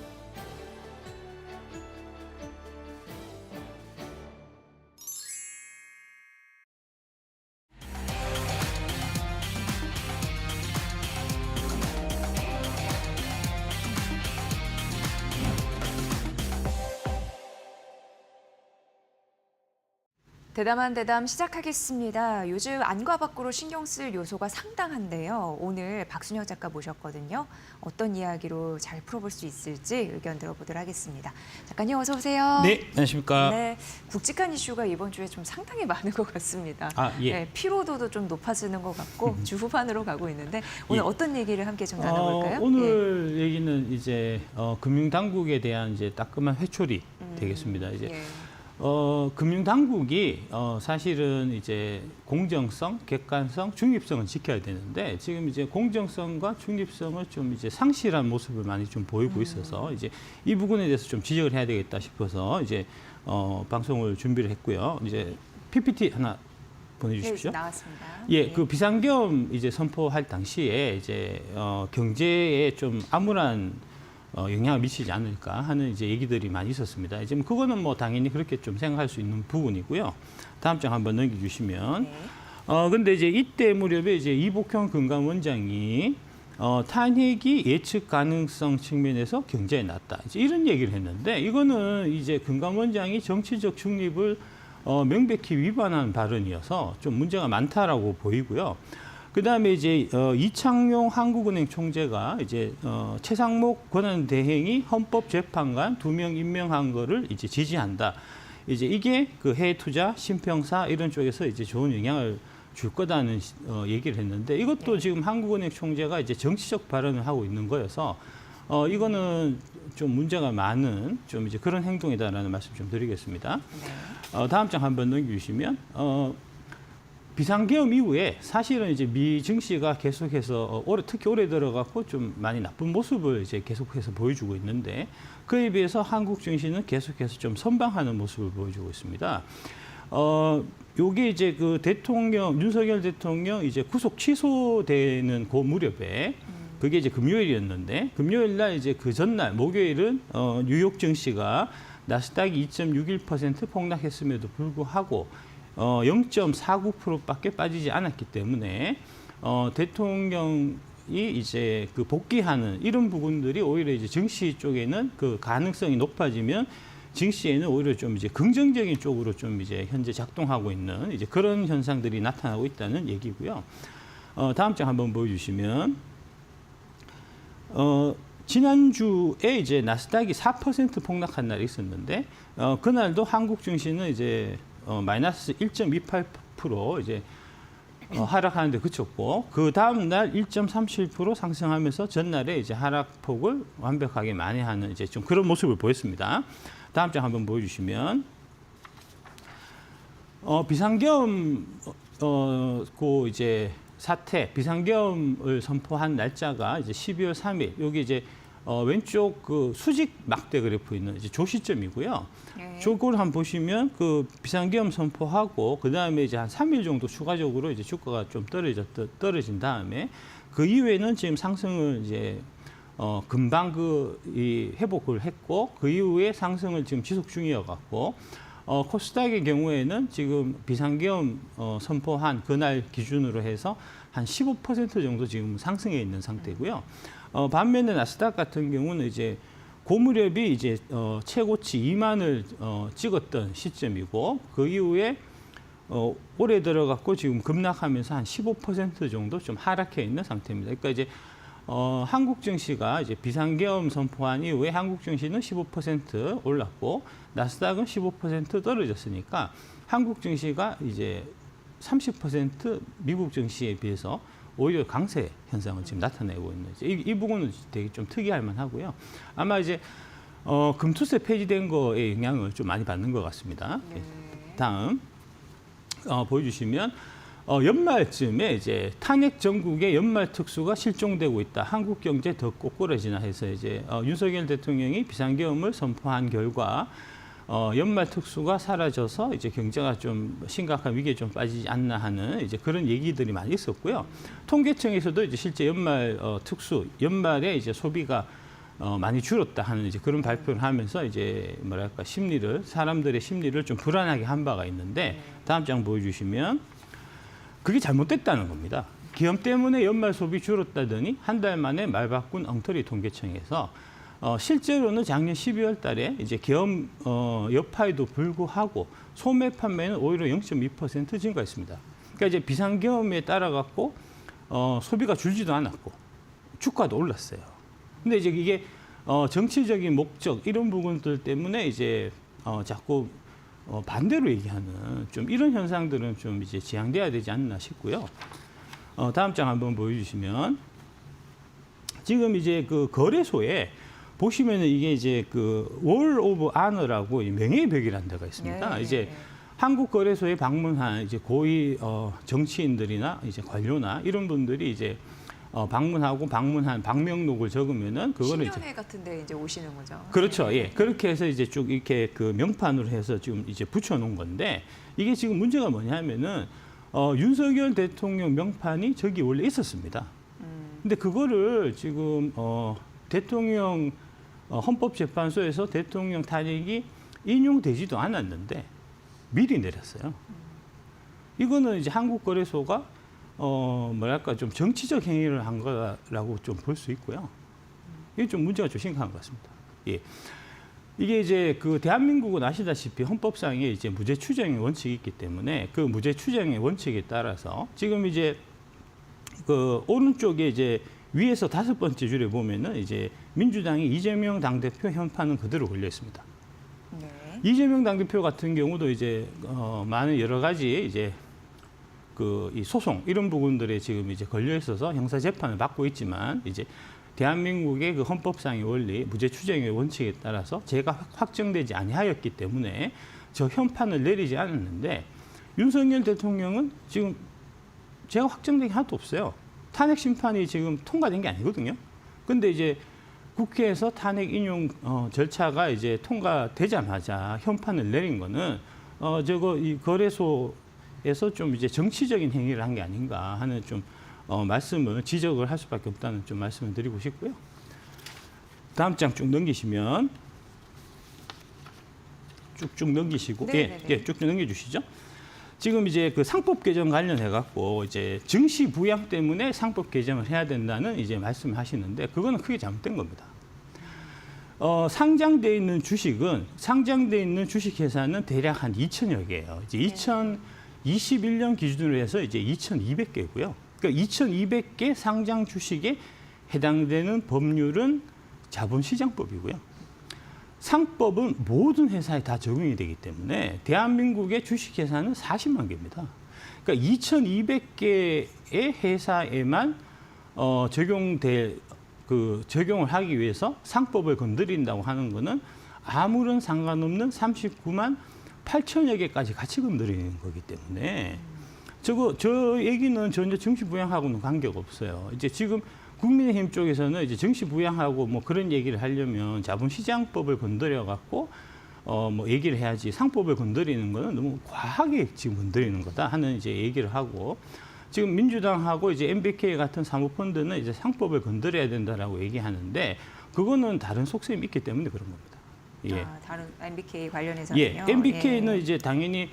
대담한 대담 시작하겠습니다. 요즘 안과 밖으로 신경 쓸 요소가 상당한데요. 오늘 박순영 작가 모셨거든요. 어떤 이야기로 잘 풀어볼 수 있을지 의견 들어보도록 하겠습니다. 작가님 어서 오세요. 네, 안녕하십니까. 네, 굵직한 이슈가 이번 주에 좀 상당히 많은 것 같습니다. 예. 네, 피로도도 좀 높아지는 것 같고 주 후반으로 가고 있는데 오늘 예. 어떤 얘기를 함께 좀 나눠볼까요? 오늘 얘기는 이제 금융당국에 대한 이제 따끔한 회초리 되겠습니다. 이제 예. 금융당국이 사실은 이제 공정성, 객관성, 중립성을 지켜야 되는데 지금 이제 공정성과 중립성을 좀 이제 상실한 모습을 많이 좀 보이고 있어서 이제 이 부분에 대해서 좀 지적을 해야 되겠다 싶어서 이제 방송을 준비를 했고요. 이제 PPT 하나 보내주십시오. 네, 나왔습니다. 예, 그 비상계엄 이제 선포할 당시에 이제 경제에 좀 암울한 영향을 미치지 않을까 하는 이제 얘기들이 많이 있었습니다. 지금 그거는 뭐 당연히 그렇게 좀 생각할 수 있는 부분이고요. 다음 장 한번 넘겨주시면, 네. 근데 이제 이때 무렵에 이제 이복형 금감원장이 탄핵이 예측 가능성 측면에서 굉장히 낮다. 이제 이런 얘기를 했는데 이거는 이제 금감원장이 정치적 중립을 명백히 위반한 발언이어서 좀 문제가 많다라고 보이고요. 그다음에 이제 이창용 한국은행 총재가 이제 최상목 권한대행이 헌법재판관 2명 임명한 거를 이제 지지한다. 이제 이게 그 해외 투자, 신평사 이런 쪽에서 이제 좋은 영향을 줄 거다는 얘기를 했는데 이것도 지금 한국은행 총재가 이제 정치적 발언을 하고 있는 거여서 이거는 좀 문제가 많은 좀 이제 그런 행동이다라는 말씀 좀 드리겠습니다. 다음 장 한번 넘겨주시면. 비상계엄 이후에 사실은 이제 미 증시가 계속해서 특히 올해 들어가고 좀 많이 나쁜 모습을 이제 계속해서 보여주고 있는데 그에 비해서 한국 증시는 계속해서 좀 선방하는 모습을 보여주고 있습니다. 요게 이제 그 윤석열 대통령 이제 구속 취소되는 그 무렵에 그게 이제 금요일이었는데 금요일 날 이제 그 전날 목요일은 뉴욕 증시가 나스닥이 2.61% 폭락했음에도 불구하고 0.49%밖에 빠지지 않았기 때문에 대통령이 이제 그 복귀하는 이런 부분들이 오히려 이제 증시 쪽에는 그 가능성이 높아지면 증시에는 오히려 좀 이제 긍정적인 쪽으로 좀 이제 현재 작동하고 있는 이제 그런 현상들이 나타나고 있다는 얘기고요. 다음 장 한번 보여주시면 지난주에 이제 나스닥이 4% 폭락한 날이 있었는데 그날도 한국 증시는 이제 마이너스 1.28% 이제 하락하는데 그쳤고 그 다음 날 1.37% 상승하면서 전날에 이제 하락폭을 완벽하게 만회하는 이제 좀 그런 모습을 보였습니다. 다음 장 한번 보여주시면 비상계엄 그 이제 사태 비상계엄을 선포한 날짜가 이제 12월 3일 여기 이제 왼쪽 그 수직 막대 그래프 있는 이제 조시점이고요. 네. 저걸 한번 보시면 그 비상계엄 선포하고 그 다음에 이제 한 3일 정도 추가적으로 이제 주가가 좀 떨어진 다음에 그 이후에는 지금 상승을 이제 금방 이 회복을 했고 그 이후에 상승을 지금 지속 중이어갖고 코스닥의 경우에는 지금 비상계엄 선포한 그날 기준으로 해서 한 15% 정도 지금 상승해 있는 상태고요. 반면에 나스닥 같은 경우는 이제 그 무렵이 이제 최고치 2만을 찍었던 시점이고 그 이후에 올해 들어갔고 지금 급락하면서 한 15% 정도 좀 하락해 있는 상태입니다. 그러니까 이제 한국 증시가 이제 비상계엄 선포한 이후에 한국 증시는 15% 올랐고 나스닥은 15% 떨어졌으니까 한국 증시가 이제 30% 미국 증시에 비해서 오히려 강세 현상을 지금 나타내고 있는 이 부분은 되게 좀 특이할 만하고요. 아마 이제 금투세 폐지된 거에 영향을 좀 많이 받는 것 같습니다. 네. 다음 보여주시면 연말쯤에 이제 탄핵 정국의 연말 특수가 실종되고 있다. 한국 경제 더 꼬꾸라지나 해서 이제 윤석열 대통령이 비상계엄을 선포한 결과 연말 특수가 사라져서 이제 경제가 좀 심각한 위기에 좀 빠지지 않나 하는 이제 그런 얘기들이 많이 있었고요. 통계청에서도 이제 실제 연말 특수, 연말에 이제 소비가 많이 줄었다 하는 이제 그런 발표를 하면서 이제 뭐랄까 사람들의 심리를 좀 불안하게 한 바가 있는데 다음 장 보여주시면 그게 잘못됐다는 겁니다. 기업 때문에 연말 소비 줄었다더니 한 달 만에 말 바꾼 엉터리 통계청에서 실제로는 작년 12월 달에 이제 계엄 여파에도 불구하고 소매 판매는 오히려 0.2% 증가했습니다. 그러니까 이제 비상계엄에 따라 갖고 소비가 줄지도 않았고 주가도 올랐어요. 근데 이제 이게 정치적인 목적 이런 부분들 때문에 이제 자꾸 반대로 얘기하는 좀 이런 현상들은 좀 이제 지양돼야 되지 않나 싶고요. 다음 장 한번 보여주시면 지금 이제 그 거래소에 보시면은 이게 이제 그 월 오브 아너라고 명예의 벽이라는 데가 있습니다. 예, 이제 예. 한국 거래소에 방문한 이제 고위 정치인들이나 이제 관료나 이런 분들이 이제 방문하고 방문한 방명록을 적으면은 그거를 이제 신년회 같은데 이제 오시는 거죠. 그렇죠. 네. 예. 그렇게 해서 이제 쭉 이렇게 그 명판으로 해서 지금 이제 붙여놓은 건데 이게 지금 문제가 뭐냐면은 윤석열 대통령 명판이 저기 원래 있었습니다. 근데 그거를 지금 대통령 헌법재판소에서 대통령 탄핵이 인용되지도 않았는데 미리 내렸어요. 이거는 이제 한국거래소가 뭐랄까 좀 정치적 행위를 한 거라고 좀 볼 수 있고요. 이게 좀 문제가 좀 심각한 것 같습니다. 예. 이게 이제 그 대한민국은 아시다시피 헌법상에 이제 무죄 추정의 원칙이 있기 때문에 그 무죄 추정의 원칙에 따라서 지금 이제 그 오른쪽에 이제 위에서 5번째 줄에 보면은 이제 민주당이 이재명 당대표 현판은 그대로 걸려 있습니다. 네. 이재명 당대표 같은 경우도 이제 많은 여러 가지 이제 그 이 소송 이런 부분들에 지금 이제 걸려 있어서 형사 재판을 받고 있지만 이제 대한민국의 그 헌법상의 원리 무죄 추정의 원칙에 따라서 죄가 확정되지 아니하였기 때문에 저 현판을 내리지 않았는데 윤석열 대통령은 지금 죄가 확정된 게 하나도 없어요. 탄핵 심판이 지금 통과된 게 아니거든요. 근데 이제 국회에서 탄핵 인용 절차가 이제 통과되자마자 현판을 내린 거는 저거 이 거래소에서 좀 이제 정치적인 행위를 한 게 아닌가 하는 좀 말씀을 지적을 할 수밖에 없다는 좀 말씀을 드리고 싶고요. 다음 장 쭉 넘기시면 쭉쭉 넘기시고 쭉쭉 넘겨주시죠. 지금 이제 그 상법 개정 관련해 갖고 이제 증시 부양 때문에 상법 개정을 해야 된다는 이제 말씀을 하시는데 그거는 크게 잘못된 겁니다. 상장돼 있는 주식은 상장돼 있는 주식 회사는 대략 한 2천여 개예요. 이제 2021년 기준으로 해서 이제 2,200개고요. 그러니까 2,200개 상장 주식에 해당되는 법률은 자본시장법이고요. 상법은 모든 회사에 다 적용이 되기 때문에 대한민국의 주식회사는 40만 개입니다. 그러니까 2,200개의 회사에만 적용을 하기 위해서 상법을 건드린다고 하는 거는 아무런 상관없는 39만 8천여 개까지 같이 건드리는 거기 때문에 저 얘기는 전혀 정치 부양하고는 관계가 없어요. 이제 지금 국민의힘 쪽에서는 이제 정치 부양하고 뭐 그런 얘기를 하려면 자본시장법을 건드려 갖고 뭐 얘기를 해야지 상법을 건드리는 거는 너무 과하게 지금 건드리는 거다 하는 이제 얘기를 하고 지금 민주당하고 이제 MBK 같은 사모펀드는 이제 상법을 건드려야 된다라고 얘기하는데 그거는 다른 속셈이 있기 때문에 그런 겁니다. 예. 다른 MBK 관련해서는요. 예. MBK는 이제 당연히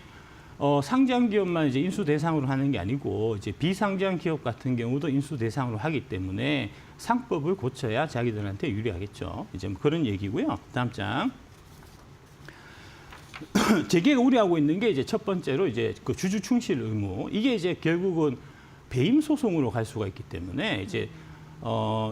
상장 기업만 이제 인수 대상으로 하는 게 아니고 이제 비상장 기업 같은 경우도 인수 대상으로 하기 때문에 상법을 고쳐야 자기들한테 유리하겠죠. 이제 뭐 그런 얘기고요. 다음 장. 재계가 우려하고 있는 게 이제 첫 번째로 이제 그 주주 충실 의무 이게 이제 결국은 배임 소송으로 갈 수가 있기 때문에 이제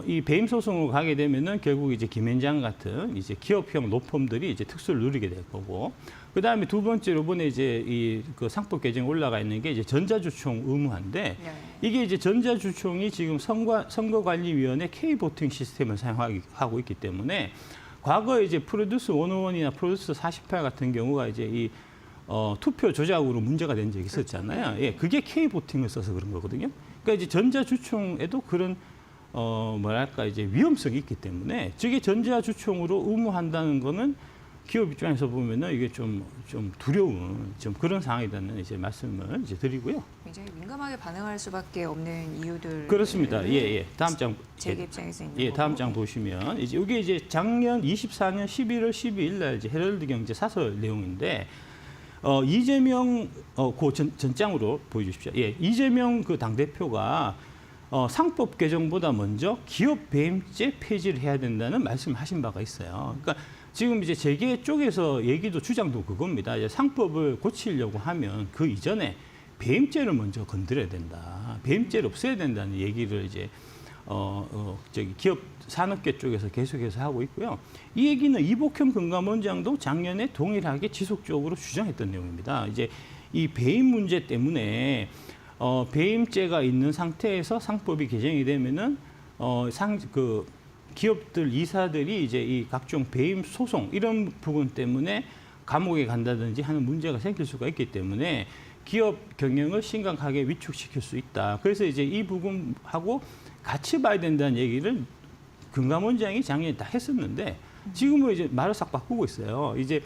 이 배임 소송으로 가게 되면은 결국 이제 김앤장 같은 이제 기업형 로펌들이 이제 특수를 누리게 될 거고 그 다음에 두 번째로 이번에 이제 이 그 상법 개정 올라가 있는 게 이제 전자주총 의무화인데 이게 이제 전자주총이 지금 선거관리위원회 K보팅 시스템을 사용하고 있기 때문에 과거에 이제 프로듀스 101이나 프로듀스 48 같은 경우가 이제 이 투표 조작으로 문제가 된 적이 있었잖아요. 예, 그게 K보팅을 써서 그런 거거든요. 그러니까 이제 전자주총에도 그런 뭐랄까 이제 위험성이 있기 때문에 저게 전자주총으로 의무한다는 거는 기업 입장에서 보면은 이게 좀 두려운 좀 그런 상황이라는 이제 말씀을 이제 드리고요. 굉장히 민감하게 반응할 수밖에 없는 이유들. 그렇습니다. 예. 다음 장. 재계 입장에서 있는 예, 다음 거고. 장 보시면 이제 이게 이제 작년 24년 11월 12일 날 이제 헤럴드 경제 사설 내용인데 이재명 그 전장으로 보여주십시오. 예, 이재명 그 당 대표가 상법 개정보다 먼저 기업 배임죄 폐지를 해야 된다는 말씀을 하신 바가 있어요. 그러니까 지금 이제 재계 쪽에서 얘기도 주장도 그겁니다. 이제 상법을 고치려고 하면 그 이전에 배임죄를 먼저 건드려야 된다. 배임죄를 없애야 된다는 얘기를 이제 기업 산업계 쪽에서 계속해서 하고 있고요. 이 얘기는 이복현 금감원장도 작년에 동일하게 지속적으로 주장했던 내용입니다. 이제 이 배임 문제 때문에 배임죄가 있는 상태에서 상법이 개정이 되면은 기업들 이사들이 이제 이 각종 배임 소송 이런 부분 때문에 감옥에 간다든지 하는 문제가 생길 수가 있기 때문에 기업 경영을 심각하게 위축시킬 수 있다. 그래서 이제 이 부분하고 같이 봐야 된다는 얘기를 금감원장이 작년에 다 했었는데 지금은 이제 말을 싹 바꾸고 있어요. 이제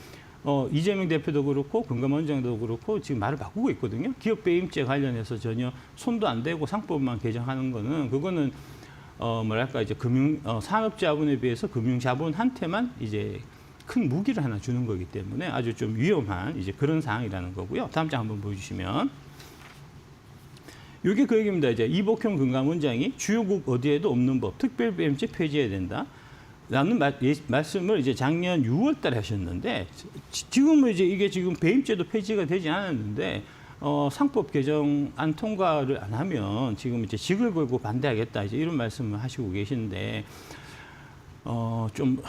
이재명 대표도 그렇고 금감원장도 그렇고 지금 말을 바꾸고 있거든요. 기업 배임죄 관련해서 전혀 손도 안 대고 상법만 개정하는 거는 그거는 뭐랄까 이제 산업자본에 비해서 금융자본한테만 이제 큰 무기를 하나 주는 거기 때문에 아주 좀 위험한 이제 그런 사항이라는 거고요. 다음 장 한번 보여주시면. 이게 그 얘기입니다. 이제 이복현 금감원장이 주요국 어디에도 없는 법, 특별배임죄 폐지해야 된다. 라는 말씀을 이제 작년 6월 달에 하셨는데 지금은 이제 이게 지금 배임죄도 폐지가 되지 않았는데 상법 개정안 통과를 안 하면 지금 이제 직을 걸고 반대하겠다 이제 이런 말씀을 하시고 계시는데 좀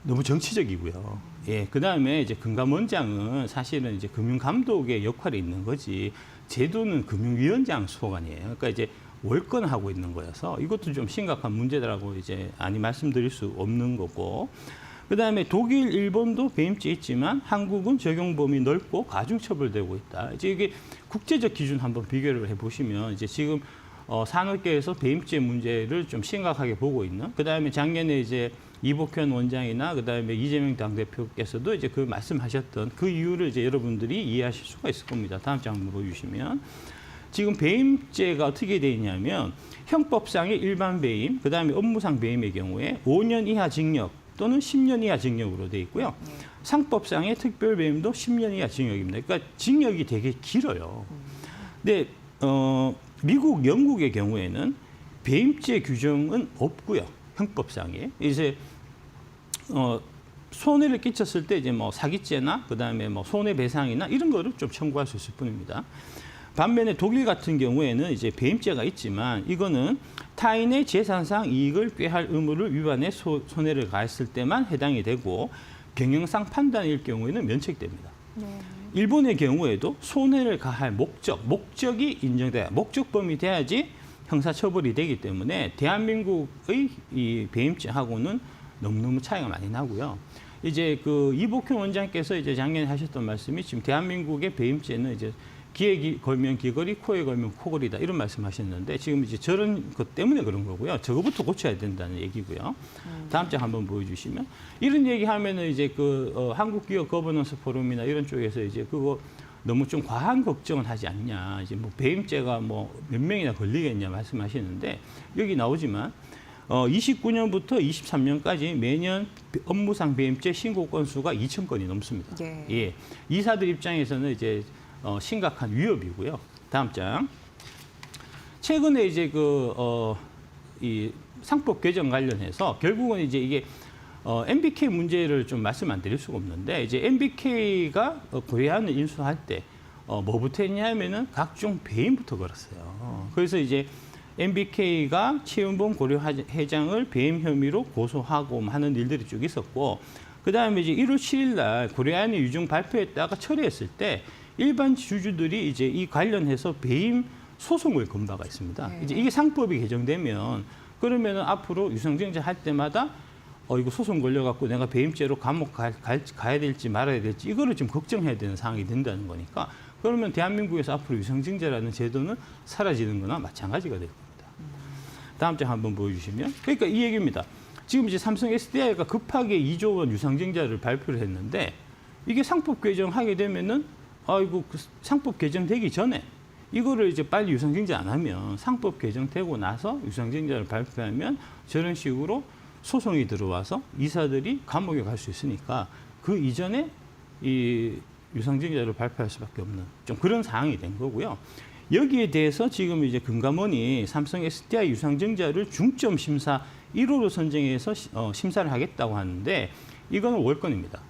너무 정치적이고요. 예, 그 다음에 이제 금감원장은 사실은 이제 금융감독의 역할이 있는 거지 제도는 금융위원장 소관이에요. 그러니까 이제 월권하고 있는 거여서 이것도 좀 심각한 문제라고 이제 아니 말씀드릴 수 없는 거고. 그 다음에 독일, 일본도 배임죄 있지만 한국은 적용 범위 넓고 가중처벌되고 있다. 이제 이게 국제적 기준 한번 비교를 해보시면 이제 지금 산업계에서 배임죄 문제를 좀 심각하게 보고 있는. 그 다음에 작년에 이제 이복현 원장이나 그 다음에 이재명 당대표께서도 이제 그 말씀하셨던 그 이유를 이제 여러분들이 이해하실 수가 있을 겁니다. 다음 장 한번 보여주시면. 지금 배임죄가 어떻게 되어 있냐면 형법상의 일반 배임, 그 다음에 업무상 배임의 경우에 5년 이하 징역 또는 10년 이하 징역으로 되어 있고요. 상법상의 특별 배임도 10년 이하 징역입니다. 그러니까 징역이 되게 길어요. 근데 미국, 영국의 경우에는 배임죄 규정은 없고요. 형법상에 이제 손해를 끼쳤을 때 이제 뭐 사기죄나 그 다음에 뭐 손해배상이나 이런 거를 좀 청구할 수 있을 뿐입니다. 반면에 독일 같은 경우에는 이제 배임죄가 있지만 이거는 타인의 재산상 이익을 꾀할 의무를 위반해 손해를 가했을 때만 해당이 되고 경영상 판단일 경우에는 면책됩니다. 네. 일본의 경우에도 손해를 가할 목적이 인정돼야 목적범위 돼야지 형사처벌이 되기 때문에 대한민국의 이 배임죄하고는 너무너무 차이가 많이 나고요. 이제 그 이복현 원장께서 이제 작년에 하셨던 말씀이 지금 대한민국의 배임죄는 이제 귀에 걸면 귀걸이, 코에 걸면 코걸이다 이런 말씀하셨는데 지금 이제 저런 것 때문에 그런 거고요. 저거부터 고쳐야 된다는 얘기고요. 다음 장 한번 보여주시면 이런 얘기하면은 이제 그 한국 기업 거버넌스 포럼이나 이런 쪽에서 이제 그거 너무 좀 과한 걱정을 하지 않냐. 이제 뭐 배임죄가 뭐 몇 명이나 걸리겠냐 말씀하시는데 여기 나오지만 29년부터 23년까지 매년 업무상 배임죄 신고 건수가 2,000건이 넘습니다. 예. 예. 이사들 입장에서는 이제 심각한 위협이고요. 다음 장. 최근에 이제 이 상법 개정 관련해서 결국은 이제 이게 MBK 문제를 좀 말씀 안 드릴 수가 없는데 이제 MBK가 고려안을 인수할 때 뭐부터 했냐면은 각종 배임부터 걸었어요. 그래서 이제 MBK가 최은봉 고려회장을 배임 혐의로 고소하고 하는 일들이 쭉 있었고 그 다음에 이제 1월 7일 날 고려안이 유증 발표했다가 처리했을 때 일반 주주들이 이제 이 관련해서 배임 소송을 건 바가 있습니다. 네. 이제 이게 상법이 개정되면 그러면은 앞으로 유상증자 할 때마다 이거 소송 걸려갖고 내가 배임죄로 감옥 가야 될지 말아야 될지 이거를 좀 걱정해야 되는 상황이 된다는 거니까 그러면 대한민국에서 앞으로 유상증자라는 제도는 사라지는 거나 마찬가지가 될 겁니다. 다음 장 한번 보여주시면 그러니까 이 얘기입니다. 지금 이제 삼성 SDI가 급하게 2조 원 유상증자를 발표를 했는데 이게 상법 개정하게 되면은 그 상법 개정되기 전에 이거를 이제 빨리 유상증자 안 하면 상법 개정되고 나서 유상증자를 발표하면 저런 식으로 소송이 들어와서 이사들이 감옥에 갈 수 있으니까 그 이전에 이 유상증자를 발표할 수밖에 없는 좀 그런 상황이 된 거고요. 여기에 대해서 지금 이제 금감원이 삼성 SDI 유상증자를 중점 심사 1호로 선정해서 심사를 하겠다고 하는데 이거는 월권입니다.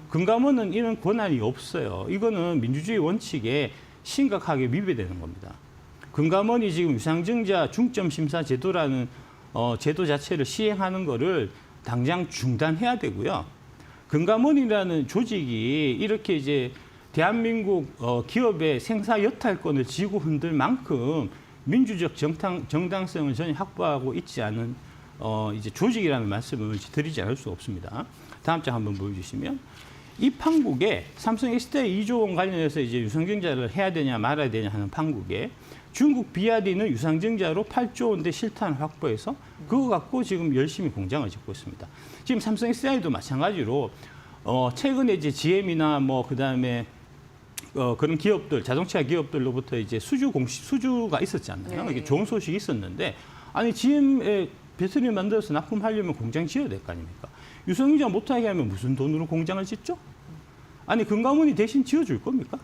금감원은 이런 권한이 없어요. 이거는 민주주의 원칙에 심각하게 위배되는 겁니다. 금감원이 지금 유상증자 중점 심사 제도라는 제도 자체를 시행하는 거를 당장 중단해야 되고요. 금감원이라는 조직이 이렇게 이제 대한민국 기업의 생사 여탈권을 쥐고 흔들 만큼 민주적 정당성을 전혀 확보하고 있지 않은 이제 조직이라는 말씀을 드리지 않을 수 없습니다. 다음 장 한번 보여주시면 이 판국에 삼성 SDI 2조 원 관련해서 이제 유상증자를 해야 되냐 말아야 되냐 하는 판국에 중국 비아디는 유상증자로 8조 원대 실탄을 확보해서 그거 갖고 지금 열심히 공장을 짓고 있습니다. 지금 삼성 SDI도 마찬가지로 최근에 이제 GM이나 뭐 그다음에 그런 기업들, 자동차 기업들로부터 이제 수주가 있었잖아요. 네. 이게 좋은 소식이 있었는데 아니 GM에 배터리 만들어서 납품하려면 공장 지어야 될 거 아닙니까? 유상증자 못하게 하면 무슨 돈으로 공장을 짓죠? 아니 금감원이 대신 지어줄 겁니까?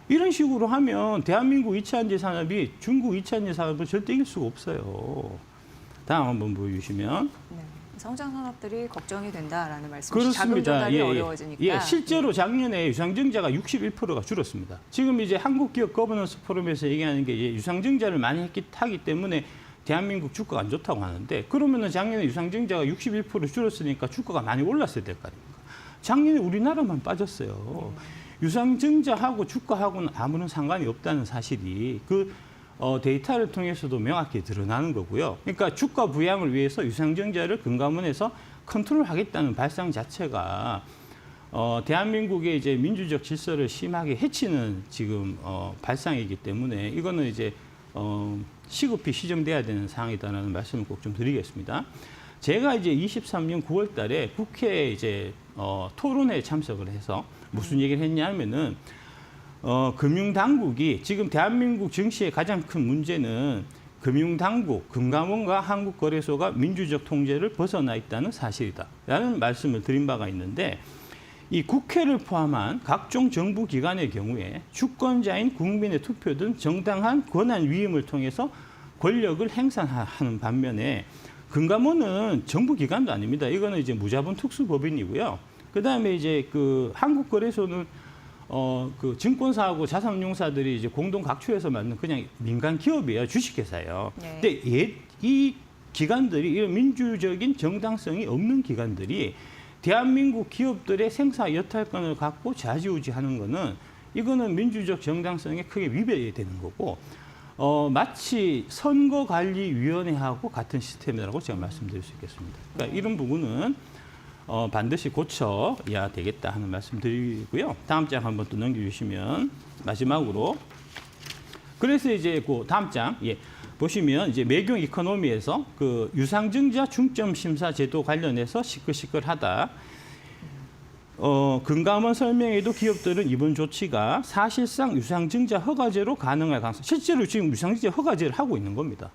이런 식으로 하면 대한민국 2차 전지 산업이 중국 2차 전지 산업을 절대 이길 수가 없어요. 다음 한번 보여주시면. 네. 성장 산업들이 걱정이 된다라는 말씀이시죠. 자금 그렇습니다. 조달이 어려워지니까. 예, 실제로 작년에 유상증자가 61%가 줄었습니다. 지금 이제 한국기업 거버넌스 포럼에서 얘기하는 게 유상증자를 많이 하기 때문에 대한민국 주가가 안 좋다고 하는데 그러면은 작년에 유상증자가 61% 줄었으니까 주가가 많이 올랐어야 될 거 아닙니까? 작년에 우리나라만 빠졌어요. 유상증자하고 주가하고는 아무런 상관이 없다는 사실이 그 데이터를 통해서도 명확히 드러나는 거고요. 그러니까 주가 부양을 위해서 유상증자를 금감원에서 컨트롤하겠다는 발상 자체가 대한민국의 이제 민주적 질서를 심하게 해치는 지금 발상이기 때문에 이거는 이제 시급히 시정돼야 되는 사항이다라는 말씀을 꼭 좀 드리겠습니다. 제가 이제 23년 9월달에 국회에 이제 토론회에 참석을 해서 무슨 얘기를 했냐면은 금융당국이 지금 대한민국 증시의 가장 큰 문제는 금융당국, 금감원과 한국거래소가 민주적 통제를 벗어나 있다는 사실이다라는 말씀을 드린 바가 있는데 이 국회를 포함한 각종 정부 기관의 경우에 주권자인 국민의 투표 등 정당한 권한 위임을 통해서 권력을 행사하는 반면에 금감원은 정부 기관도 아닙니다. 이거는 이제 무자본 특수법인이고요. 그다음에 이제 그 한국거래소는 그 증권사하고 자산운용사들이 이제 공동 각초해서 만든 그냥 민간 기업이에요. 주식회사예요. 네. 근데 이 기관들이 이런 민주적인 정당성이 없는 기관들이 대한민국 기업들의 생사 여탈권을 갖고 좌지우지하는 거는 이거는 민주적 정당성에 크게 위배되는 거고 마치 선거관리위원회하고 같은 시스템이라고 제가 말씀드릴 수 있겠습니다. 그러니까 이런 부분은 반드시 고쳐야 되겠다 하는 말씀드리고요. 다음 장 한번 또 넘겨주시면 마지막으로 그래서 이제 그 다음 장 보시면 이제 매경 이코노미에서 그 유상증자 중점 심사 제도 관련해서 시끌시끌하다. 금감원 설명에도 기업들은 이번 조치가 사실상 유상증자 허가제로 가능할 가능성. 실제로 지금 유상증자 허가제를 하고 있는 겁니다.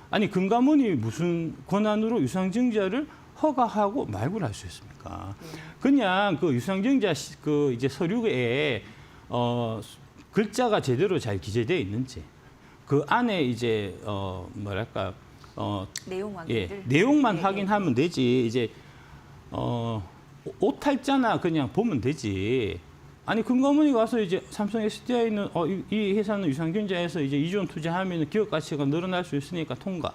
아니 금감원이 무슨 권한으로 유상증자를 허가하고 말고를 할 수 있습니까? 그냥 그 유상증자 그 이제 서류에 글자가 제대로 잘 기재되어 있는지 그 안에 이제 뭐랄까 내용 확인을 내용만 네, 확인하면 되지 이제 오탈자나 그냥 보면 되지. 아니 금감원이 가서 이제 삼성 SDI는 이 회사는 유상증자에서 이제 2조 원 투자하면 기업 가치가 늘어날 수 있으니까 통과.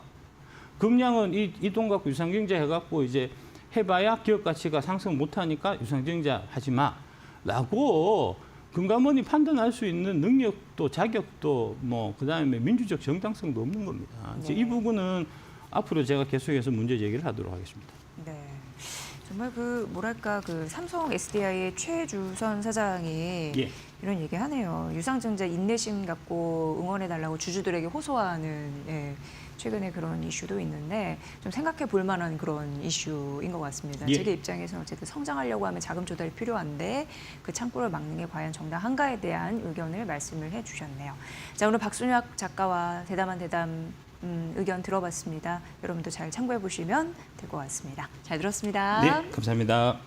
금량은 이 돈 갖고 유상증자 해갖고 이제 해봐야 기업 가치가 상승 못하니까 유상증자 하지 마라고 금감원이 판단할 수 있는 능력도 자격도 뭐 그다음에 민주적 정당성도 없는 겁니다. 이제 이 부분은 앞으로 제가 계속해서 문제 제기를 하도록 하겠습니다. 네. 정말 그 뭐랄까 그 삼성 SDI의 최주선 사장이 이런 얘기하네요. 유상증자 인내심 갖고 응원해달라고 주주들에게 호소하는 최근에 그런 이슈도 있는데 좀 생각해 볼 만한 그런 이슈인 것 같습니다. 제 입장에서는 어쨌든 성장하려고 하면 자금 조달이 필요한데 그 창구를 막는 게 과연 정당한가에 대한 의견을 말씀을 해주셨네요. 자, 오늘 박순혁 작가와 대담한 의견 들어봤습니다. 여러분도 잘 참고해 보시면 될 것 같습니다. 잘 들었습니다. 네, 감사합니다.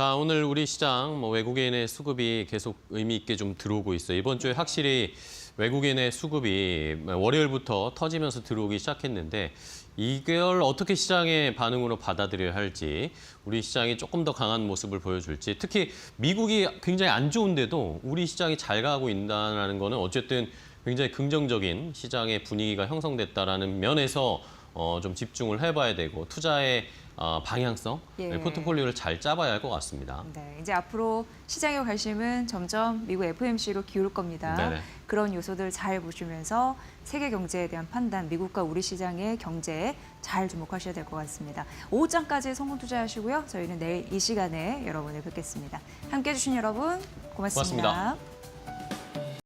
자, 오늘 우리 시장 외국인의 수급이 계속 의미 있게 좀 들어오고 있어요. 이번 주에 확실히 외국인의 수급이 월요일부터 터지면서 들어오기 시작했는데 이걸 어떻게 시장의 반응으로 받아들여야 할지, 우리 시장이 조금 더 강한 모습을 보여줄지, 특히 미국이 굉장히 안 좋은데도 우리 시장이 잘 가고 있다는 거는 어쨌든 굉장히 긍정적인 시장의 분위기가 형성됐다라는 면에서 좀 집중을 해봐야 되고 투자의 방향성, 예. 포트폴리오를 잘 짜봐야 할 것 같습니다. 네, 이제 앞으로 시장의 관심은 점점 미국 FOMC로 기울 겁니다. 네네. 그런 요소들 잘 보시면서 세계 경제에 대한 판단, 미국과 우리 시장의 경제에 잘 주목하셔야 될 것 같습니다. 오후장까지 성공 투자하시고요. 저희는 내일 이 시간에 여러분을 뵙겠습니다. 함께해 주신 여러분 고맙습니다. 고맙습니다.